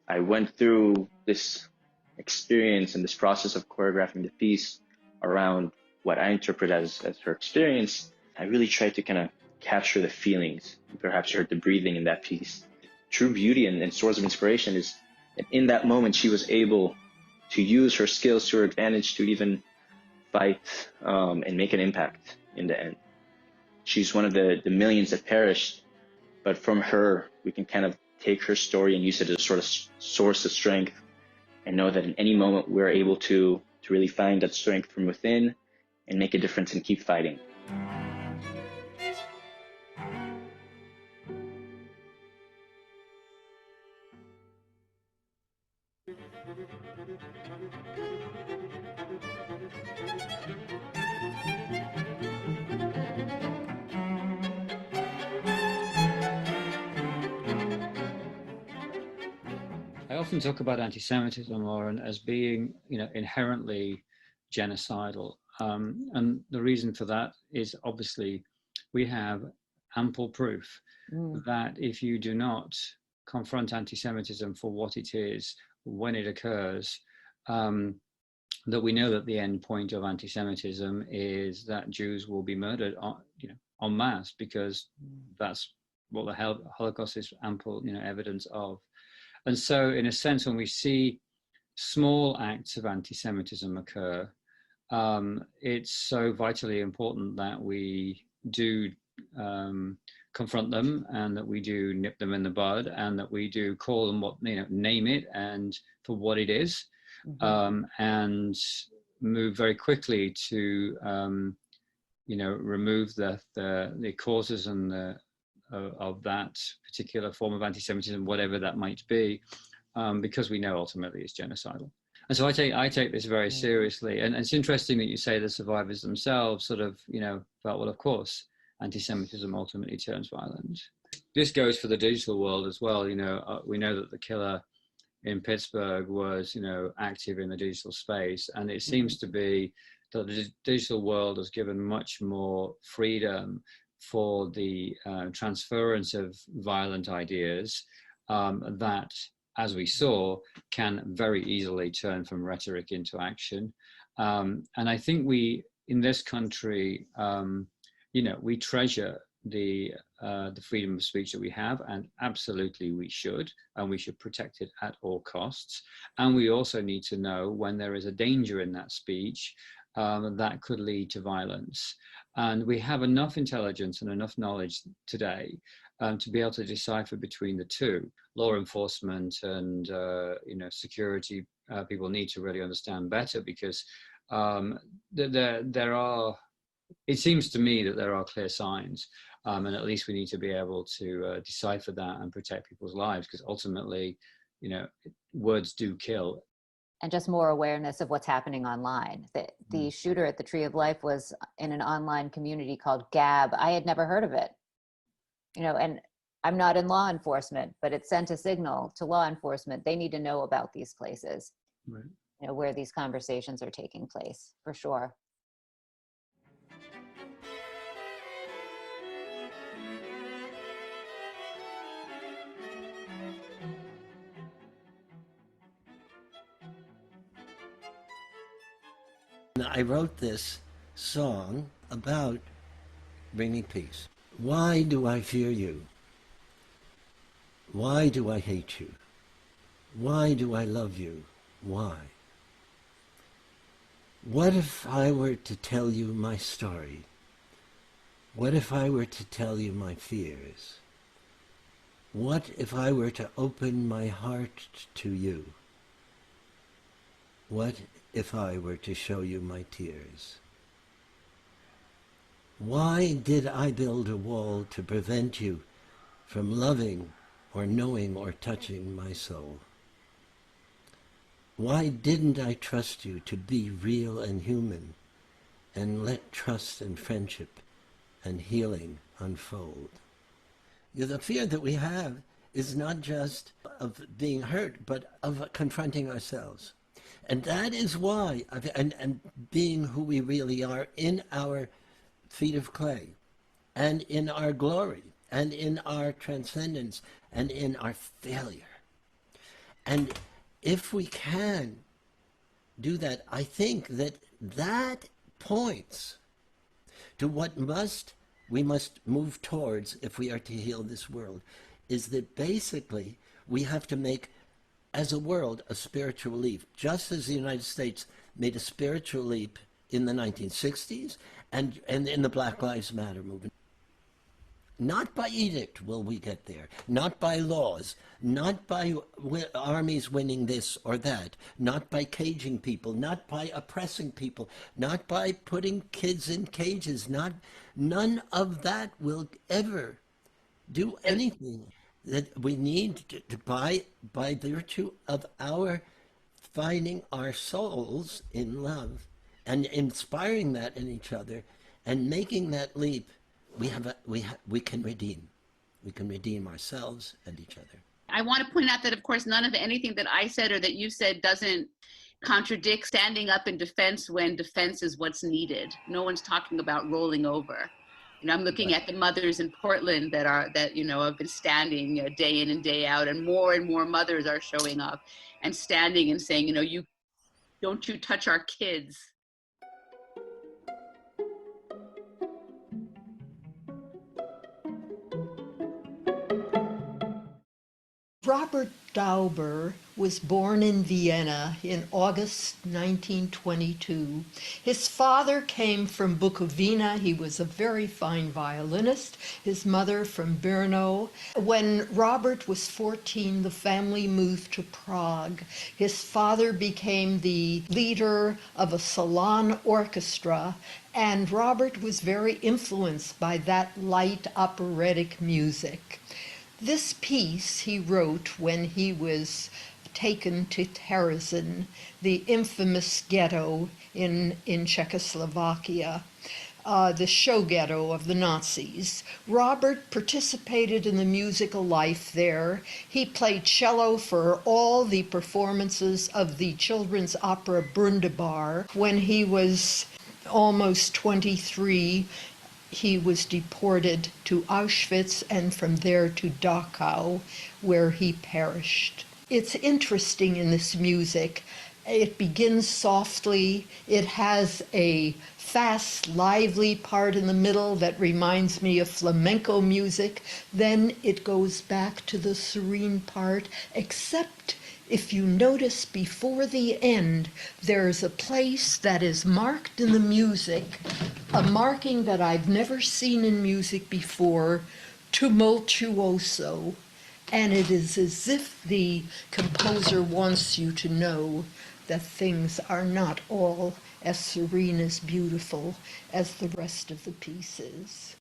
I went through this experience and this process of choreographing the piece around what I interpret as her experience. I really tried to kind of capture the feelings. Perhaps you heard the breathing in that piece. True beauty and source of inspiration is that in that moment she was able to use her skills to her advantage to even fight and make an impact in the end. She's one of the millions that perished, but from her we can kind of take her story and use it as a sort of source of strength and know that in any moment we're able to really find that strength from within and make a difference and keep fighting. I often talk about anti-Semitism, Lauren, as being, inherently genocidal. And the reason for that is obviously we have ample proof that if you do not confront anti-Semitism for what it is when it occurs, that we know that the end point of anti-Semitism is that Jews will be murdered, en masse, because that's what the Holocaust is ample, evidence of. And so, in a sense, when we see small acts of anti-Semitism occur, it's so vitally important that we do confront them, and that we do nip them in the bud, and that we do call them what, name it and for what it is, and move very quickly to, remove the causes and of that particular form of anti-Semitism, whatever that might be, because we know ultimately it's genocidal. And so I take this very seriously. And it's interesting that you say the survivors themselves sort of, felt, well, of course, anti-Semitism ultimately turns violent. This goes for the digital world as well. We know that the killer in Pittsburgh was, active in the digital space. And it seems to be that the digital world has given much more freedom for the transference of violent ideas that, as we saw, can very easily turn from rhetoric into action. And I think we, in this country, we treasure the freedom of speech that we have, and absolutely we should protect it at all costs. And we also need to know when there is a danger in that speech that could lead to violence. And we have enough intelligence and enough knowledge today to be able to decipher between the two. Law enforcement and security people need to really understand better, because there are, it seems to me that there are clear signs, and at least we need to be able to decipher that and protect people's lives, because ultimately, words do kill. And just more awareness of what's happening online. The shooter at the Tree of Life was in an online community called Gab. I had never heard of it, and I'm not in law enforcement, but it sent a signal to law enforcement. They need to know about these places, right, where these conversations are taking place, for sure. I wrote this song about bringing peace. Why do I fear you? Why do I hate you? Why do I love you? Why? What if I were to tell you my story? What if I were to tell you my fears? What if I were to open my heart to you? What if I were to show you my tears? Why did I build a wall to prevent you from loving or knowing or touching my soul? Why didn't I trust you to be real and human and let trust and friendship and healing unfold? The fear that we have is not just of being hurt, but of confronting ourselves. And that is why, and being who we really are in our feet of clay, and in our glory, and in our transcendence, and in our failure. And if we can do that, I think that that points to what we must move towards if we are to heal this world, is that basically we have to make, as a world, a spiritual leap, just as the United States made a spiritual leap in the 1960s and in the Black Lives Matter movement. Not by edict will we get there, not by laws, not by armies winning this or that, not by caging people, not by oppressing people, not by putting kids in cages, none of that will ever do anything. That we need to by virtue of our finding our souls in love and inspiring that in each other and making that leap, we can redeem ourselves and each other. I want to point out that, of course, none of anything that I said or that you said doesn't contradict standing up in defense when defense is what's needed. No one's talking about rolling over. I'm looking at the mothers in Portland that have been standing day in and day out, and more mothers are showing up and standing and saying, you don't touch our kids. Robert Dauber was born in Vienna in August 1922. His father came from Bukovina. He was a very fine violinist. His mother from Brno. When Robert was 14, the family moved to Prague. His father became the leader of a salon orchestra, and Robert was very influenced by that light operatic music. This piece he wrote when he was taken to Terezin, the infamous ghetto in Czechoslovakia. the show ghetto of the Nazis. Robert participated in the musical life there. He played cello for all the performances of the children's opera Brundebar. When he was almost 23, he was deported to Auschwitz and from there to Dachau, where he perished. It's interesting in this music. It begins softly. It has a fast, lively part in the middle that reminds me of flamenco music. Then it goes back to the serene part, except if you notice before the end, there's a place that is marked in the music, a marking that I've never seen in music before, tumultuoso. And it is as if the composer wants you to know that things are not all as serene, as beautiful as the rest of the pieces.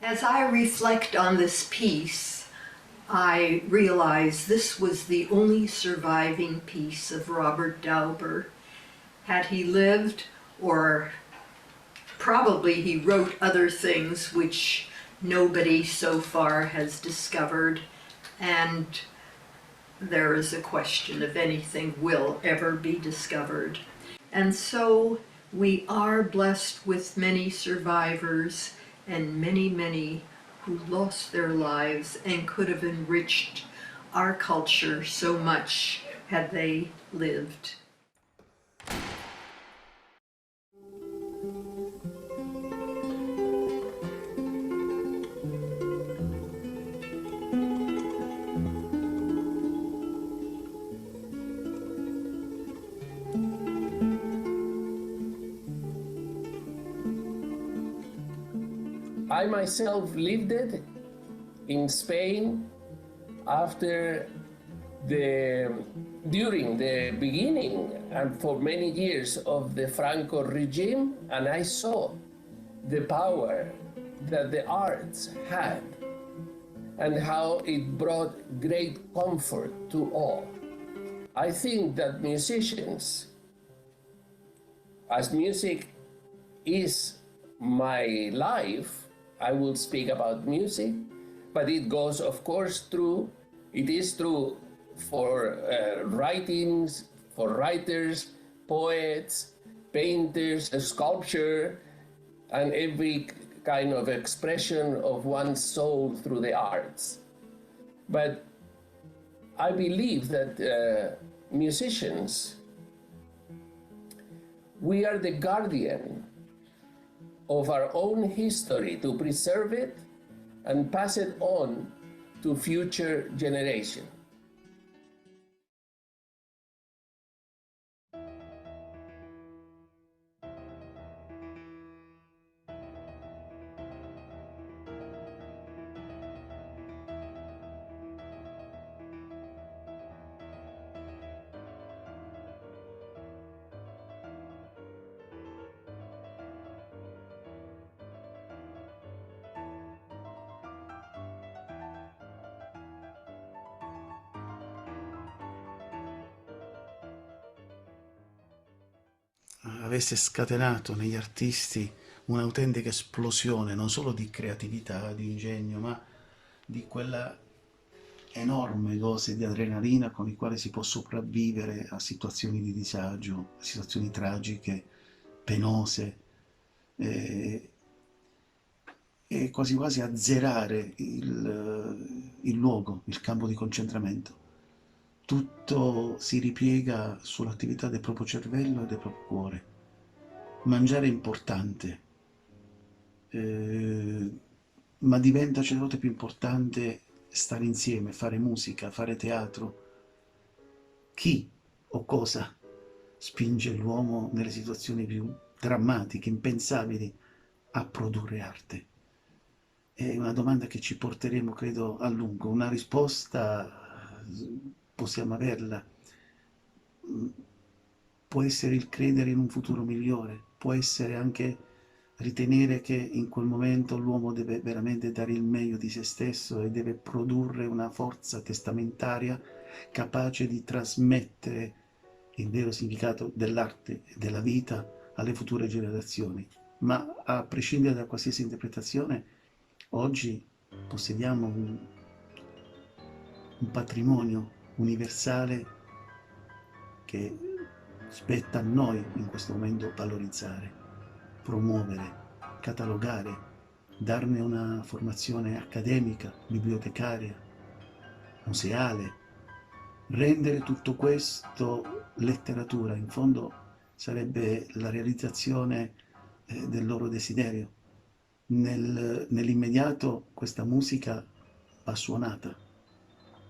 As I reflect on this piece, I realized this was the only surviving piece of Robert Dauber. Had he lived, or probably he wrote other things which nobody so far has discovered, and there is a question if anything will ever be discovered. And so we are blessed with many survivors and many who lost their lives and could have enriched our culture so much had they lived. I myself lived it in Spain during the beginning and for many years of the Franco regime, and I saw the power that the arts had and how it brought great comfort to all. I think that musicians, as music is my life, I will speak about music, but it goes, of course, it is true for writings, for writers, poets, painters, sculpture, and every kind of expression of one's soul through the arts. But I believe that musicians, we are the guardian of our own history to preserve it and pass it on to future generations. Avesse scatenato negli artisti un'autentica esplosione non solo di creatività, di ingegno, ma di quella enorme dose di adrenalina con il quale si può sopravvivere a situazioni di disagio, a situazioni tragiche, penose, e quasi quasi azzerare il luogo, il campo di concentramento. Tutto si ripiega sull'attività del proprio cervello e del proprio cuore. Mangiare è importante, ma diventa certe volte più importante stare insieme, fare musica, fare teatro. Chi o cosa spinge l'uomo nelle situazioni più drammatiche, impensabili, a produrre arte? È una domanda che ci porteremo, credo, a lungo. Una risposta possiamo averla. Può essere il credere in un futuro migliore, può essere anche ritenere che in quel momento l'uomo deve veramente dare il meglio di se stesso e deve produrre una forza testamentaria capace di trasmettere il vero significato dell'arte e della vita alle future generazioni. Ma a prescindere da qualsiasi interpretazione, oggi possediamo un patrimonio universale che spetta a noi in questo momento valorizzare, promuovere, catalogare, darne una formazione accademica, bibliotecaria, museale, rendere tutto questo letteratura. In fondo sarebbe la realizzazione del loro desiderio. Nell'immediato questa musica va suonata,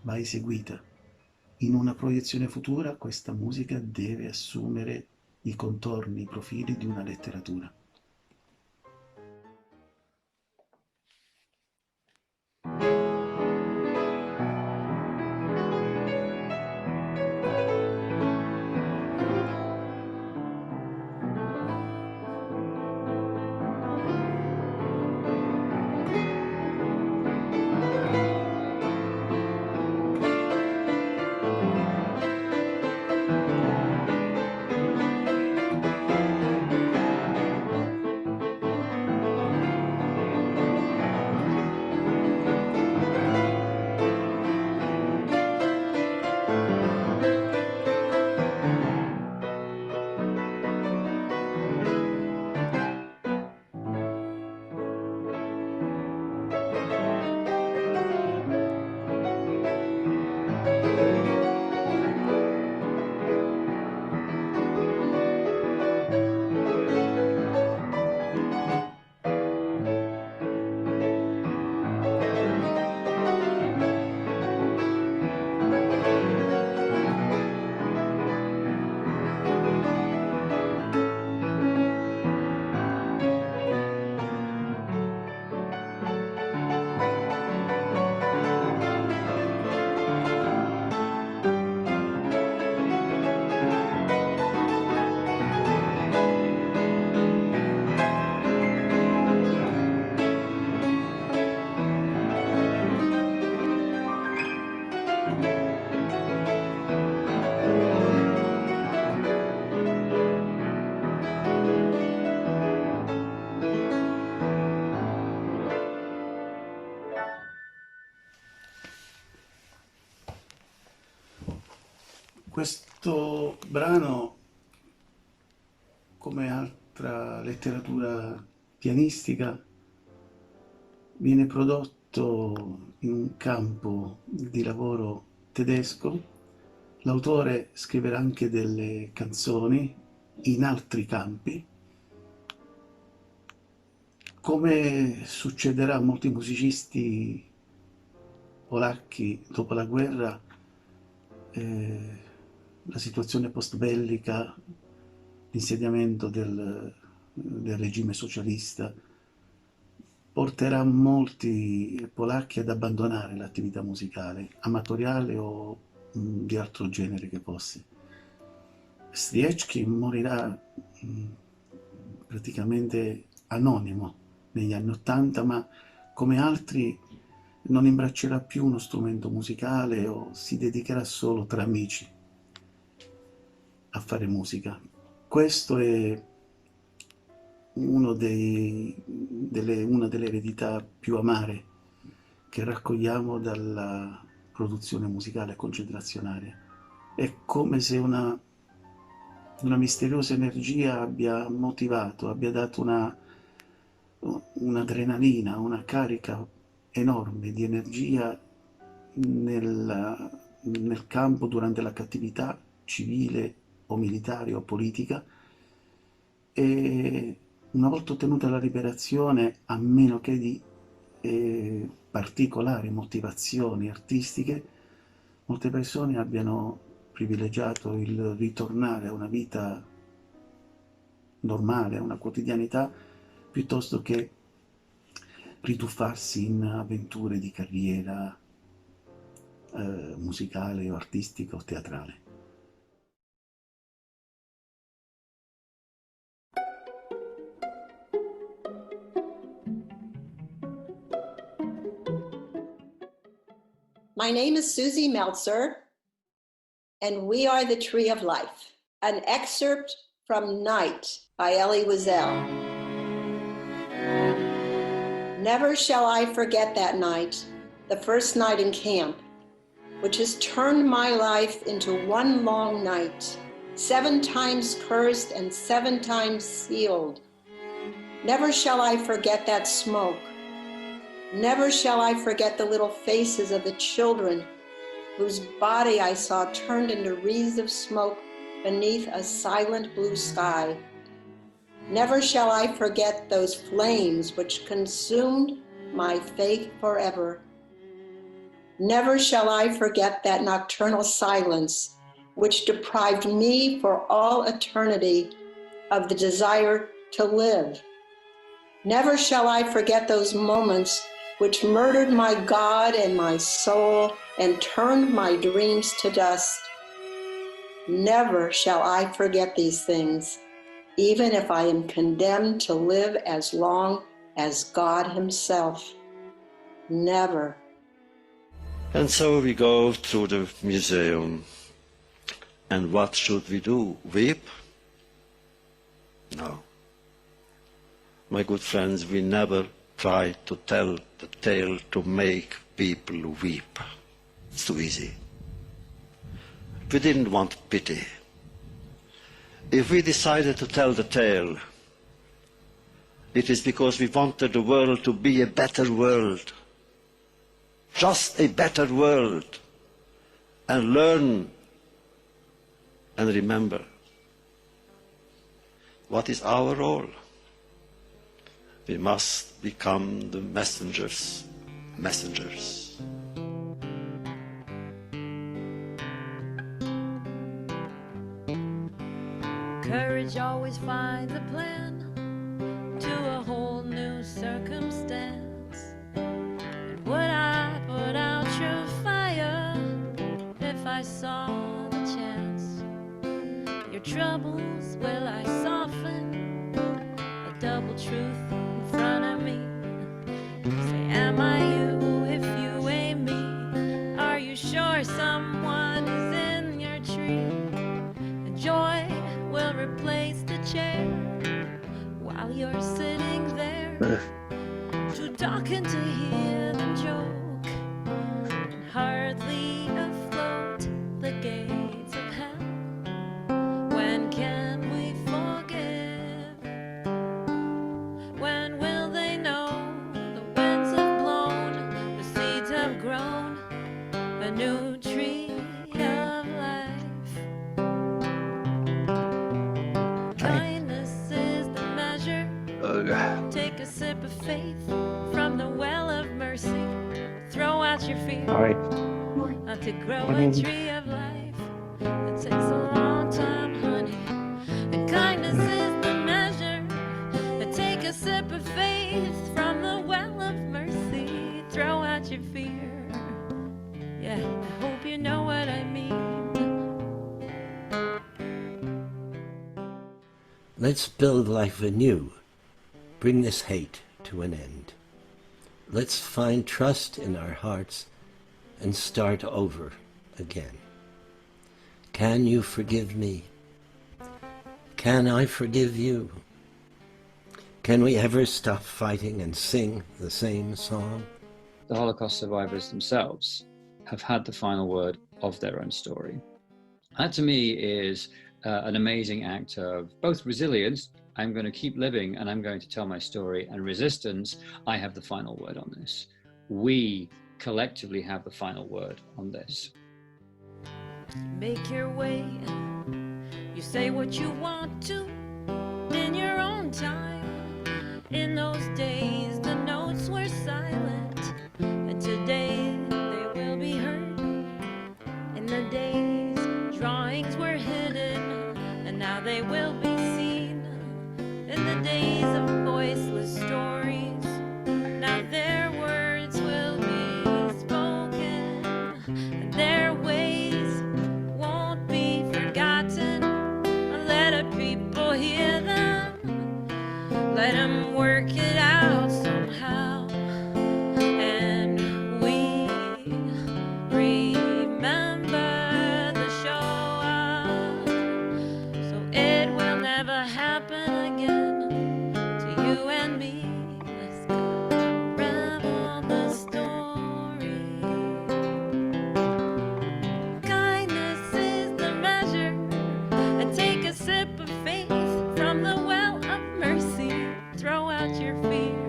va eseguita. In una proiezione futura questa musica deve assumere i contorni, i profili di una letteratura. Questo brano, come altra letteratura pianistica, viene prodotto in un campo di lavoro tedesco. L'autore scriverà anche delle canzoni in altri campi. Come succederà a molti musicisti polacchi dopo la guerra, la situazione post-bellica, l'insediamento del regime socialista, porterà molti polacchi ad abbandonare l'attività musicale, amatoriale o di altro genere che fosse. Striecki morirà praticamente anonimo negli anni '80, ma come altri non imbraccerà più uno strumento musicale o si dedicherà solo tra amici a fare musica. Questo è una delle eredità più amare che raccogliamo dalla produzione musicale concentrazione. È come se una misteriosa energia abbia motivato, abbia dato un'adrenalina, una carica enorme di energia nel campo durante la cattività civile o militare o politica, e una volta ottenuta la liberazione, a meno che di particolari motivazioni artistiche, molte persone abbiano privilegiato il ritornare a una vita normale, a una quotidianità, piuttosto che rituffarsi in avventure di carriera musicale o artistica o teatrale. My name is Susie Meltzer, and we are the Tree of Life. An excerpt from Night by Elie Wiesel. Never shall I forget that night, the first night in camp, which has turned my life into one long night, 7 times cursed and 7 times sealed. Never shall I forget that smoke. Never shall I forget the little faces of the children whose body I saw turned into wreaths of smoke beneath a silent blue sky. Never shall I forget those flames which consumed my faith forever. Never shall I forget that nocturnal silence which deprived me for all eternity of the desire to live. Never shall I forget those moments which murdered my God and my soul and turned my dreams to dust. Never shall I forget these things, even if I am condemned to live as long as God Himself. Never. And so we go through the museum. And what should we do? Weep? No. My good friends, we never try to tell the tale to make people weep. It's too easy. We didn't want pity. If we decided to tell the tale, it is because we wanted the world to be a better world. Just a better world. And learn and remember. What is our role? We must become the messengers. Courage always finds a plan to a whole new circumstance. And would I put out your fire if I saw the chance? Your troubles will I soften, a double truth in front of me. Say, am I you if you ain't me? Are you sure someone is in your tree? And joy will replace the chair while you're sitting there, too darkened to hear them joke, and hardly afloat the gates of hell. Kindness is the measure. Take a sip of faith from the well of mercy. Throw out your fear. To grow a tree of life. It takes a long time, honey. And kindness is the measure. Take a sip of faith from the well of mercy. Throw out your fear. Yeah, I hope you know what I mean. Let's build life anew. Bring this hate to an end. Let's find trust in our hearts and start over again. Can you forgive me? Can I forgive you? Can we ever stop fighting and sing the same song? The Holocaust survivors themselves have had the final word of their own story. That to me is an amazing act of both resilience, I'm going to keep living and I'm going to tell my story, and resistance, I have the final word on this. We collectively have the final word on this. Make your way. You say what you want to in your own time. In those days, the notes were silent, and today they will be heard. In the days, drawings were hidden, and now they will be seen. In the days of voiceless stories, now their words will be spoken, and their ways won't be forgotten. Let a people hear them, let them work it out somehow, and we remember the Shoah, so it will never happen again to you and me. Let's go unravel the story. Kindness is the measure, and take a sip of faith from the well of mercy. Throw out your fear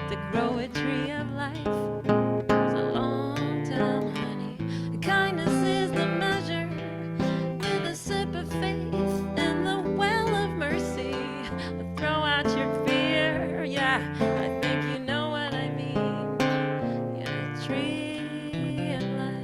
to grow a tree of life. It's a long time, honey. Kindness is the measure, with a sip of faith in the well of mercy. Throw out your fear. Yeah, I think you know what I mean. Yeah, tree of life.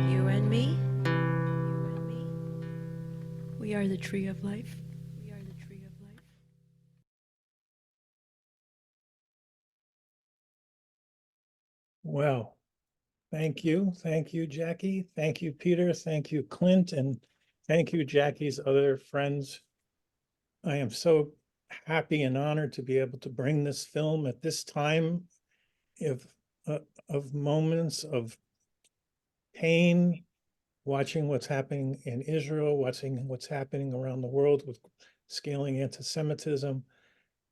You and me, we are the tree of life. We are the tree of life. Well, thank you. Thank you, Jackie. Thank you, Peter. Thank you, Clint. And thank you, Jackie's other friends. I am so happy and honored to be able to bring this film at this time of moments of pain, watching what's happening in Israel, watching what's happening around the world with scaling anti-Semitism.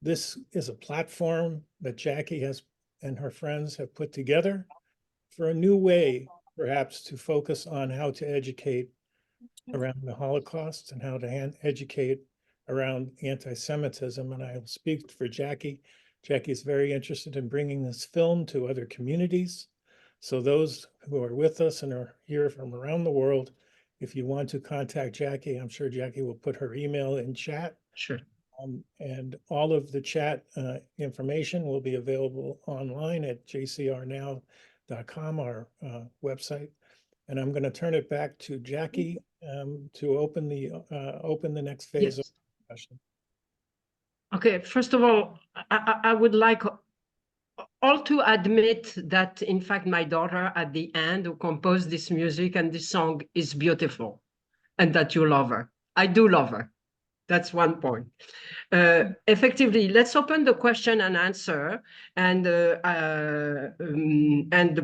This is a platform that Jackie has and her friends have put together for a new way, perhaps, to focus on how to educate around the Holocaust and how to educate around anti-Semitism. And I will speak for Jackie. Jackie's very interested in bringing this film to other communities. So those who are with us and are here from around the world, if you want to contact Jackie, I'm sure Jackie will put her email in chat. Sure. And all of the chat information will be available online at jcrnow.com, our website. And I'm going to turn it back to Jackie to open the next phase of the discussion. Okay, first of all, I would like all to admit that, in fact, my daughter at the end who composed this music and this song is beautiful, and that you love her. I do love her. That's one point. Effectively, let's open the question and answer. And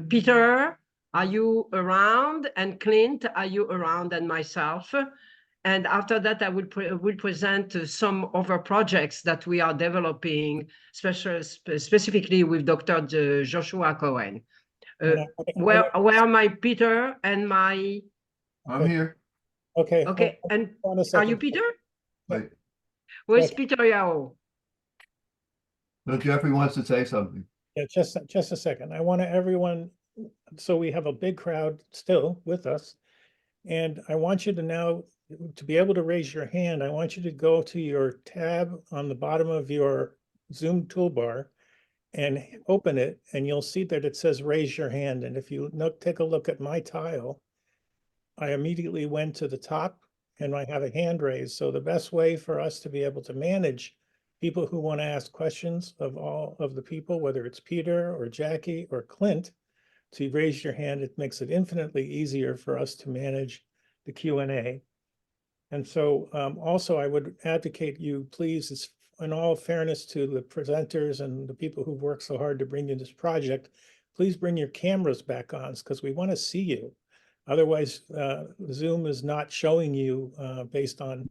Peter, are you around? And Clint, are you around? And myself. And after that, I will present some other projects that we are developing, specifically with Dr. Joshua Cohen. Where are my Peter and my... I'm here. Okay. Okay, and hold on a are second. you Peter? Wait. Where's Peter Yarrow? No, Jeffrey wants to say something. Yeah, just a second. I want everyone, so we have a big crowd still with us. And I want you to now, to be able to raise your hand, I want you to go to your tab on the bottom of your Zoom toolbar and open it, and you'll see that it says raise your hand. And if you take a look at my tile, I immediately went to the top and I have a hand raised. So the best way for us to be able to manage people who want to ask questions of all of the people, whether it's Peter or Jackie or Clint, to raise your hand, it makes it infinitely easier for us to manage the Q&A. And so also I would advocate you, please, in all fairness to the presenters and the people who've worked so hard to bring you this project, please bring your cameras back on because we want to see you. Otherwise, Zoom is not showing you based on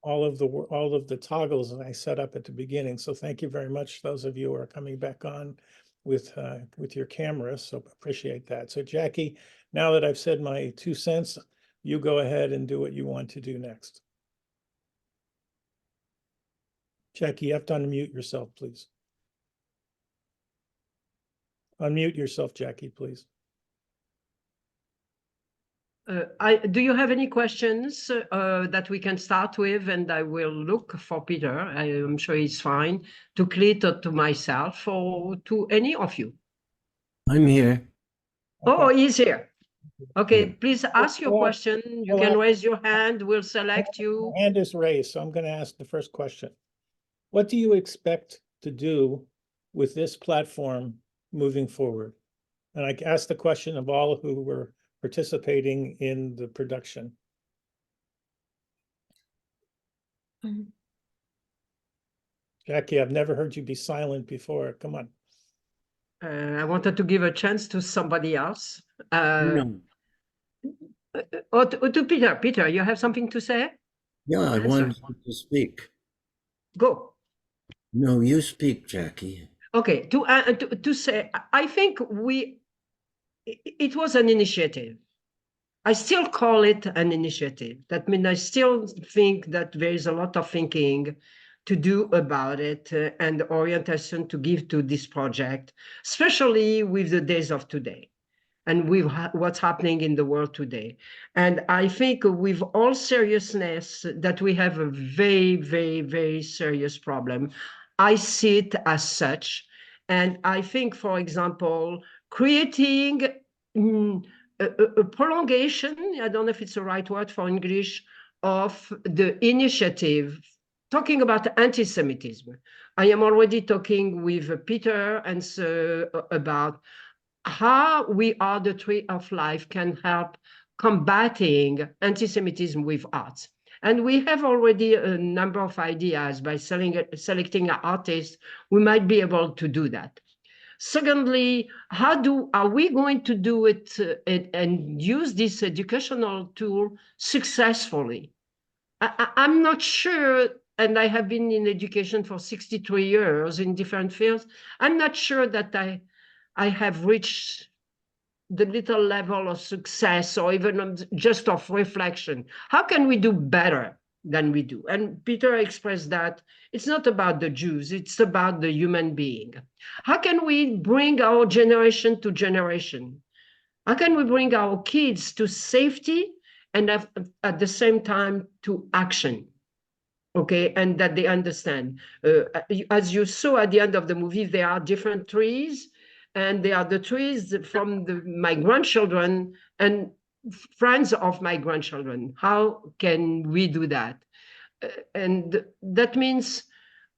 all of the toggles that I set up at the beginning. So thank you very much, those of you who are coming back on with your cameras. So appreciate that. So Jackie, now that I've said my 2 cents, you go ahead and do what you want to do next. Jackie, you have to unmute yourself, please. Unmute yourself, Jackie, please. Do you have any questions that we can start with? And I will look for Peter. I am sure he's fine, to Clit or to myself or to any of you. I'm here. Oh, he's here. Okay, please ask your question. You can raise your hand. We'll select you. My hand is raised, so I'm going to ask the first question. What do you expect to do with this platform moving forward? And I asked the question of all who were participating in the production. Jackie, I've never heard you be silent before. Come on. I wanted to give a chance to somebody else. No. Or to Peter. Peter, you have something to say? Yeah, I wanted to speak. Go. No, you speak, Jackie. Okay, to say, I think it was an initiative. I still call it an initiative. That means I still think that there is a lot of thinking to do about it and orientation to give to this project, especially with the days of today and with what's happening in the world today. And I think with all seriousness that we have a very, very, very serious problem. I see it as such. And I think, for example, creating a prolongation, I don't know if it's the right word for English, of the initiative, talking about anti-Semitism. I am already talking with Peter and so about how we are the Tree of Life can help combating anti-Semitism with arts. And we have already a number of ideas by selecting artists. We might be able to do that. Secondly, are we going to do it and use this educational tool successfully? I'm not sure, and I have been in education for 63 years in different fields. I'm not sure that I have reached the little level of success or even just of reflection. How can we do better than we do? And Peter expressed that it's not about the Jews, it's about the human being. How can we bring our generation to generation? How can we bring our kids to safety and at the same time to action? Okay, and that they understand. As you saw at the end of the movie, there are different trees, and they are the trees from my grandchildren and friends of my grandchildren. How can we do that? And that means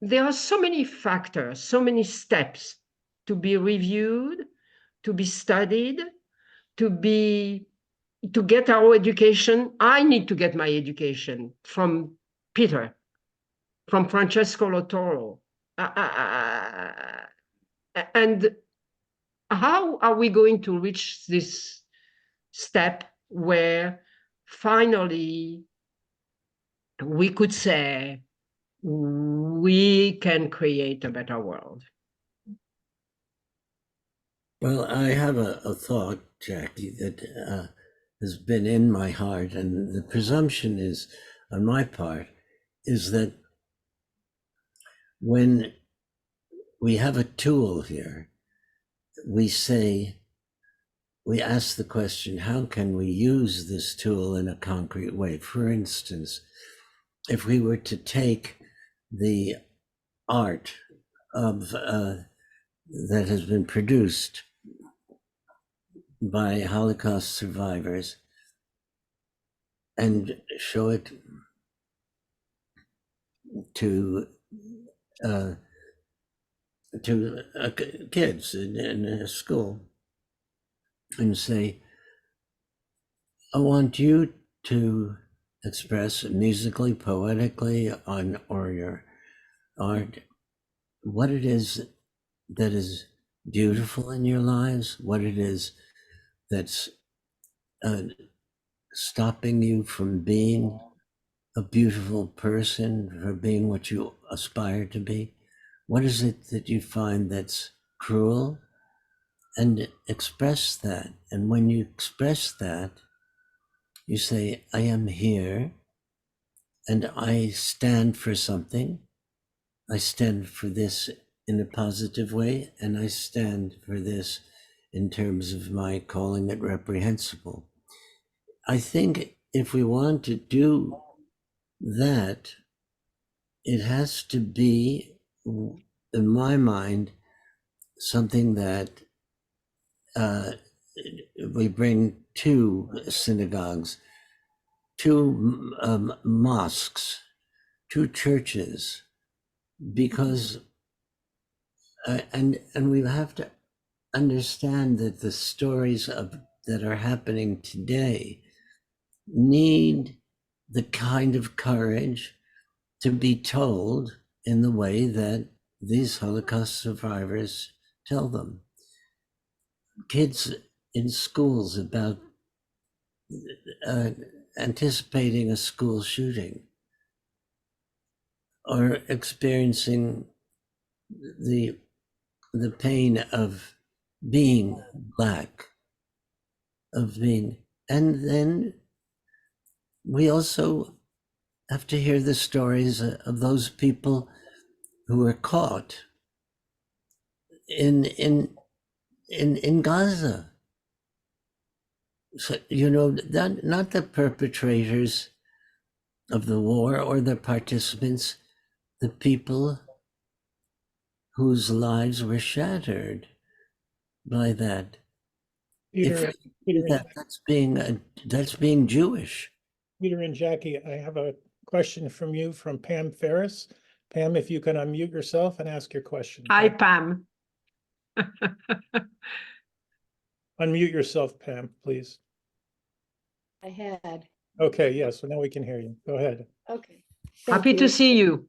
there are so many factors, so many steps to be reviewed, to be studied, to get our education. I need to get my education from Peter, from Francesco Lotoro. And how are we going to reach this step where finally we could say we can create a better world. Well, I have a thought, Jackie, that has been in my heart, and the presumption is, on my part, is that when we have a tool here, we ask the question, how can we use this tool in a concrete way? For instance, if we were to take the art of that has been produced by Holocaust survivors and show it to kids in a school and say, I want you to express musically, poetically, or your art, what it is that is beautiful in your lives, what it is that's stopping you from being a beautiful person, for being what you aspire to be. What is it that you find that's cruel? And express that. And when you express that, you say, I am here and I stand for something. I stand for this in a positive way, and I stand for this in terms of my calling it reprehensible. I think if we want to do that, it has to be, in my mind, something that we bring to synagogues, to mosques, to churches, because and we have to understand that the stories that are happening today need the kind of courage to be told in the way that these Holocaust survivors tell them. Kids in schools about anticipating a school shooting or experiencing the pain of being Black, of being, and then we also have to hear the stories of those people who were caught in Gaza. So, not the perpetrators of the war or the participants, the people whose lives were shattered by that. Peter, That's being Jewish. Peter and Jackie, I have a question from you from Pam Ferris. Pam, if you can unmute yourself and ask your question. Hi, Pam. Unmute yourself, Pam, please. I had. Okay, yes, so now we can hear you. Go ahead. Okay. Happy to see you.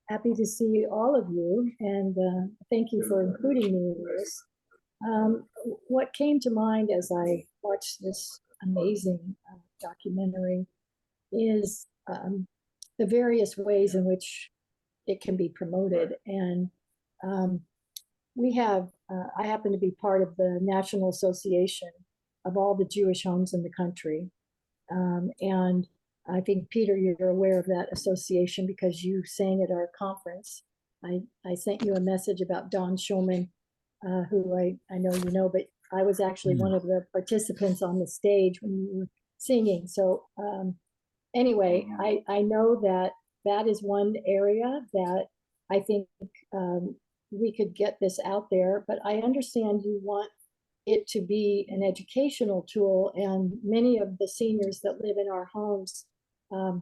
Happy to see all of you, and thank you for including me in this. What came to mind as I watched this amazing documentary is the various ways in which it can be promoted. And we have, I happen to be part of the National Association of all the Jewish homes in the country. And I think, Peter, you're aware of that association because you sang at our conference. I sent you a message about Don Schulman, who I know you know, but I was actually one of the participants on the stage when you were singing. So anyway, I know that is one area that I think we could get this out there, but I understand you want it to be an educational tool, and many of the seniors that live in our homes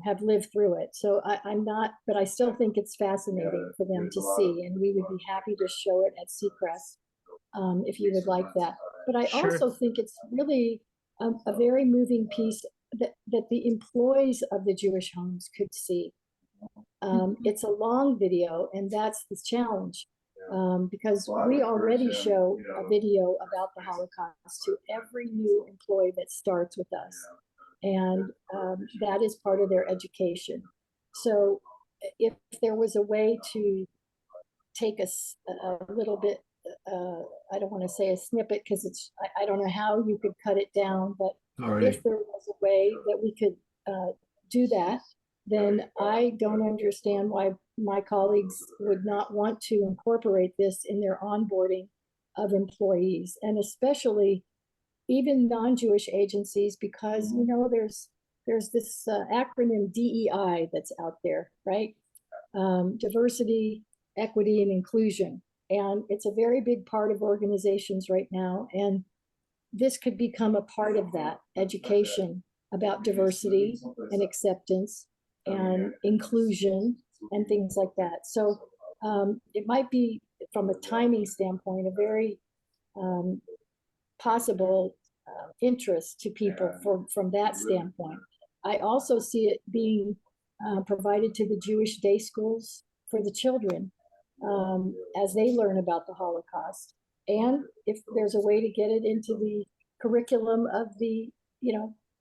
have lived through it. So I'm not, but I still think it's fascinating for them to see, and we would be happy to show it at Seacrest if you would like that. But I also think it's really a very moving piece that the employees of the Jewish homes could see. It's a long video, and that's the challenge. Because we already show a video about the Holocaust to every new employee that starts with us. And that is part of their education. So if there was a way to take a little bit, I don't want to say a snippet because I don't know how you could cut it down, but if there was a way that we could do that, then I don't understand why my colleagues would not want to incorporate this in their onboarding of employees, and especially even non-Jewish agencies, because there's this acronym DEI that's out there, right? Diversity, equity, and inclusion. And it's a very big part of organizations right now. And this could become a part of that education about diversity and acceptance and inclusion and things like that. So it might be, from a timing standpoint, a very possible interest to people from that standpoint. I also see it being provided to the Jewish day schools for the children as they learn about the Holocaust. And if there's a way to get it into the curriculum of the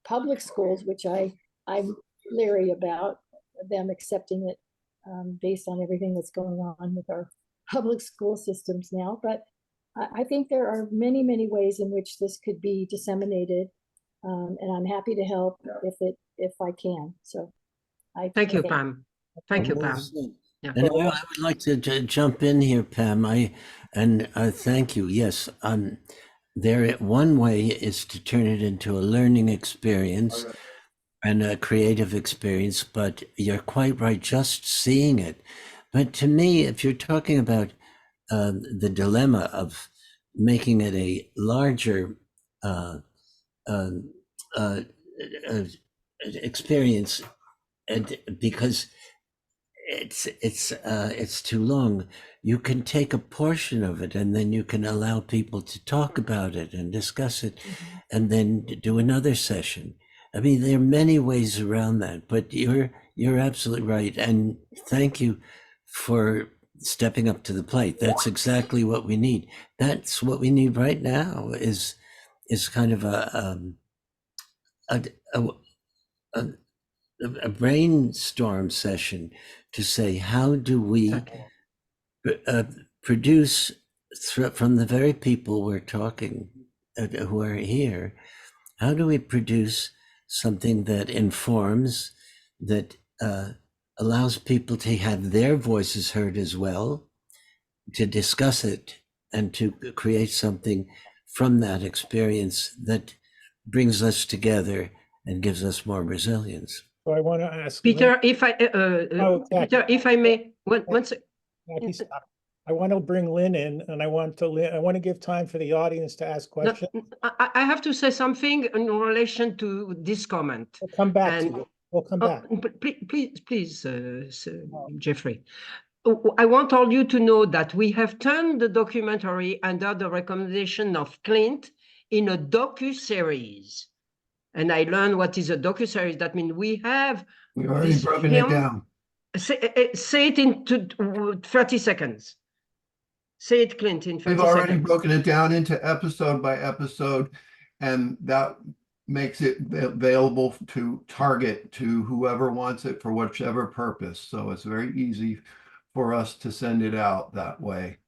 public schools, which I'm leery about them accepting it based on everything that's going on with our public school systems now. But I think there are many, many ways in which this could be disseminated, and I'm happy to help if I can. So thank you, Pam. Thank you, Pam. Yeah. And I would like to jump in here, Pam. Thank you. Yes, one way is to turn it into a learning experience and a creative experience. But you're quite right, just seeing it. But to me, if you're talking about the dilemma of making it a larger experience, and because it's too long, you can take a portion of it and then you can allow people to talk about it and discuss it, and then do another session. I mean, there are many ways around that, but you're absolutely right, and thank you for stepping up to the plate. That's exactly what we need. That's what we need right now is kind of a brainstorm session to say, how do we produce from the very people we're talking who are here, how do we produce something that informs, that allows people to have their voices heard as well, to discuss it, and to create something from that experience that brings us together and gives us more resilience. So I want to ask Peter, Lynn, Peter, if I may, once. I want to bring Lynn in, and I want to give time for the audience to ask questions. No, I have to say something in relation to this comment. We'll come back to you. We'll come back. Please, Jeffrey. I want all you to know that we have turned the documentary under the recommendation of Clint in a docu-series. And I learned what is a docu-series. That means we have... We've already broken it down. Say it in 30 seconds. Say it, Clint, in 30 seconds. We've already broken it down into episode by episode, and that makes it available to target to whoever wants it for whichever purpose. So it's very easy for us to send it out that way.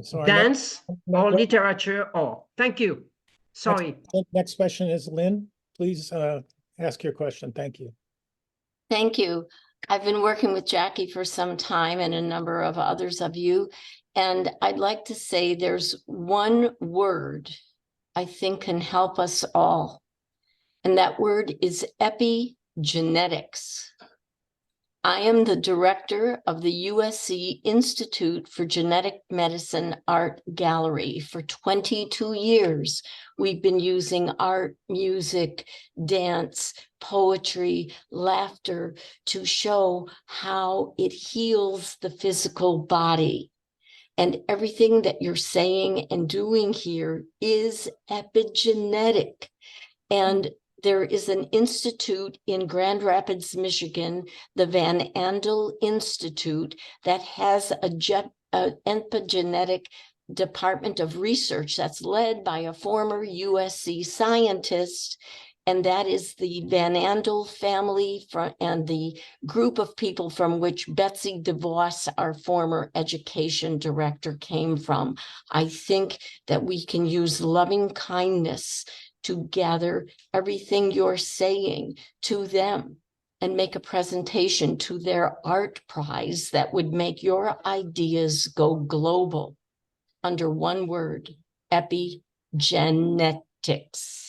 So Dance or literature or... Thank you. Sorry. Next question is Lynn. Please ask your question. Thank you. Thank you. I've been working with Jackie for some time and a number of others of you. And I'd like to say there's one word I think can help us all. And that word is epigenetics. I am the director of the USC Institute for Genetic Medicine Art Gallery. For 22 years, we've been using art, music, dance, poetry, laughter to show how it heals the physical body. And everything that you're saying and doing here is epigenetic. And there is an institute in Grand Rapids, Michigan, the Van Andel Institute, that has an epigenetic department of research that's led by a former USC scientist. and that is the Van Andel family and the group of people from which Betsy DeVos, our former education director, came from. I think that we can use loving kindness to gather everything you're saying to them and make a presentation to their art prize that would make your ideas go global under one word: epigenetics.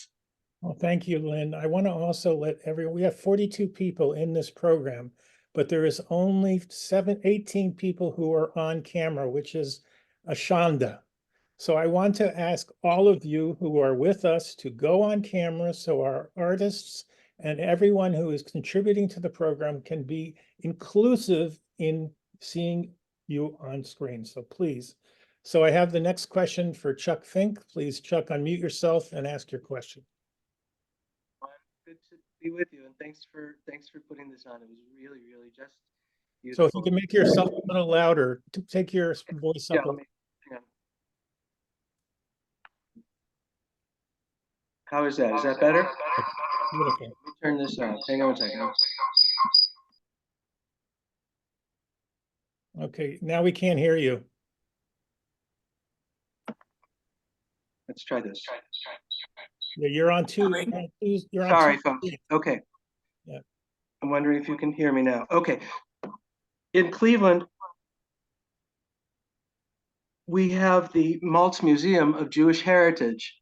Well, thank you, Lynn. I want to also let everyone, we have 42 people in this program, but there is only 18 people who are on camera, which is a shanda. So I want to ask all of you who are with us to go on camera so our artists and everyone who is contributing to the program can be inclusive in seeing you on screen. So please. So I have the next question for Chuck Fink. Please, Chuck, unmute yourself and ask your question. Good to be with you, and thanks for putting this on. It was really just So beautiful. if you can make yourself a little louder, take your voice Yeah, up. hang on. How is that? Is that better? Beautiful. Let me turn this on. Hang on a second. Okay, now we can't hear you. Let's try this. Yeah, you're on two. You're on Sorry, two. folks. Okay. Yeah. I'm wondering if you can hear me now. Okay. In Cleveland, we have the Maltz Museum of Jewish Heritage.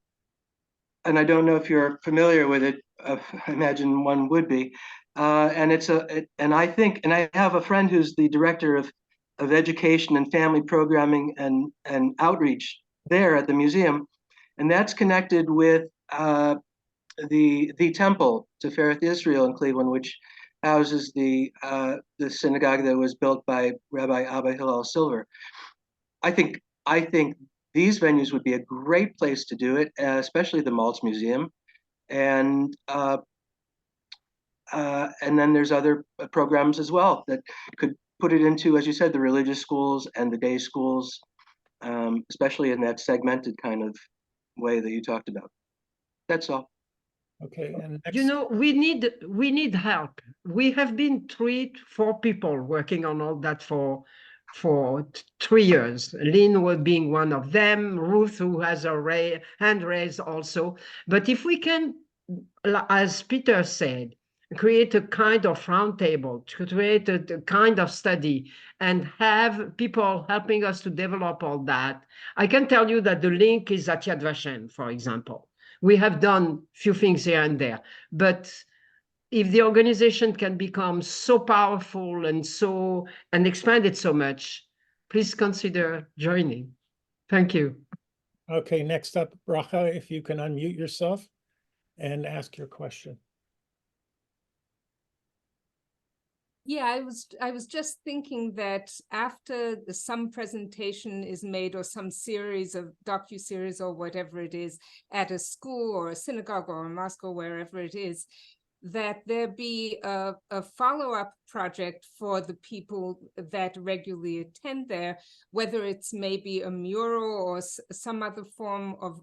And I don't know if you're familiar with it. I imagine one would be. And I have a friend who's the director of education and family programming and outreach there at the museum. And that's connected with the temple to Tifereth Israel in Cleveland, which houses the synagogue that was built by Rabbi Abba Hillel Silver. I think these venues would be a great place to do it, especially the Maltz Museum, and then there's other programs as well that could put it into, as you said, the religious schools and the day schools, especially in that segmented kind of way that you talked about. That's all. Okay, and You know, we need help. We have been 4 people working on all that for 3 years. Lynn was being one of them, Ruth, who has a hand raised also. But if we can, as Peter said, create a kind of roundtable, to create a kind of study and have people helping us to develop all that, I can tell you that the link is at Yad Vashem, for example. We have done few things here and there, but if the organization can become so powerful and expand it so much, please consider joining. Thank you. okay, next up, Bracha, if you can unmute yourself and ask your question. Yeah, I was just thinking that after some presentation is made or some series of docu-series or whatever it is at a school or a synagogue or a mosque or wherever it is, that there be a follow-up project for the people that regularly attend there, whether it's maybe a mural or some other form of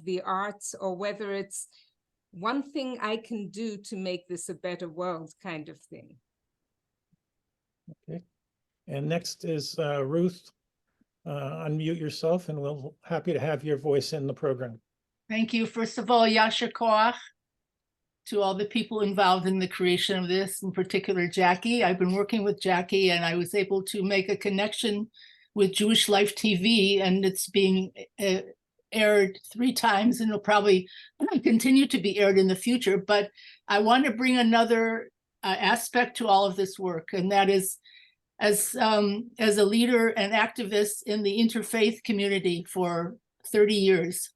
the arts, or whether it's one thing I can do to make this a better world kind of thing. Okay, and next is Ruth. Unmute yourself, and we'll happy to have your voice in the program. Thank you. First of all, Yasher Koach to all the people involved in the creation of this, in particular Jackie. I've been working with Jackie, and I was able to make a connection with Jewish Life TV, and it's being aired 3 times, and it'll probably continue to be aired in the future. But I want to bring another aspect to all of this work, and that is, as a leader and activist in the interfaith community for 30 years,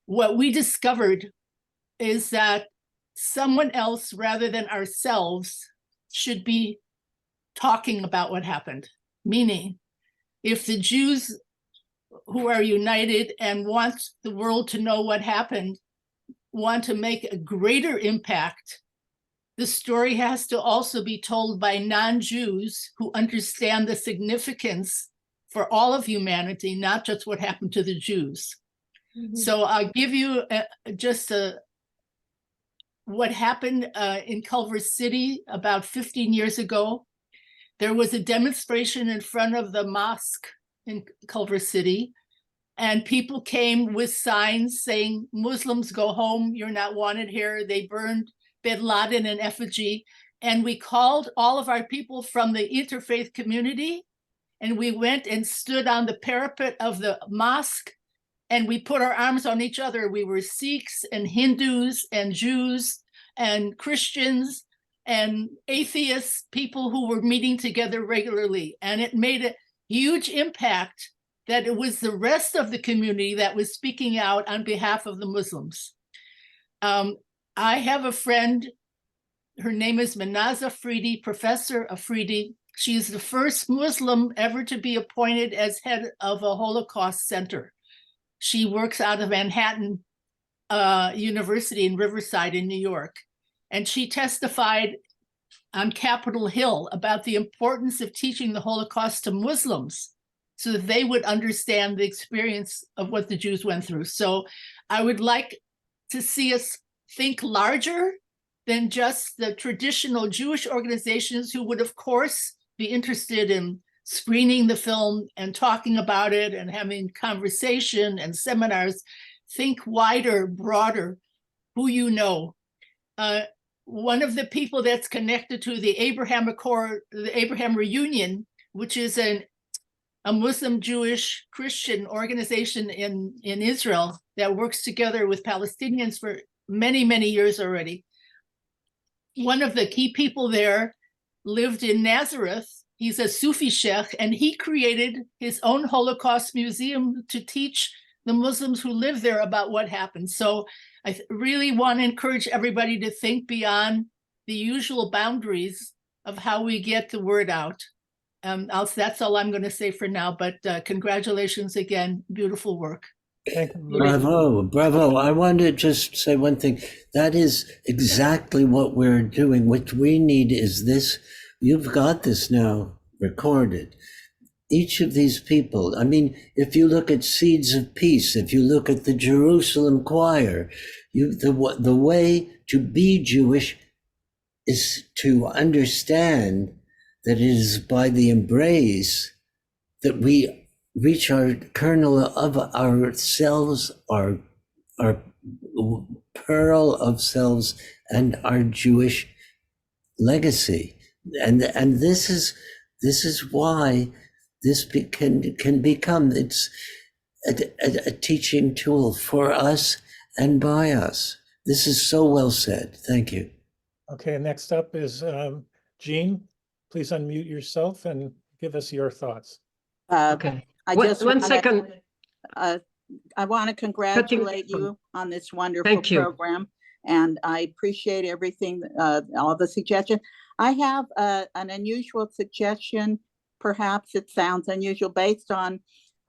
what we discovered is that someone else rather than ourselves should be talking about what happened. Meaning, if the Jews who are united and want the world to know what happened want to make a greater impact, the story has to also be told by non-Jews who understand the significance for all of humanity, not just what happened to the Jews. So I'll give you just a what happened in Culver City about 15 years ago. There was a demonstration in front of the mosque in Culver City, and people came with signs saying, Muslims go home, you're not wanted here. They burned Bin Laden in effigy. And we called all of our people from the interfaith community, and we went and stood on the parapet of the mosque, and we put our arms on each other. We were Sikhs and Hindus and Jews and Christians and atheists, people who were meeting together regularly. And it made a huge impact that it was the rest of the community that was speaking out on behalf of the Muslims. I have a friend, her name is Manaza Afridi, Professor Afridi. She is the first Muslim ever to be appointed as head of a Holocaust center. She works out of Manhattan University in Riverside in New York. And she testified on Capitol Hill about the importance of teaching the Holocaust to Muslims so that they would understand the experience of what the Jews went through. So I would like to see us think larger than just the traditional Jewish organizations who would, of course, be interested in screening the film and talking about it and having conversation and seminars. Think wider, broader, who you know. One of the people that's connected to the Abraham Accord, the Abraham Reunion, which is a Muslim, Jewish, Christian organization in Israel that works together with Palestinians for many, many years already. One of the key people there lived in Nazareth. He's a Sufi sheikh, and he created his own Holocaust museum to teach the Muslims who live there about what happened. So I really want to encourage everybody to think beyond the usual boundaries of how we get the word out. That's all I'm going to say for now, but congratulations again. Beautiful work. Bravo, bravo. I want to just say one thing. That is exactly what we're doing. What we need is this. You've got this now recorded. Each of these people, I mean, if you look at Seeds of Peace, if you look at the Jerusalem Choir, the way to be Jewish is to understand that it is by the embrace that we reach our kernel of ourselves, our pearl of selves, and our Jewish legacy. And this is why this can become, it's a teaching tool for us and by us. This is so well said. Thank you. Okay, next up is Jean. Please unmute yourself and give us your thoughts. Okay. I want to congratulate you on this wonderful program, and I appreciate everything, all the suggestions. I have an unusual suggestion. Perhaps it sounds unusual based on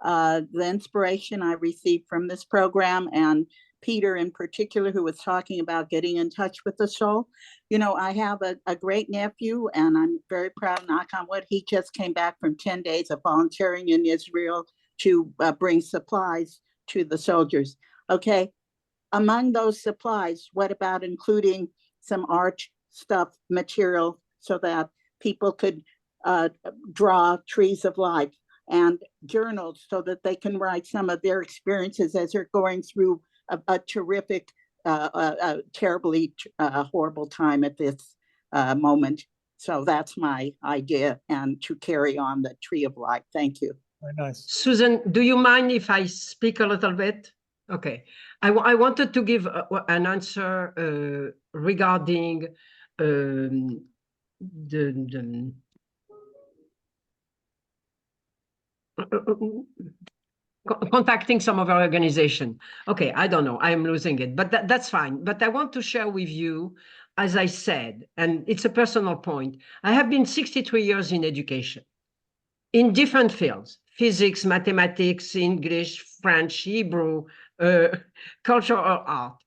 the inspiration I received from this program, and Peter in particular, who was talking about getting in touch with the soul. You know, I have a great nephew, and I'm very proud, knock on wood, he just came back from 10 days of volunteering in Israel to bring supplies to the soldiers. Okay, among those supplies, what about including some art stuff, material, so that people could draw trees of life, and journals so that they can write some of their experiences as they're going through a terrific, terribly horrible time at this moment. So that's my idea, and to carry on the tree of life. Thank you. Very nice. Susan, do you mind if I speak a little bit? Okay. I wanted to give an answer regarding contacting some of our organization. Okay, I don't know, I'm losing it, but that's fine. But I want to share with you, as I said, and it's a personal point, I have been 63 years in education, in different fields, physics, mathematics, English, French, Hebrew, culture or art.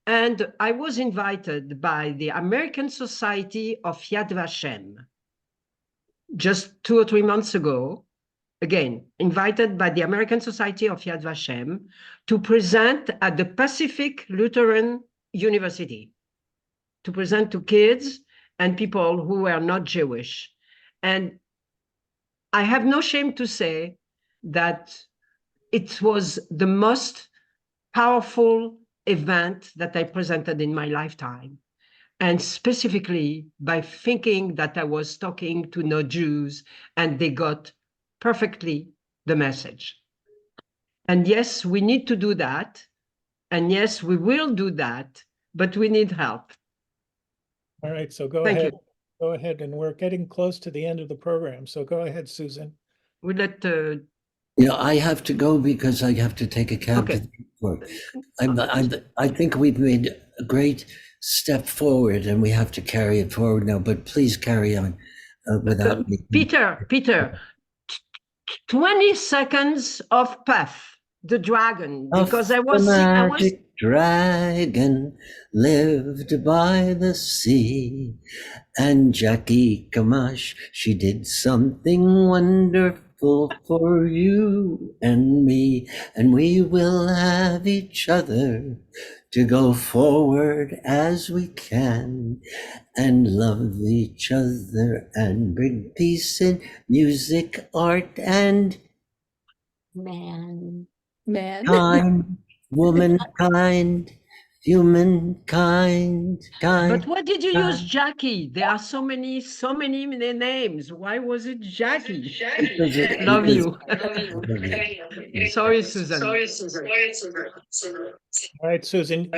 And I was invited by the American Society of Yad Vashem just 2 or 3 months ago, again, invited by the American Society of Yad Vashem to present at the Pacific Lutheran University. to present to kids and people who were not Jewish. And I have no shame to say that it was the most powerful event that I presented in my lifetime. And specifically by thinking that I was talking to no Jews and they got perfectly the message. And yes, we need to do that. And yes, we will do that, but we need help. All right, so go Thank ahead. you. Go ahead, and we're getting close to the end of the program. So go ahead, Susan. We let Yeah, I have to go because I have to take a cab to the airport. I think we've made a great step forward and we have to carry it forward now, but please carry on without me. Peter, 20 seconds of Puff, the dragon, because The I was magic dragon lived by the sea, and Jackie Gamach, she did something wonderful for you and me, and we will have each other to go forward as we can and love each other and bring peace in music, art, and Man. kind, womankind, humankind, But why did you use Jackie? There are so many names. Why was it Jackie? Love you. Sorry, Susan. All right, Susan.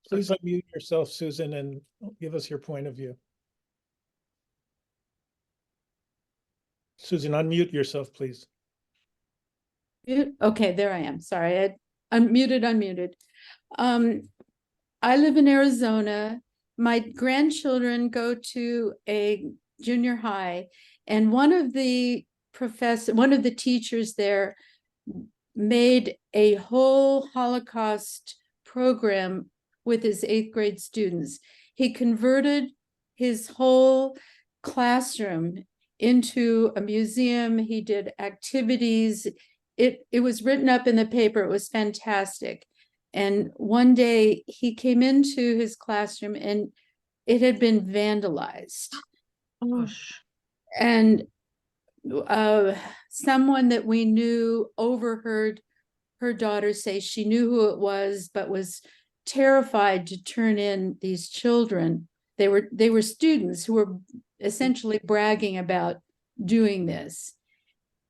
Please unmute yourself, Susan, and give us your point of view. Susan, unmute yourself, please. Okay, there I am. Sorry, I unmuted. I live in Arizona. My grandchildren go to a junior high, and one of the teachers there made a whole Holocaust program with his 8th grade students. He converted his whole classroom into a museum. He did activities. It was written up in the paper. It was fantastic. And one day he came into his classroom and it had been vandalized. And someone that we knew overheard her daughter say she knew who it was, but was terrified to turn in these children. They were students who were essentially bragging about doing this.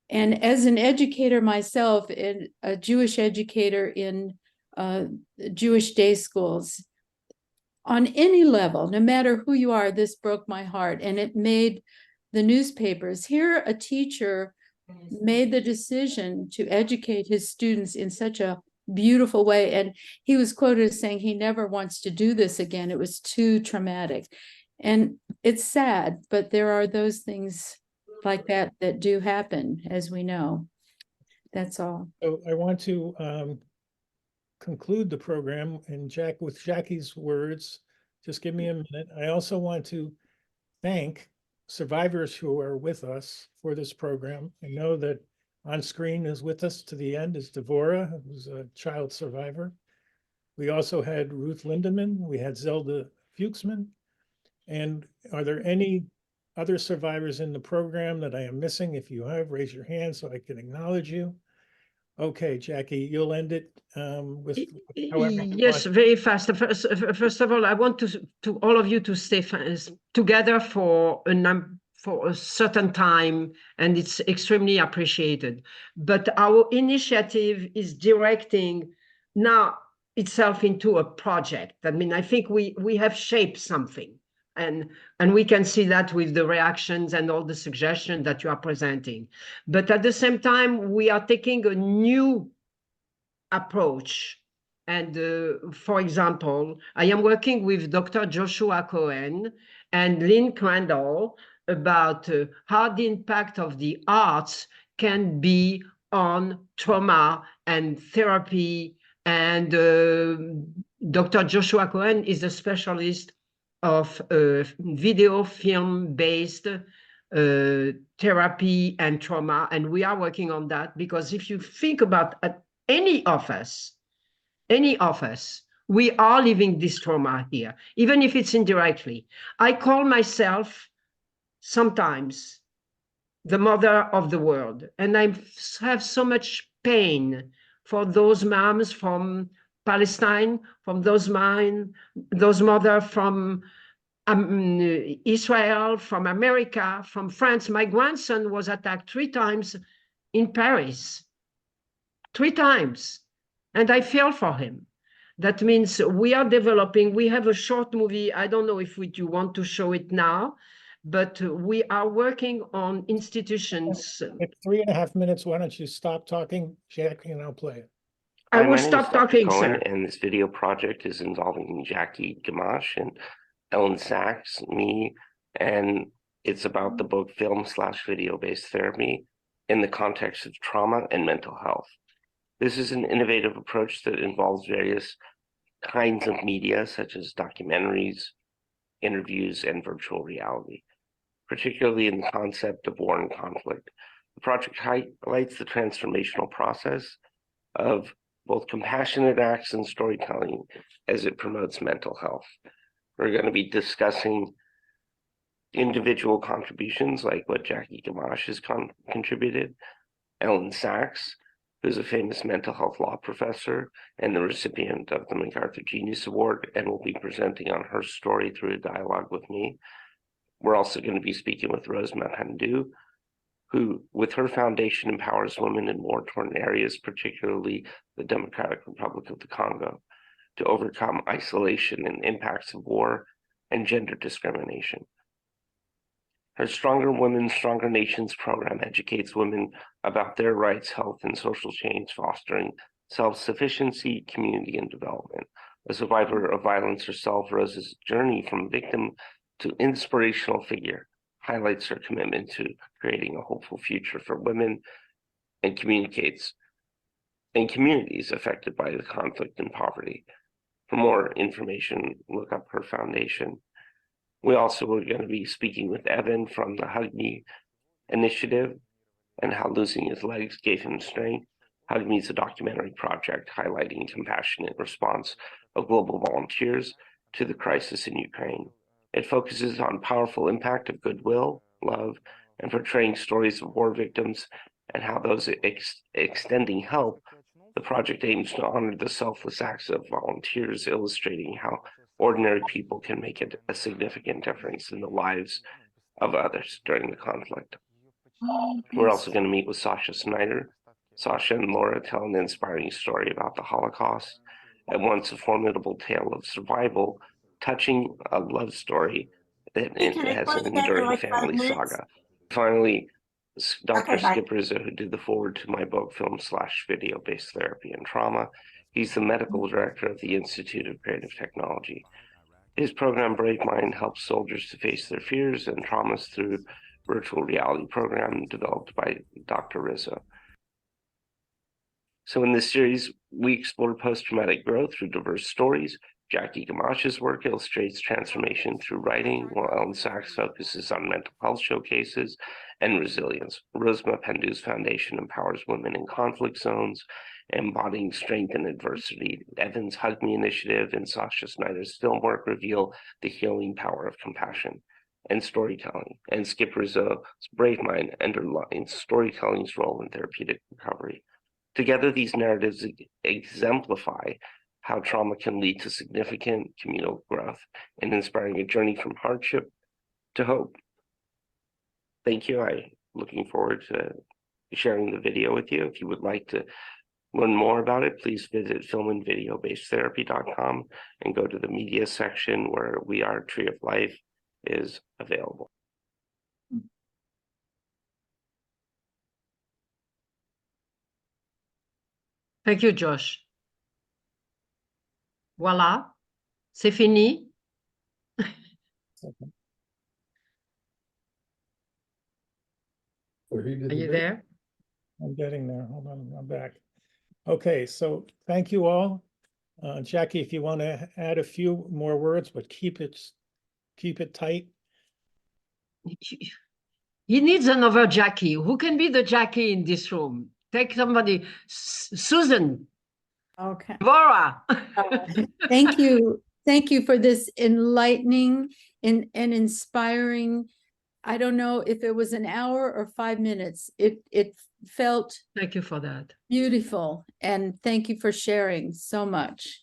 And as an educator myself, a Jewish educator in Jewish day schools, on any level, no matter who you are, this broke my heart. And it made the newspapers. Here, a teacher made the decision to educate his students in such a beautiful way. And he was quoted as saying he never wants to do this again. It was too traumatic. And it's sad, but there are those things like that do happen, as we know. That's all. So I want to conclude the program with Jackie's words. Just give me a minute. I also want to thank survivors who are with us for this program. I know that on screen is with us to the end is Devorah, who's a child survivor. We also had Ruth Lindemann. We had Zelda Fuchsman. And are there any other survivors in the program that I am missing? If you have, raise your hand so I can acknowledge you. Okay, Jackie, you'll end it with however you yes, want. very fast. First of all, I want to all of you to stay together for a certain time, and it's extremely appreciated. But our initiative is directing now itself into a project. I mean, I think we have shaped something. And we can see that with the reactions and all the suggestions that you are presenting. But at the same time, we are taking a new approach. And for example, I am working with Dr. Joshua Cohen and Lynn Crandall about how the impact of the arts can be on trauma and therapy. And Dr. Joshua Cohen is a specialist of video film-based therapy and trauma. And we are working on that because if you think about any of us, we are living this trauma here, even if it's indirectly. I call myself sometimes the mother of the world, and I have so much pain for those moms from Palestine, from those mothers from Israel, from America, from France. My grandson was attacked 3 times in Paris, 3 times, and I feel for him. That means we are developing, we have a short movie, I don't know if you want to show it now, but we are working on institutions. It's 3.5 minutes. Why don't you stop talking, Jackie, and I'll play it. I will stop talking, Cohen, sir. and this video project is involving Jackie Gamach and Ellen Sachs, me, and it's about the book film/video-based therapy in the context of trauma and mental health. This is an innovative approach that involves various kinds of media, such as documentaries, interviews, and virtual reality, particularly in the concept of war and conflict. The project highlights the transformational process of both compassionate acts and storytelling as it promotes mental health. We're going to be discussing individual contributions like what Jackie Gamach has contributed, Ellen Sachs, who's a famous mental health law professor and the recipient of the MacArthur Genius Award, and will be presenting on her story through a dialogue with me. We're also going to be speaking with Rosema Pandu, who, with her foundation, empowers women in war-torn areas, particularly the Democratic Republic of the Congo, to overcome isolation and impacts of war and gender discrimination. Her Stronger Women, Stronger Nations program educates women about their rights, health, and social change, fostering self-sufficiency, community, and development. A survivor of violence herself, Rose's journey from victim to inspirational figure highlights her commitment to creating a hopeful future for women and communities affected by the conflict and poverty. For more information, look up her foundation. We also are going to be speaking with Evan from the Hug Me initiative and how losing his legs gave him strength. Hug Me is a documentary project highlighting compassionate response of global volunteers to the crisis in Ukraine. It focuses on powerful impact of goodwill, love, and portraying stories of war victims and how those extending help. The project aims to honor the selfless acts of volunteers, illustrating how ordinary people can make a significant difference in the lives of others during the conflict. We're also going to meet with Sasha Snyder. Sasha and Laura tell an inspiring story about the Holocaust, and once a formidable tale of survival, touching a love story that has an enduring family saga. Finally, Dr. Skip Rizzo, who did the forward to my book, film/video-based therapy and trauma. He's the medical director of the Institute of Creative Technology. His program, Brave Mind, helps soldiers to face their fears and traumas through virtual reality program developed by Dr. Rizzo. So in this series, we explore post-traumatic growth through diverse stories. Jackie Gamach's work illustrates transformation through writing, while Ellen Sachs focuses on mental health showcases and resilience. Rosema Pandu's foundation empowers women in conflict zones, embodying strength in adversity. Evan's Hug Me initiative and Sasha Snyder's film work reveal the healing power of compassion and storytelling. And Skip Rizzo's Brave Mind underlines storytelling's role in therapeutic recovery. Together, these narratives exemplify how trauma can lead to significant communal growth and inspiring a journey from hardship to hope. Thank you. I'm looking forward to sharing the video with you. If you would like to learn more about it, please visit filmandvideobasedtherapy.com and go to the media section where We Are Tree of Life is available. Thank you, Josh. Voilà, c'est fini. Are you there? I'm getting there. Hold on, I'm back. Okay, so thank you all. Jackie, if you want to add a few more words, but keep it tight. He needs another Jackie. Who can be the Jackie in this room? Take somebody. Susan. Okay. Laura. Thank you. Thank you for this enlightening and inspiring. I don't know if it was an hour or 5 minutes. It felt Thank you for that. beautiful. And thank you for sharing so much.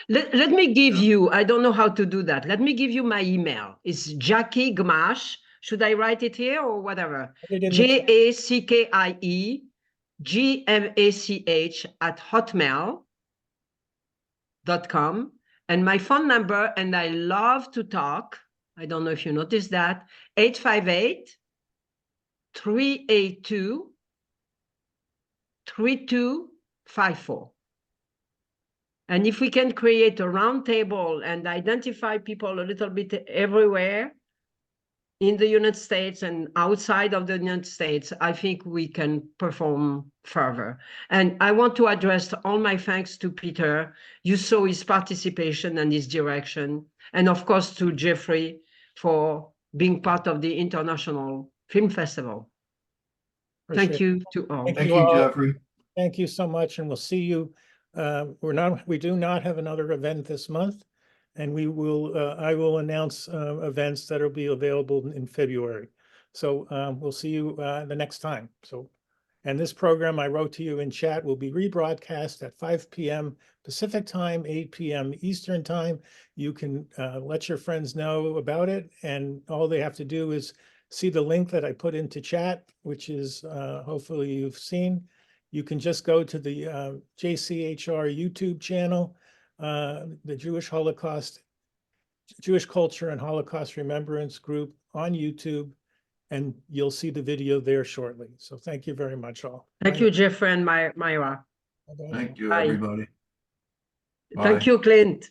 Let me give you, I don't know how to do that. Let me give you my email. It's Jackie Gmach. Should I write it here or whatever? JACKIEGMACH@hotmail.com. And my phone number, and I love to talk. I don't know if you noticed that. 858-382-3254. And if we can create a round table and identify people a little bit everywhere in the United States and outside of the United States, I think we can perform further. And I want to address all my thanks to Peter. You saw his participation and his direction. And of course to Jeffrey for being part of the International Film Festival. Thank you to all. Thank you, Jeffrey. Thank you so much, and we'll see you. We do not have another event this month, and we will. I will announce events that will be available in February. So we'll see you the next time. So, and this program I wrote to you in chat will be rebroadcast at 5 p.m. Pacific time, 8 p.m. Eastern time. You can let your friends know about it, and all they have to do is see the link that I put into chat, which is hopefully you've seen. You can just go to the JCHR YouTube channel, the Jewish Culture and Holocaust Remembrance Group on YouTube, and you'll see the video there shortly. So thank you very much all. Thank you, Jeffrey and Myra. Thank you, Bye. everybody. Thank you, Clint.